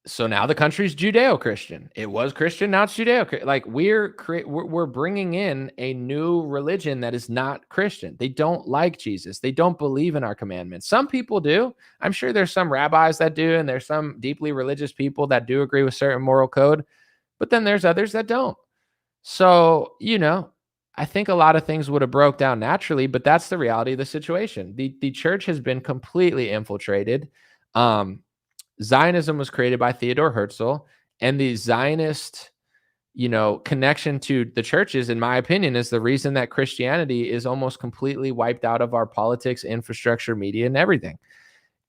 So now the country's Judeo-Christian. It was Christian, now it's Judeo-Christian. Like we're bringing in a new religion that is not Christian. They don't like Jesus. They don't believe in our commandments. Some people do. I'm sure there's some rabbis that do, and there's some deeply religious people that do agree with certain moral code, but then there's others that don't. So, I think a lot of things would have broke down naturally, but that's the reality of the situation. The church has been completely infiltrated. Zionism was created by Theodore Herzl, and the Zionist, connection to the churches, in my opinion, is the reason that Christianity is almost completely wiped out of our politics, infrastructure, media, and everything.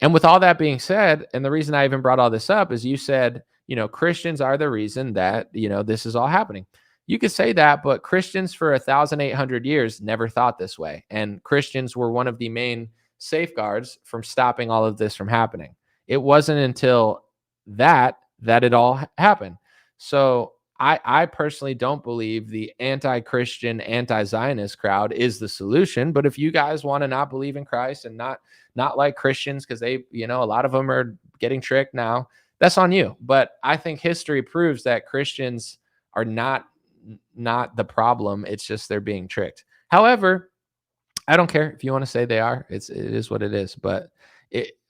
And with all that being said, and the reason I even brought all this up is you said, Christians are the reason that, this is all happening. You could say that, but Christians for 1,800 years never thought this way. And Christians were one of the main safeguards from stopping all of this from happening. It wasn't until that it all happened. So I personally don't believe the anti-Christian, anti-Zionist crowd is the solution. But if you guys want to not believe in Christ and not like Christians because they, a lot of them are getting tricked now, that's on you. But I think history proves that Christians are not the problem. It's just they're being tricked. However, I don't care if you want to say they are. It is what it is. But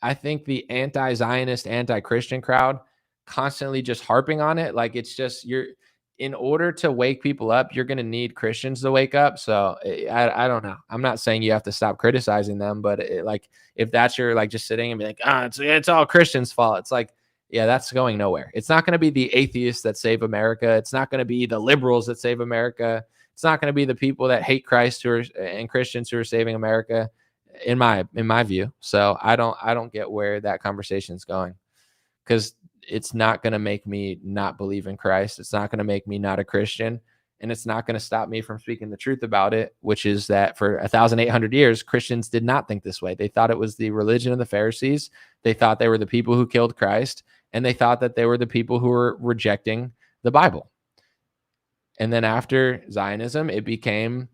I think the anti-Zionist, anti-Christian crowd constantly just harping on it. Like it's just in order to wake people up, you're going to need Christians to wake up. So I don't know. I'm not saying you have to stop criticizing them, but if that's your just sitting and be like, it's all Christians' fault. It's like, yeah, that's going nowhere. It's not going to be the atheists that save America. It's not going to be the liberals that save America. It's not going to be the people that hate Christ and Christians who are saving America, in my view. So I don't get where that conversation is going, because it's not going to make me not believe in Christ. It's not going to make me not a Christian, and it's not going to stop me from speaking the truth about it, which is that for 1,800 years, Christians did not think this way. They thought it was the religion of the Pharisees. They thought they were the people who killed Christ, and they thought that they were the people who were rejecting the Bible. And then after Zionism, it became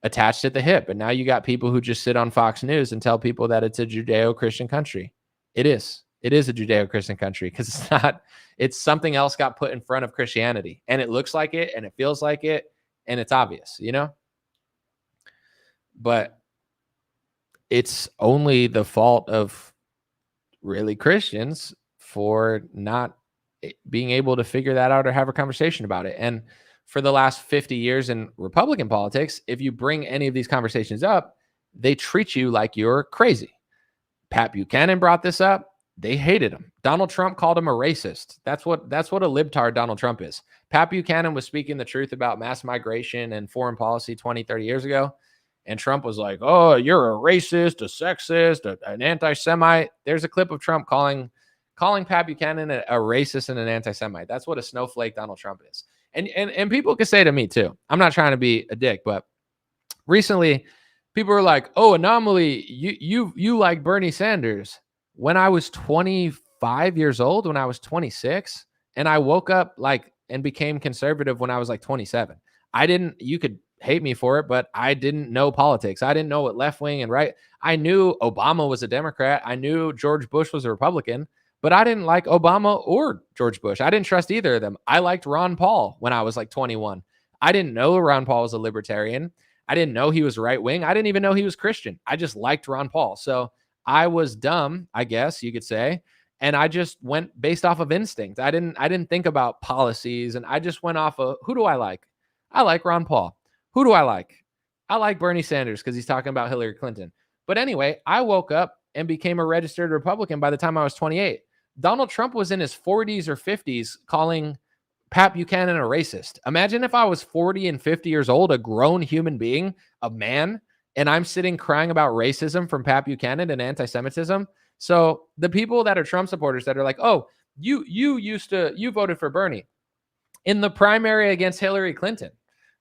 attached at the hip. And now you got people who just sit on Fox News and tell people that it's a Judeo-Christian country. It is a Judeo-Christian country because it's something else got put in front of Christianity, and it looks like it and it feels like it and it's obvious, but it's only the fault of really Christians for not being able to figure that out or have a conversation about it. And for the last 50 years in Republican politics, if you bring any of these conversations up, they treat you like you're crazy. Pat Buchanan brought this up. They hated him. Donald Trump called him a racist. That's what a libtard Donald Trump is. Pat Buchanan was speaking the truth about mass migration and foreign policy 20, 30 years ago. And Trump was like, oh, you're a racist, a sexist, an anti-Semite. There's a clip of Trump calling Pat Buchanan a racist and an anti-Semite. That's what a snowflake Donald Trump is. And people can say to me too, I'm not trying to be a dick, but recently people were like, oh, Anomaly, you like Bernie Sanders. When I was 25 years old, when I was 26, and I woke up and became conservative when I was 27. You could hate me for it, but I didn't know politics. I didn't know what left wing and right. I knew Obama was a Democrat. I knew George Bush was a Republican, but I didn't like Obama or George Bush. I didn't trust either of them. I liked Ron Paul when I was 21. I didn't know Ron Paul was a libertarian. I didn't know he was right wing. I didn't even know he was Christian. I just liked Ron Paul. So I was dumb, I guess you could say. And I just went based off of instinct. I didn't think about policies, and I just went off of, who do I like? I like Ron Paul. Who do I like? I like Bernie Sanders because he's talking about Hillary Clinton. But anyway, I woke up and became a registered Republican by the time I was 28. Donald Trump was in his 40s or 50s calling Pat Buchanan a racist. Imagine if I was 40 and 50 years old, a grown human being, a man, and I'm sitting crying about racism from Pat Buchanan and anti-Semitism. So the people that are Trump supporters that are like, oh, you voted for Bernie in the primary against Hillary Clinton.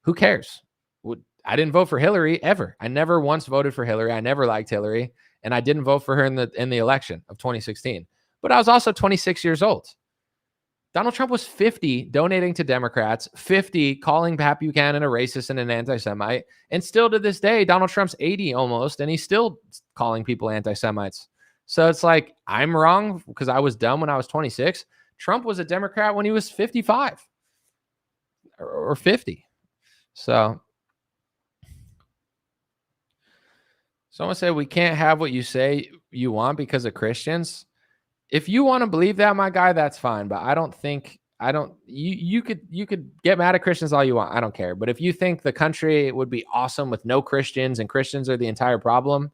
Who cares? I didn't vote for Hillary ever. I never once voted for Hillary. I never liked Hillary, and I didn't vote for her in the election of 2016. But I was also 26 years old. Donald Trump was 50 donating to Democrats, 50 calling Pat Buchanan a racist and an anti-Semite, and still to this day, Donald Trump's 80 almost, and he's still calling people anti-Semites. So it's like, I'm wrong because I was dumb when I was 26. Trump was a Democrat when he was 55 or 50. So someone said we can't have what you say you want because of Christians. If you want to believe that, my guy, that's fine. But you could get mad at Christians all you want. I don't care. But if you think the country would be awesome with no Christians and Christians are the entire problem,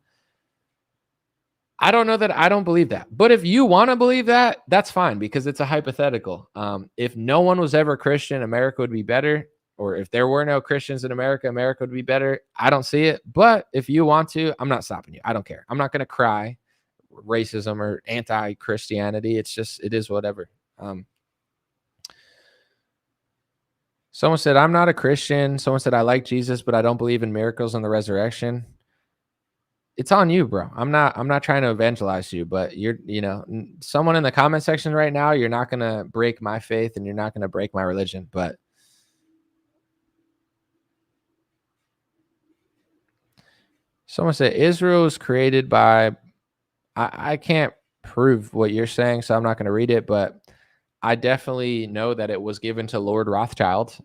I don't know that. I don't believe that. But if you want to believe that, that's fine because it's a hypothetical. If no one was ever Christian, America would be better. Or if there were no Christians in America, America would be better. I don't see it. But if you want to, I'm not stopping you. I don't care. I'm not going to cry racism or anti-Christianity. It's just, it is whatever. Someone said, I'm not a Christian. Someone said, I like Jesus, but I don't believe in miracles and the resurrection. It's on you, bro. I'm not trying to evangelize you, but someone in the comment section right now, you're not going to break my faith and you're not going to break my religion, but someone said Israel was created by, I can't prove what you're saying, so I'm not going to read it, but I definitely know that it was given to Lord Rothschild.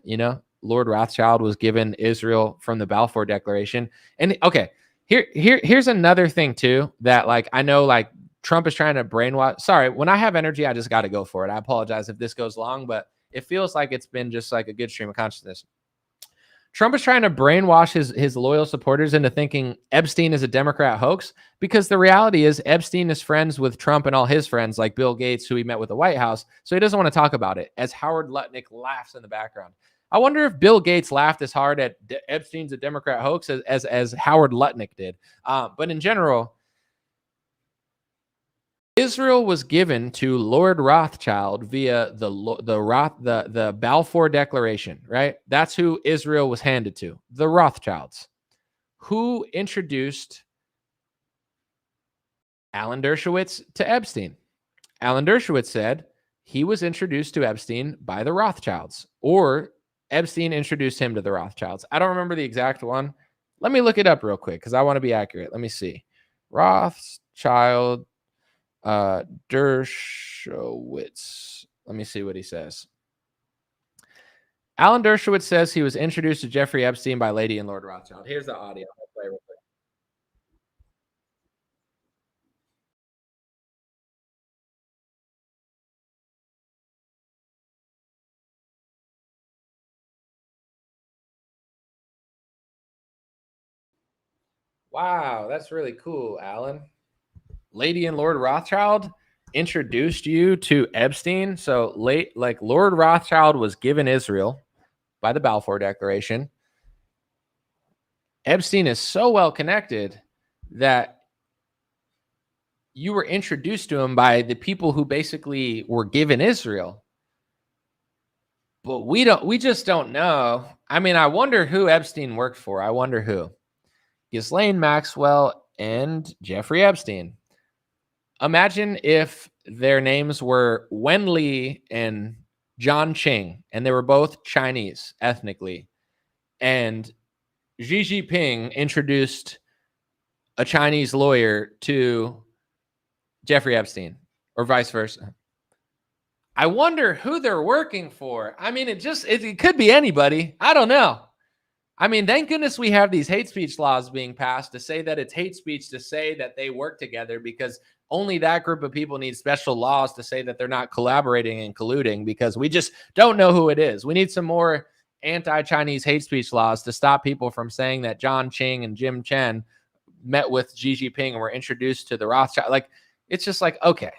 Lord Rothschild was given Israel from the Balfour Declaration. And okay, here's another thing too, that like, I know like Trump is trying to brainwash. Sorry, when I have energy, I just got to go for it. I apologize if this goes long, but it feels like it's been just like a good stream of consciousness. Trump is trying to brainwash his loyal supporters into thinking Epstein is a Democrat hoax, because the reality is Epstein is friends with Trump and all his friends, like Bill Gates, who he met with the White House. So he doesn't want to talk about it, as Howard Lutnick laughs in the background. I wonder if Bill Gates laughed as hard at Epstein's a Democrat hoax as Howard Lutnick did. But in general, Israel was given to Lord Rothschild via the Balfour Declaration, right? That's who Israel was handed to, the Rothschilds, who introduced Alan Dershowitz to Epstein. Alan Dershowitz said he was introduced to Epstein by the Rothschilds, or Epstein introduced him to the Rothschilds. I don't remember the exact one. Let me look it up real quick because I want to be accurate. Let me see. Rothschild Dershowitz. Let me see what he says. Alan Dershowitz says he was introduced to Jeffrey Epstein by Lady and Lord Rothschild. Here's the audio. I'll play real quick. Wow, that's really cool, Alan. Lady and Lord Rothschild introduced you to Epstein. So Lord Rothschild was given Israel by the Balfour Declaration. Epstein is so well connected that you were introduced to him by the people who basically were given Israel. But we just don't know. I mean, I wonder who Epstein worked for. I wonder who. Ghislaine Maxwell and Jeffrey Epstein. Imagine if their names were Wen Li and John Qing, and they were both Chinese ethnically. And Xi Jinping introduced a Chinese lawyer to Jeffrey Epstein, or vice versa. I wonder who they're working for. I mean, it could be anybody. I don't know. I mean, thank goodness we have these hate speech laws being passed to say that it's hate speech to say that they work together, because only that group of people need special laws to say that they're not collaborating and colluding, because we just don't know who it is. We need some more anti-Chinese hate speech laws to stop people from saying that John Ching and Jim Chen met with Xi Jinping and were introduced to the Rothschild. Like, it's just like, okay.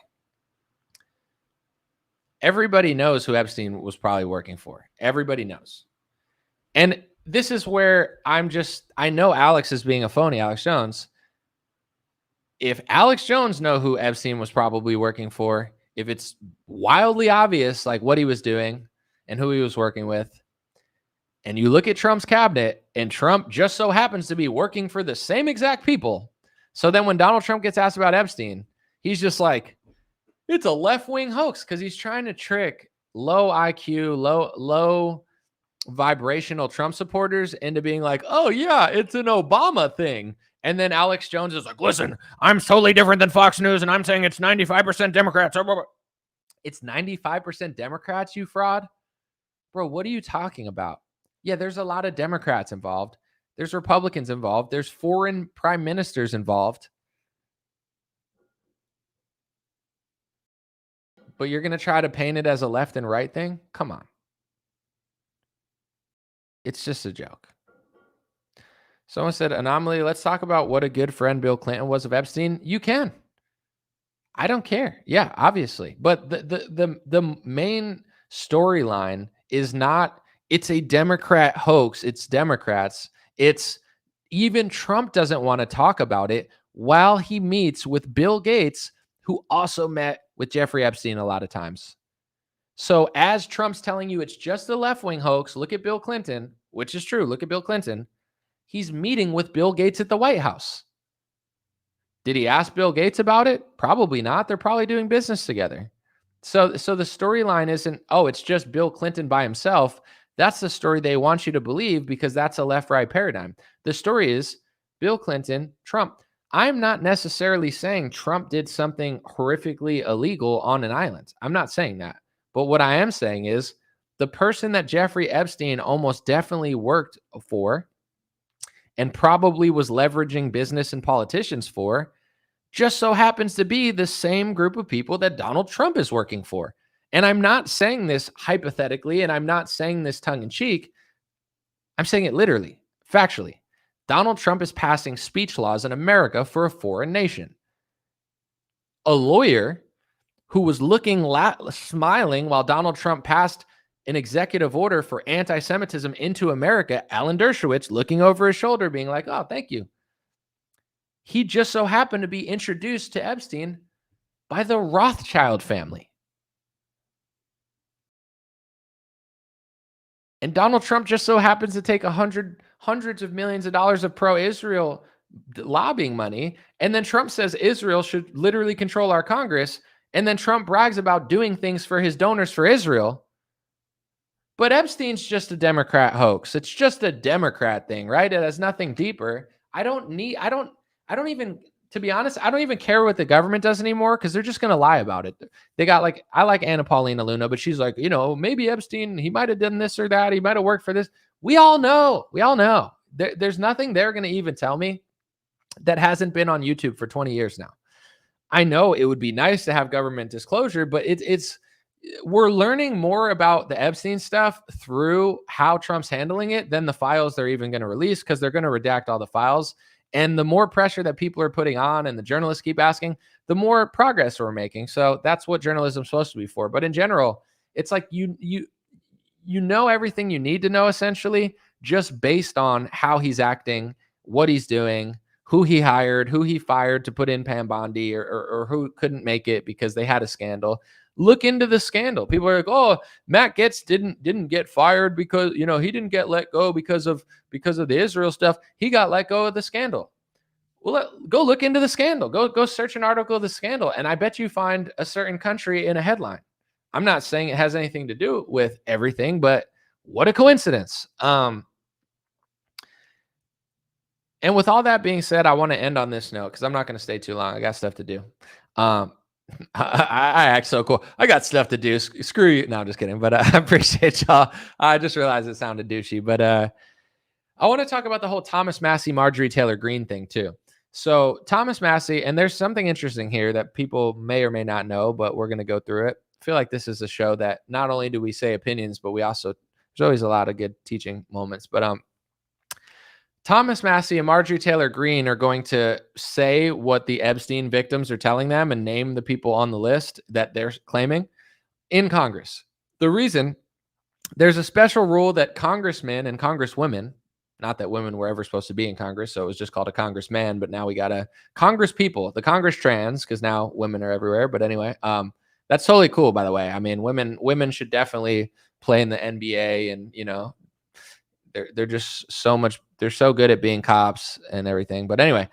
Everybody knows who Epstein was probably working for. Everybody knows. And this is where I know Alex is being a phony, Alex Jones. If Alex Jones know who Epstein was probably working for, if it's wildly obvious, like what he was doing and who he was working with, and you look at Trump's cabinet, and Trump just so happens to be working for the same exact people. So then when Donald Trump gets asked about Epstein, he's just like, it's a left-wing hoax, because he's trying to trick low IQ, low vibrational Trump supporters into being like, oh yeah, it's an Obama thing. And then Alex Jones is like, listen, I'm totally different than Fox News, and I'm saying it's 95% Democrats. It's 95% Democrats, you fraud? Bro, what are you talking about? Yeah, there's a lot of Democrats involved. There's Republicans involved. There's foreign prime ministers involved. But you're going to try to paint it as a left and right thing? Come on. It's just a joke. Someone said, anomaly, let's talk about what a good friend Bill Clinton was of Epstein. You can. I don't care. Yeah, obviously. But the main storyline is not, it's a Democrat hoax. It's Democrats. It's even Trump doesn't want to talk about it while he meets with Bill Gates, who also met with Jeffrey Epstein a lot of times. So as Trump's telling you it's just a left-wing hoax, look at Bill Clinton, which is true. Look at Bill Clinton. He's meeting with Bill Gates at the White House. Did he ask Bill Gates about it? Probably not. They're probably doing business together. So the storyline isn't, oh, it's just Bill Clinton by himself. That's the story they want you to believe, because that's a left-right paradigm. The story is Bill Clinton, Trump. I'm not necessarily saying Trump did something horrifically illegal on an island. I'm not saying that. But what I am saying is the person that Jeffrey Epstein almost definitely worked for and probably was leveraging business and politicians for just so happens to be the same group of people that Donald Trump is working for. And I'm not saying this hypothetically, and I'm not saying this tongue in cheek. I'm saying it literally, factually. Donald Trump is passing speech laws in America for a foreign nation. A lawyer who was smiling while Donald Trump passed an executive order for anti-Semitism into America, Alan Dershowitz, looking over his shoulder, being like, oh, thank you. He just so happened to be introduced to Epstein by the Rothschild family. And Donald Trump just so happens to take hundreds of millions of dollars of pro-Israel lobbying money. And then Trump says Israel should literally control our Congress. And then Trump brags about doing things for his donors for Israel. But Epstein's just a Democrat hoax. It's just a Democrat thing, right? It has nothing deeper. To be honest, I don't even care what the government does anymore, because they're just going to lie about it. They got I like Anna Paulina Luna, but she's like, maybe Epstein, he might have done this or that. He might have worked for this. We all know. There's nothing they're going to even tell me that hasn't been on YouTube for 20 years now. I know it would be nice to have government disclosure, but we're learning more about the Epstein stuff through how Trump's handling it than the files they're even going to release, because they're going to redact all the files. And the more pressure that people are putting on and the journalists keep asking, the more progress we're making. So that's what journalism's supposed to be for. But in general, it's like you know everything you need to know, essentially, just based on how he's acting, what he's doing, who he hired, who he fired to put in Pam Bondi, or who couldn't make it because they had a scandal. Look into the scandal. People are like, oh, Matt Gaetz didn't get fired because, he didn't get let go because of the Israel stuff. He got let go of the scandal. Well, go look into the scandal. Go search an article of the scandal, and I bet you find a certain country in a headline. I'm not saying it has anything to do with everything, but what a coincidence. And with all that being said, I want to end on this note, because I'm not going to stay too long. I got stuff to do. I act so cool. I got stuff to do. Screw you. No, I'm just kidding. But I appreciate y'all. I just realized it sounded douchey. But I want to talk about the whole Thomas Massie, Marjorie Taylor Greene thing too. So Thomas Massie, and there's something interesting here that people may or may not know, but we're going to go through it. I feel like this is a show that not only do we say opinions, but we also There's always a lot of good teaching moments. But Thomas Massey and Marjorie Taylor Greene are going to say what the Epstein victims are telling them and name the people on the list that they're claiming in Congress. The reason, there's a special rule that congressmen and congresswomen, not that women were ever supposed to be in Congress, so it was just called a congressman, but now we got a Congress people, the Congress trans, because now women are everywhere. But anyway, that's totally cool, by the way. I mean, women should definitely play in the NBA, and they're just so much, they're so good at being cops and everything. But anyway,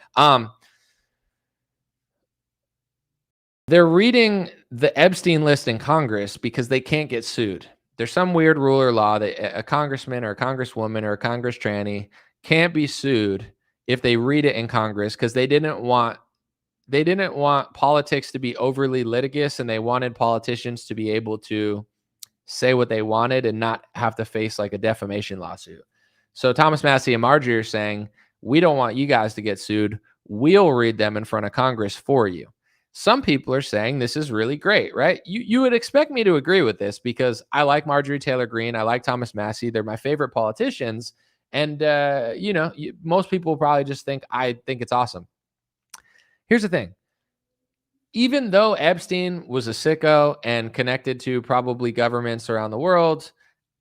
they're reading the Epstein list in Congress because they can't get sued. There's some weird rule or law that a congressman or a congresswoman or a Congress tranny can't be sued if they read it in Congress, because they didn't want politics to be overly litigious, and they wanted politicians to be able to say what they wanted and not have to face like a defamation lawsuit. So Thomas Massey and Marjorie are saying, we don't want you guys to get sued. We'll read them in front of Congress for you. Some people are saying this is really great, right? You would expect me to agree with this because I like Marjorie Taylor Greene. I like Thomas Massey. They're my favorite politicians. And, most people probably just think I think it's awesome. Here's the thing. Even though Epstein was a sicko and connected to probably governments around the world,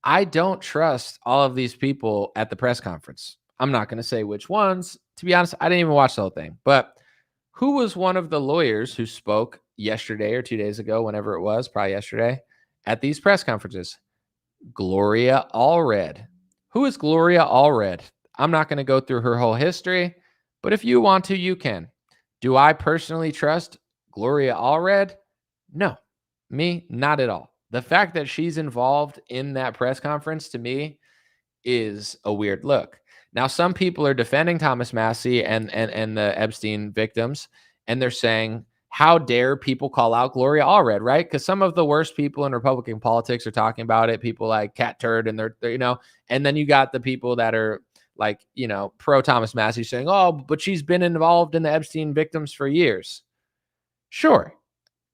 I don't trust all of these people at the press conference. I'm not going to say which ones. To be honest, I didn't even watch the whole thing. But who was one of the lawyers who spoke yesterday or 2 days ago, whenever it was, probably yesterday, at these press conferences? Gloria Allred. Who is Gloria Allred? I'm not going to go through her whole history, but if you want to, you can. Do I personally trust Gloria Allred? No. Me, not at all. The fact that she's involved in that press conference, to me, is a weird look. Now, some people are defending Thomas Massey and the Epstein victims, and they're saying, how dare people call out Gloria Allred, right? Because some of the worst people in Republican politics are talking about it. People like Cat Turd, and they're and then you got the people that are like, pro Thomas Massey saying, oh, but she's been involved in the Epstein victims for years. Sure,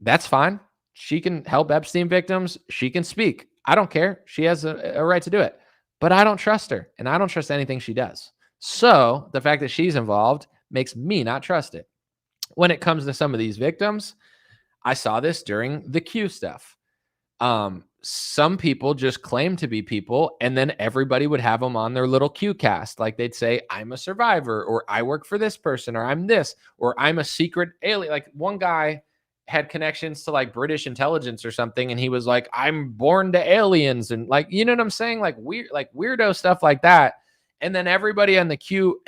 that's fine. She can help Epstein victims. She can speak. I don't care. She has a right to do it. But I don't trust her, and I don't trust anything she does. So the fact that she's involved makes me not trust it. When it comes to some of these victims, I saw this during the Q stuff. Some people just claim to be people, and then everybody would have them on their little Q cast. Like they'd say, I'm a survivor, or I work for this person, or I'm this, or I'm a secret alien. Like one guy had connections to like British intelligence or something, and he was like, I'm born to aliens, and like, you know what I'm saying? Like weird, like weirdo stuff like that. And then everybody on the Q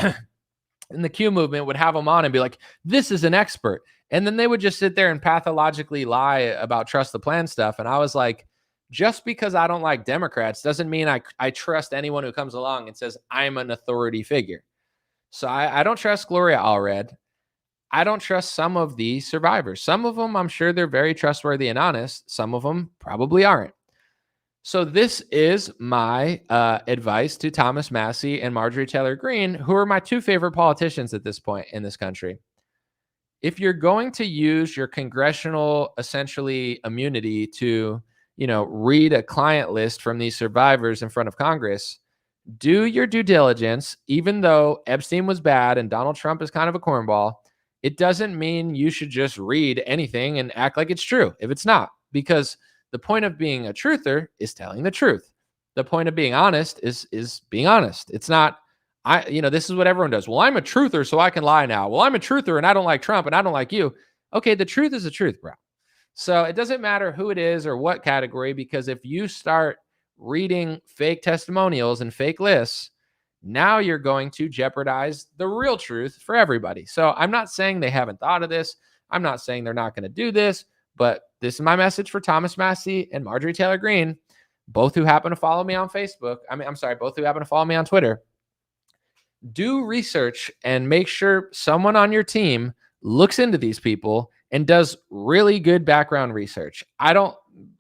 in the Q movement would have them on and be like, this is an expert. And then they would just sit there and pathologically lie about trust the plan stuff. And I was like, just because I don't like Democrats doesn't mean I trust anyone who comes along and says I'm an authority figure. So I don't trust Gloria Allred. I don't trust some of the survivors. Some of them, I'm sure they're very trustworthy and honest. Some of them probably aren't. So this is my advice to Thomas Massey and Marjorie Taylor Greene, who are my two favorite politicians at this point in this country. If you're going to use your congressional, essentially, immunity to, read a client list from these survivors in front of Congress, do your due diligence. Even though Epstein was bad and Donald Trump is kind of a cornball, it doesn't mean you should just read anything and act like it's true if it's not, because the point of being a truther is telling the truth. The point of being honest is being honest. It's not, this is what everyone does. Well, I'm a truther, so I can lie now. Well, I'm a truther and I don't like Trump and I don't like you. Okay, the truth is the truth, bro. So it doesn't matter who it is or what category, because if you start reading fake testimonials and fake lists, now you're going to jeopardize the real truth for everybody. So I'm not saying they haven't thought of this. I'm not saying they're not going to do this, but this is my message for Thomas Massey and Marjorie Taylor Greene, both who happen to follow me on Facebook. Both who happen to follow me on Twitter. Do research and make sure someone on your team looks into these people and does really good background research. I'm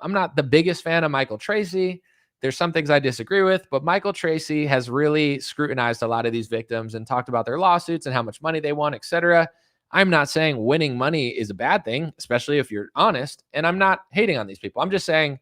not the biggest fan of Michael Tracy. There's some things I disagree with, but Michael Tracy has really scrutinized a lot of these victims and talked about their lawsuits and how much money they won, etc. I'm not saying winning money is a bad thing, especially if you're honest, and I'm not hating on these people. I'm just saying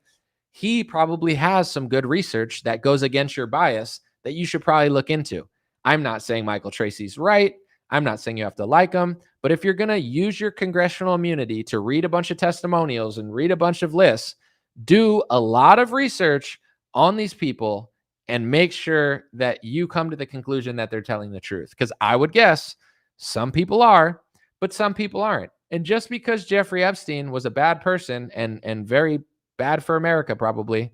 he probably has some good research that goes against your bias that you should probably look into. I'm not saying Michael Tracy's right. I'm not saying you have to like him. But if you're going to use your congressional immunity to read a bunch of testimonials and read a bunch of lists, do a lot of research on these people and make sure that you come to the conclusion that they're telling the truth. Because I would guess some people are, but some people aren't. And just because Jeffrey Epstein was a bad person and very bad for America, probably,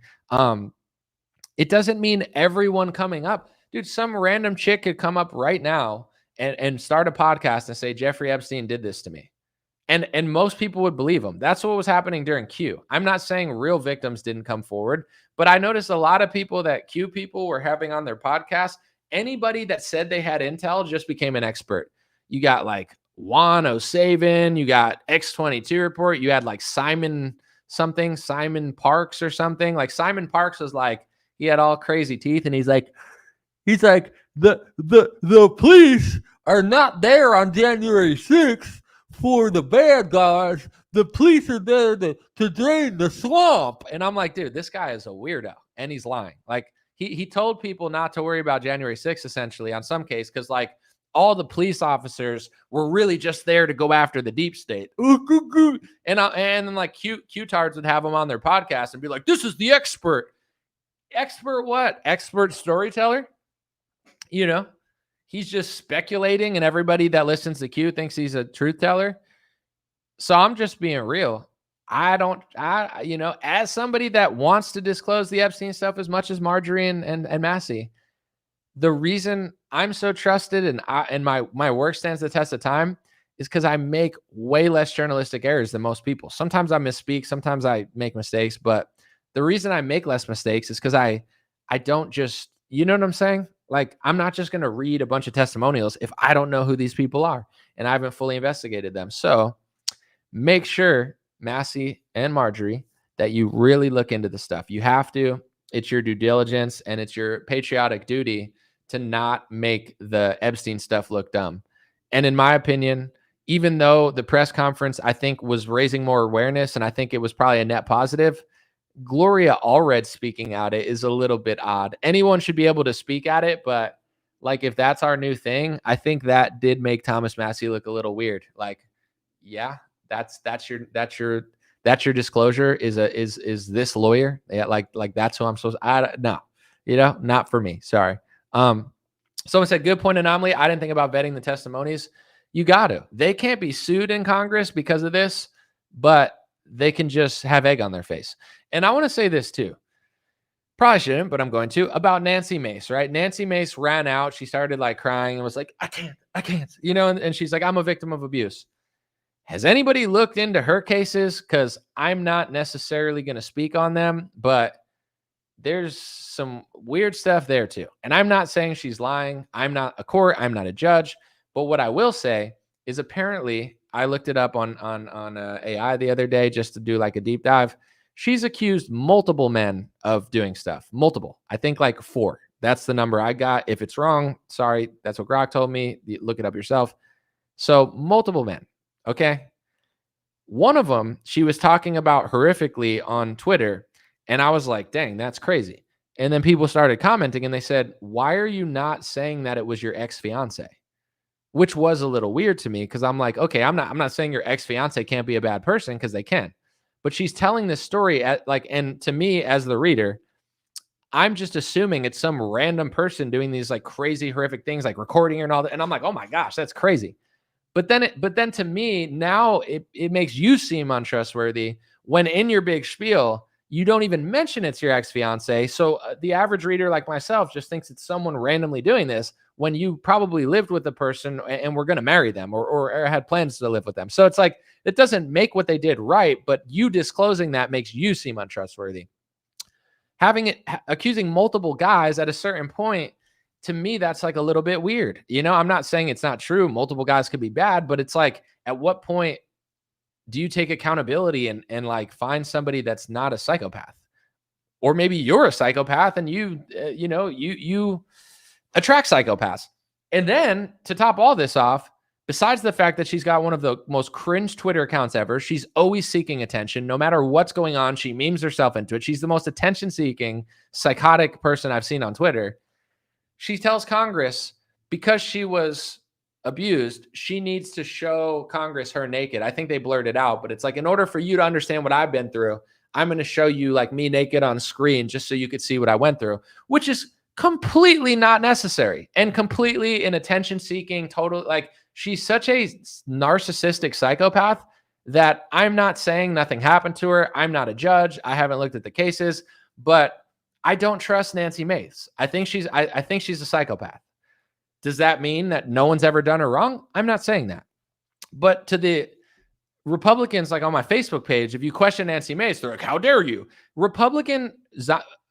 it doesn't mean everyone coming up. Dude, some random chick could come up right now and start a podcast and say, Jeffrey Epstein did this to me. And most people would believe him. That's what was happening during Q. I'm not saying real victims didn't come forward, but I noticed a lot of people that Q people were having on their podcast. Anybody that said they had intel just became an expert. You got like Juan O'Savin, you got X22 report, you had like Simon Parks or something. Like Simon Parks was like, he had all crazy teeth, and he's like, the police are not there on January 6th for the bad guys. The police are there to drain the swamp. And I'm like, dude, this guy is a weirdo, and he's lying. Like he told people not to worry about January 6th, essentially, on some case, because like all the police officers were really just there to go after the deep state. And then like Q-tards would have them on their podcast and be like, this is the expert. Expert what? Expert storyteller? You know, he's just speculating, and everybody that listens to Q thinks he's a truth teller. So I'm just being real. As somebody that wants to disclose the Epstein stuff as much as Marjorie and Massey, the reason I'm so trusted and my work stands the test of time is because I make way less journalistic errors than most people. Sometimes I misspeak, sometimes I make mistakes, but the reason I make less mistakes is because I don't just, you know what I'm saying? Like, I'm not just going to read a bunch of testimonials if I don't know who these people are and I haven't fully investigated them. So make sure, Massey and Marjorie, that you really look into the stuff. You have to. It's your due diligence and it's your patriotic duty to not make the Epstein stuff look dumb. And in my opinion, even though the press conference, I think, was raising more awareness, and I think it was probably a net positive, Gloria Allred speaking at it is a little bit odd. Anyone should be able to speak at it, but like, if that's our new thing, I think that did make Thomas Massey look a little weird. Like, yeah, that's your disclosure is this lawyer? Yeah, like that's who I'm supposed to, no, not for me. Sorry. Someone said, good point, Anomaly. I didn't think about vetting the testimonies. You got to. They can't be sued in Congress because of this, but they can just have egg on their face. And I want to say this too. Probably shouldn't, but I'm going to, about Nancy Mace, right? Nancy Mace ran out. She started like crying and was like, I can't, and she's like, I'm a victim of abuse. Has anybody looked into her cases? Because I'm not necessarily going to speak on them, but there's some weird stuff there too. And I'm not saying she's lying. I'm not a court. I'm not a judge. But what I will say is, apparently, I looked it up on AI the other day just to do like a deep dive. She's accused multiple men of doing stuff. Multiple. I think like 4. That's the number I got. If it's wrong, sorry. That's what Grok told me. Look it up yourself. So multiple men. Okay. One of them, she was talking about horrifically on Twitter. And I was like, dang, that's crazy. And then people started commenting and they said, why are you not saying that it was your ex-fiance? Which was a little weird to me, because I'm like, okay, I'm not saying your ex-fiance can't be a bad person, because they can. But she's telling this story and to me as the reader, I'm just assuming it's some random person doing these like crazy, horrific things, like recording her and all that. And I'm like, oh my gosh, that's crazy. But then to me, now it makes you seem untrustworthy when in your big spiel, you don't even mention it's your ex-fiance. So the average reader like myself just thinks it's someone randomly doing this, when you probably lived with the person and were going to marry them or had plans to live with them. So it's like, it doesn't make what they did right, but you disclosing that makes you seem untrustworthy. Accusing multiple guys at a certain point, to me, that's like a little bit weird. I'm not saying it's not true. Multiple guys could be bad, but it's like, at what point do you take accountability and like find somebody that's not a psychopath? Or maybe you're a psychopath and you attract psychopaths. And then to top all this off, Besides the fact that she's got one of the most cringe Twitter accounts ever, she's always seeking attention. No matter what's going on, she memes herself into it. She's the most attention-seeking, psychotic person I've seen on Twitter. She tells Congress, because she was abused, she needs to show Congress her naked. I think they blurred it out, but it's like, in order for you to understand what I've been through, I'm going to show you like me naked on screen just so you could see what I went through, which is completely not necessary and completely an attention-seeking, total, like, she's such a narcissistic psychopath that I'm not saying nothing happened to her. I'm not a judge. I haven't looked at the cases, but I don't trust Nancy Mace. I think she's a psychopath. Does that mean that no one's ever done her wrong? I'm not saying that. But to the Republicans, like on my Facebook page, if you question Nancy Mace, they're like, how dare you? Republican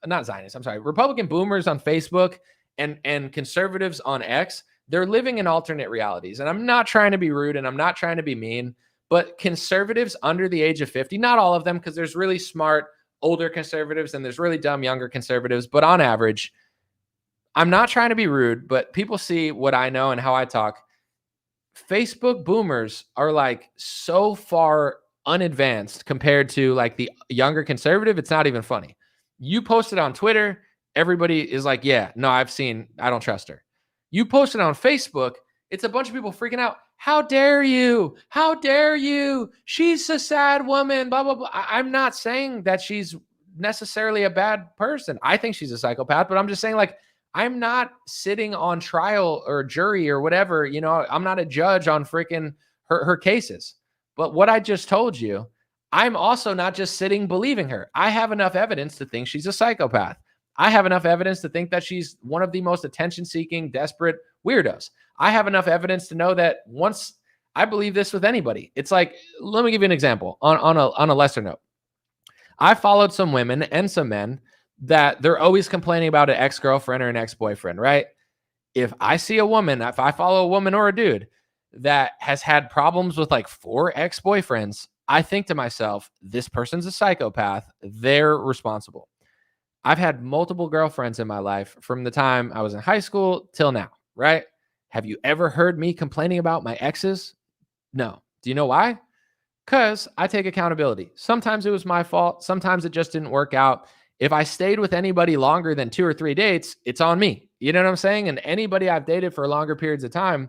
boomers on Facebook and conservatives on X, they're living in alternate realities. And I'm not trying to be rude and I'm not trying to be mean, but conservatives under the age of 50, not all of them, because there's really smart older conservatives and there's really dumb younger conservatives, but on average, I'm not trying to be rude, but people see what I know and how I talk. Facebook boomers are like so far unadvanced compared to like the younger conservative. It's not even funny. You post it on Twitter, everybody is like, yeah, no, I don't trust her. You post it on Facebook, it's a bunch of people freaking out. How dare you? How dare you? She's a sad woman, blah, blah, blah. I'm not saying that she's necessarily a bad person. I think she's a psychopath, but I'm just saying, like, I'm not sitting on trial or jury or whatever. You know, I'm not a judge on freaking her cases. But what I just told you, I'm also not just sitting believing her. I have enough evidence to think she's a psychopath. I have enough evidence to think that she's one of the most attention-seeking, desperate weirdos. I have enough evidence to know that once I believe this with anybody. It's like, let me give you an example on a lesser note. I followed some women and some men that they're always complaining about an ex-girlfriend or an ex-boyfriend, right? If I see a woman, if I follow a woman or a dude that has had problems with like 4 ex-boyfriends, I think to myself, this person's a psychopath. They're responsible. I've had multiple girlfriends in my life from the time I was in high school till now, right? Have you ever heard me complaining about my exes? No. Do you know why? Because I take accountability. Sometimes it was my fault. Sometimes it just didn't work out. If I stayed with anybody longer than 2 or 3 dates, it's on me. You know what I'm saying? And anybody I've dated for longer periods of time,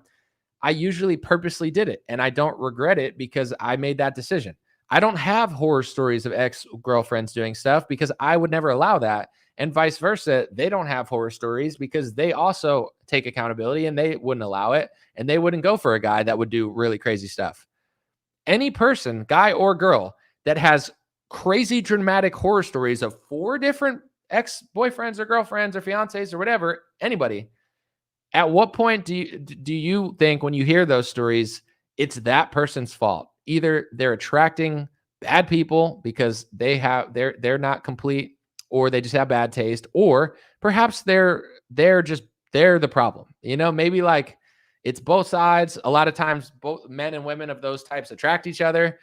I usually purposely did it. And I don't regret it because I made that decision. I don't have horror stories of ex-girlfriends doing stuff because I would never allow that. And vice versa. They don't have horror stories because they also take accountability and they wouldn't allow it. And they wouldn't go for a guy that would do really crazy stuff. Any person, guy or girl, that has crazy dramatic horror stories of 4 different ex-boyfriends or girlfriends or fiancés or whatever, anybody, at what point do you think when you hear those stories, it's that person's fault? Either they're attracting bad people because they're not complete, or they just have bad taste, or perhaps they're the problem. You know, maybe like it's both sides. A lot of times both men and women of those types attract each other.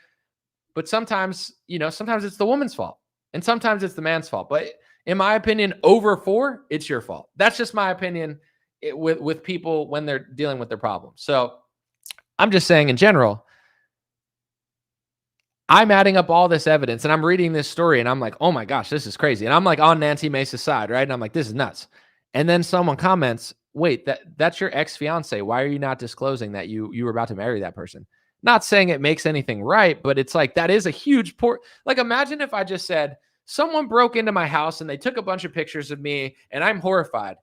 But sometimes, sometimes it's the woman's fault and sometimes it's the man's fault. But in my opinion, over 4, it's your fault. That's just my opinion with people when they're dealing with their problems. So I'm just saying in general, I'm adding up all this evidence and I'm reading this story and I'm like, oh my gosh, this is crazy. And I'm like on Nancy Mace's side, right? And I'm like, this is nuts. And then someone comments, wait, that's your ex-fiance. Why are you not disclosing that you were about to marry that person? Not saying it makes anything right, but it's like, that is a huge like, imagine if I just said, someone broke into my house and they took a bunch of pictures of me and I'm horrified,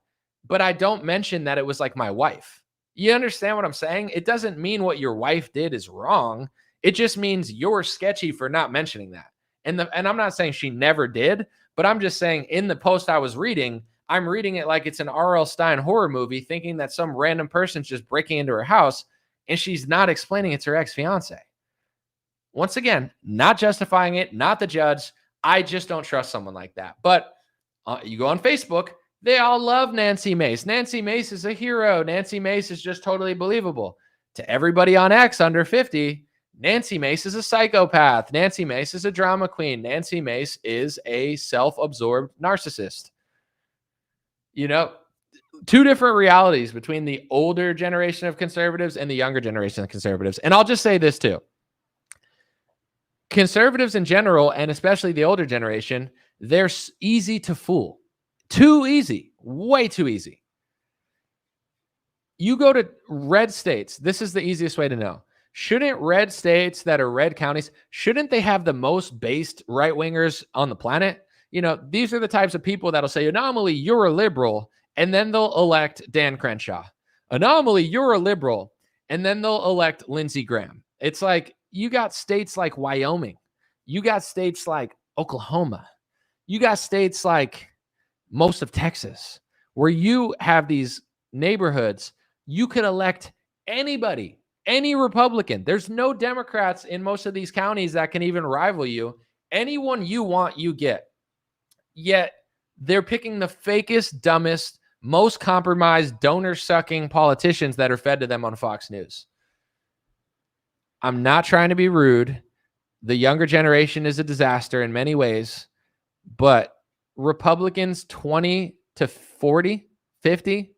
but I don't mention that it was like my wife. You understand what I'm saying? It doesn't mean what your wife did is wrong. It just means you're sketchy for not mentioning that. And I'm not saying she never did, but I'm just saying in the post I was reading, I'm reading it like it's an R.L. Stine horror movie, thinking that some random person's just breaking into her house and she's not explaining it's her ex-fiance. Once again, not justifying it, not the judge. I just don't trust someone like that. But you go on Facebook, they all love Nancy Mace. Nancy Mace is a hero. Nancy Mace is just totally believable. To everybody on X under 50, Nancy Mace is a psychopath. Nancy Mace is a drama queen. Nancy Mace is a self-absorbed narcissist. two different realities between the older generation of conservatives and the younger generation of conservatives. And I'll just say this too. Conservatives in general, and especially the older generation, they're easy to fool. Too easy. Way too easy. You go to red states. This is the easiest way to know. Shouldn't red states that are red counties, shouldn't they have the most based right-wingers on the planet? You know, these are the types of people that'll say, anomaly, you're a liberal, and then they'll elect Dan Crenshaw. Anomaly, you're a liberal, and then they'll elect Lindsey Graham. It's like, you got states like Wyoming. You got states like Oklahoma. You got states like most of Texas, where you have these neighborhoods. You could elect anybody, any Republican. There's no Democrats in most of these counties that can even rival you. Anyone you want, you get. Yet they're picking the fakest, dumbest, most compromised, donor-sucking politicians that are fed to them on Fox News. I'm not trying to be rude. The younger generation is a disaster in many ways, but Republicans 20 to 40, 50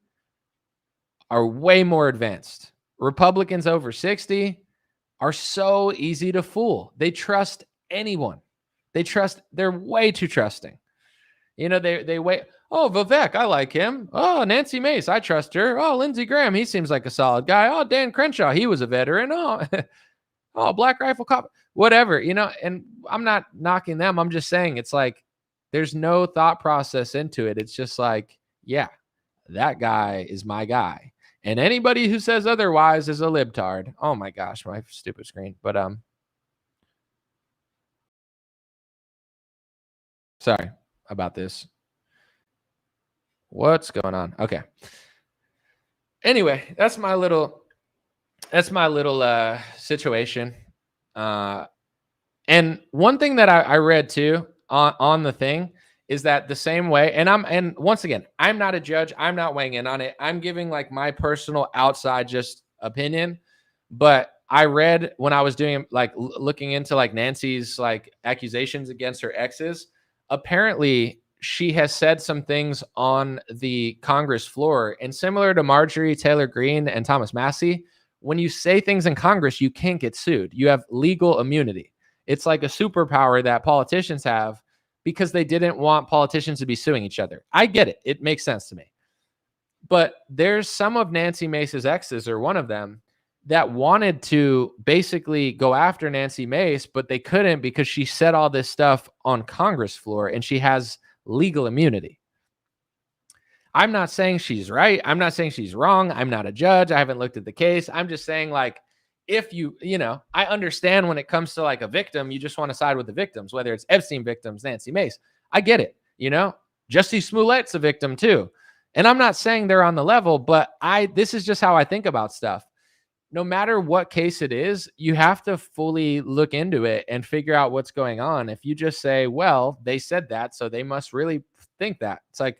are way more advanced. Republicans over 60 are so easy to fool. They trust anyone. They're way too trusting. You know, they wait. Oh, Vivek, I like him. Oh, Nancy Mace, I trust her. Oh, Lindsey Graham, he seems like a solid guy. Oh, Dan Crenshaw, he was a veteran. Oh, Black Rifle Cop, whatever, you know, and I'm not knocking them. I'm just saying it's like there's no thought process into it. It's just like, yeah, that guy is my guy. And anybody who says otherwise is a libtard. Oh my gosh, my stupid screen. But sorry about this. What's going on? Okay. Anyway, that's my little situation. And one thing that I read too on the thing is that the same way, and once again, I'm not a judge. I'm not weighing in on it. I'm giving like my personal outside just opinion. But I read when I was doing like looking into like Nancy's like accusations against her exes, apparently she has said some things on the Congress floor, and similar to Marjorie Taylor Greene and Thomas Massie, when you say things in Congress, you can't get sued. You have legal immunity. It's like a superpower that politicians have because they didn't want politicians to be suing each other. I get it. It makes sense to me. But there's some of Nancy Mace's exes, or one of them, that wanted to basically go after Nancy Mace, but they couldn't because she said all this stuff on Congress floor and she has legal immunity. I'm not saying she's right. I'm not saying she's wrong. I'm not a judge. I haven't looked at the case. I'm just saying, like, if you know, I understand when it comes to like a victim, you just want to side with the victims, whether it's Epstein victims, Nancy Mace. I get it. You know, Jussie Smollett's a victim too. And I'm not saying they're on the level, but this is just how I think about stuff. No matter what case it is, you have to fully look into it and figure out what's going on. If you just say, well, they said that, so they must really think that. It's like,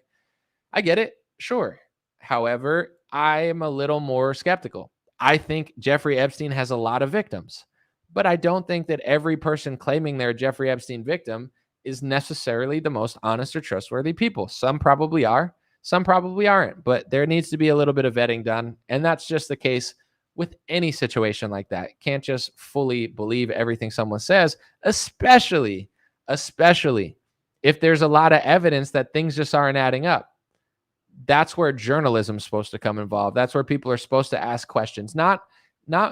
I get it. Sure. However, I am a little more skeptical. I think Jeffrey Epstein has a lot of victims, but I don't think that every person claiming they're a Jeffrey Epstein victim is necessarily the most honest or trustworthy people. Some probably are, some probably aren't, but there needs to be a little bit of vetting done. And that's just the case with any situation like that. Can't just fully believe everything someone says, especially if there's a lot of evidence that things just aren't adding up. That's where journalism is supposed to come involved. That's where people are supposed to ask questions, not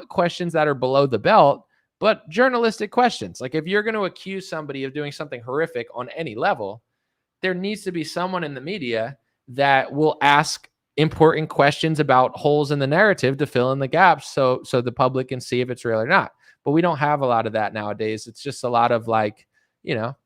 questions that are below the belt, but journalistic questions. Like if you're going to accuse somebody of doing something horrific on any level, there needs to be someone in the media that will ask important questions about holes in the narrative to fill in the gaps so the public can see if it's real or not. But we don't have a lot of that nowadays. It's just a lot of like, you know,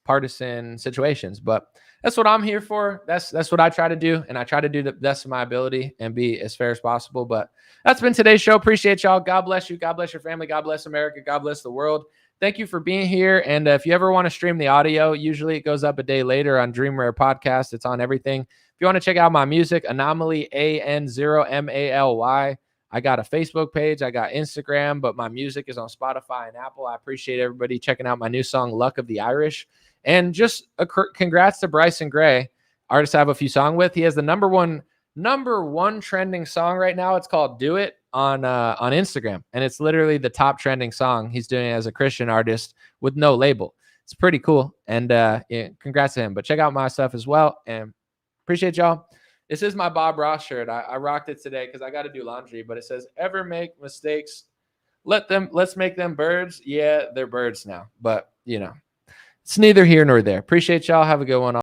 partisan situations. But that's what I'm here for. That's what I try to do. And I try to do the best of my ability and be as fair as possible. But that's been today's show. Appreciate y'all. God bless you. God bless your family. God bless America. God bless the world. Thank you for being here. And if you ever want to stream the audio, usually it goes up a day later on Dream Rare Podcast. It's on everything. If you want to check out my music, Anomaly, AN0MALY. I got a Facebook page. I got Instagram, but my music is on Spotify and Apple. I appreciate everybody checking out my new song, Luck of the Irish. And just congrats to Bryson Gray. artists I have a few songs with. He has the number one trending song right now. It's called "Do It" on Instagram, and it's literally the top trending song he's doing as a Christian artist with no label. It's pretty cool, and yeah, congrats to him. But check out my stuff as well, and appreciate y'all. This is my Bob Ross shirt. I rocked it today because I got to do laundry, but it says, "Ever make mistakes? Let's make them birds." Yeah, they're birds now, but you know, it's neither here nor there. Appreciate y'all. Have a good one.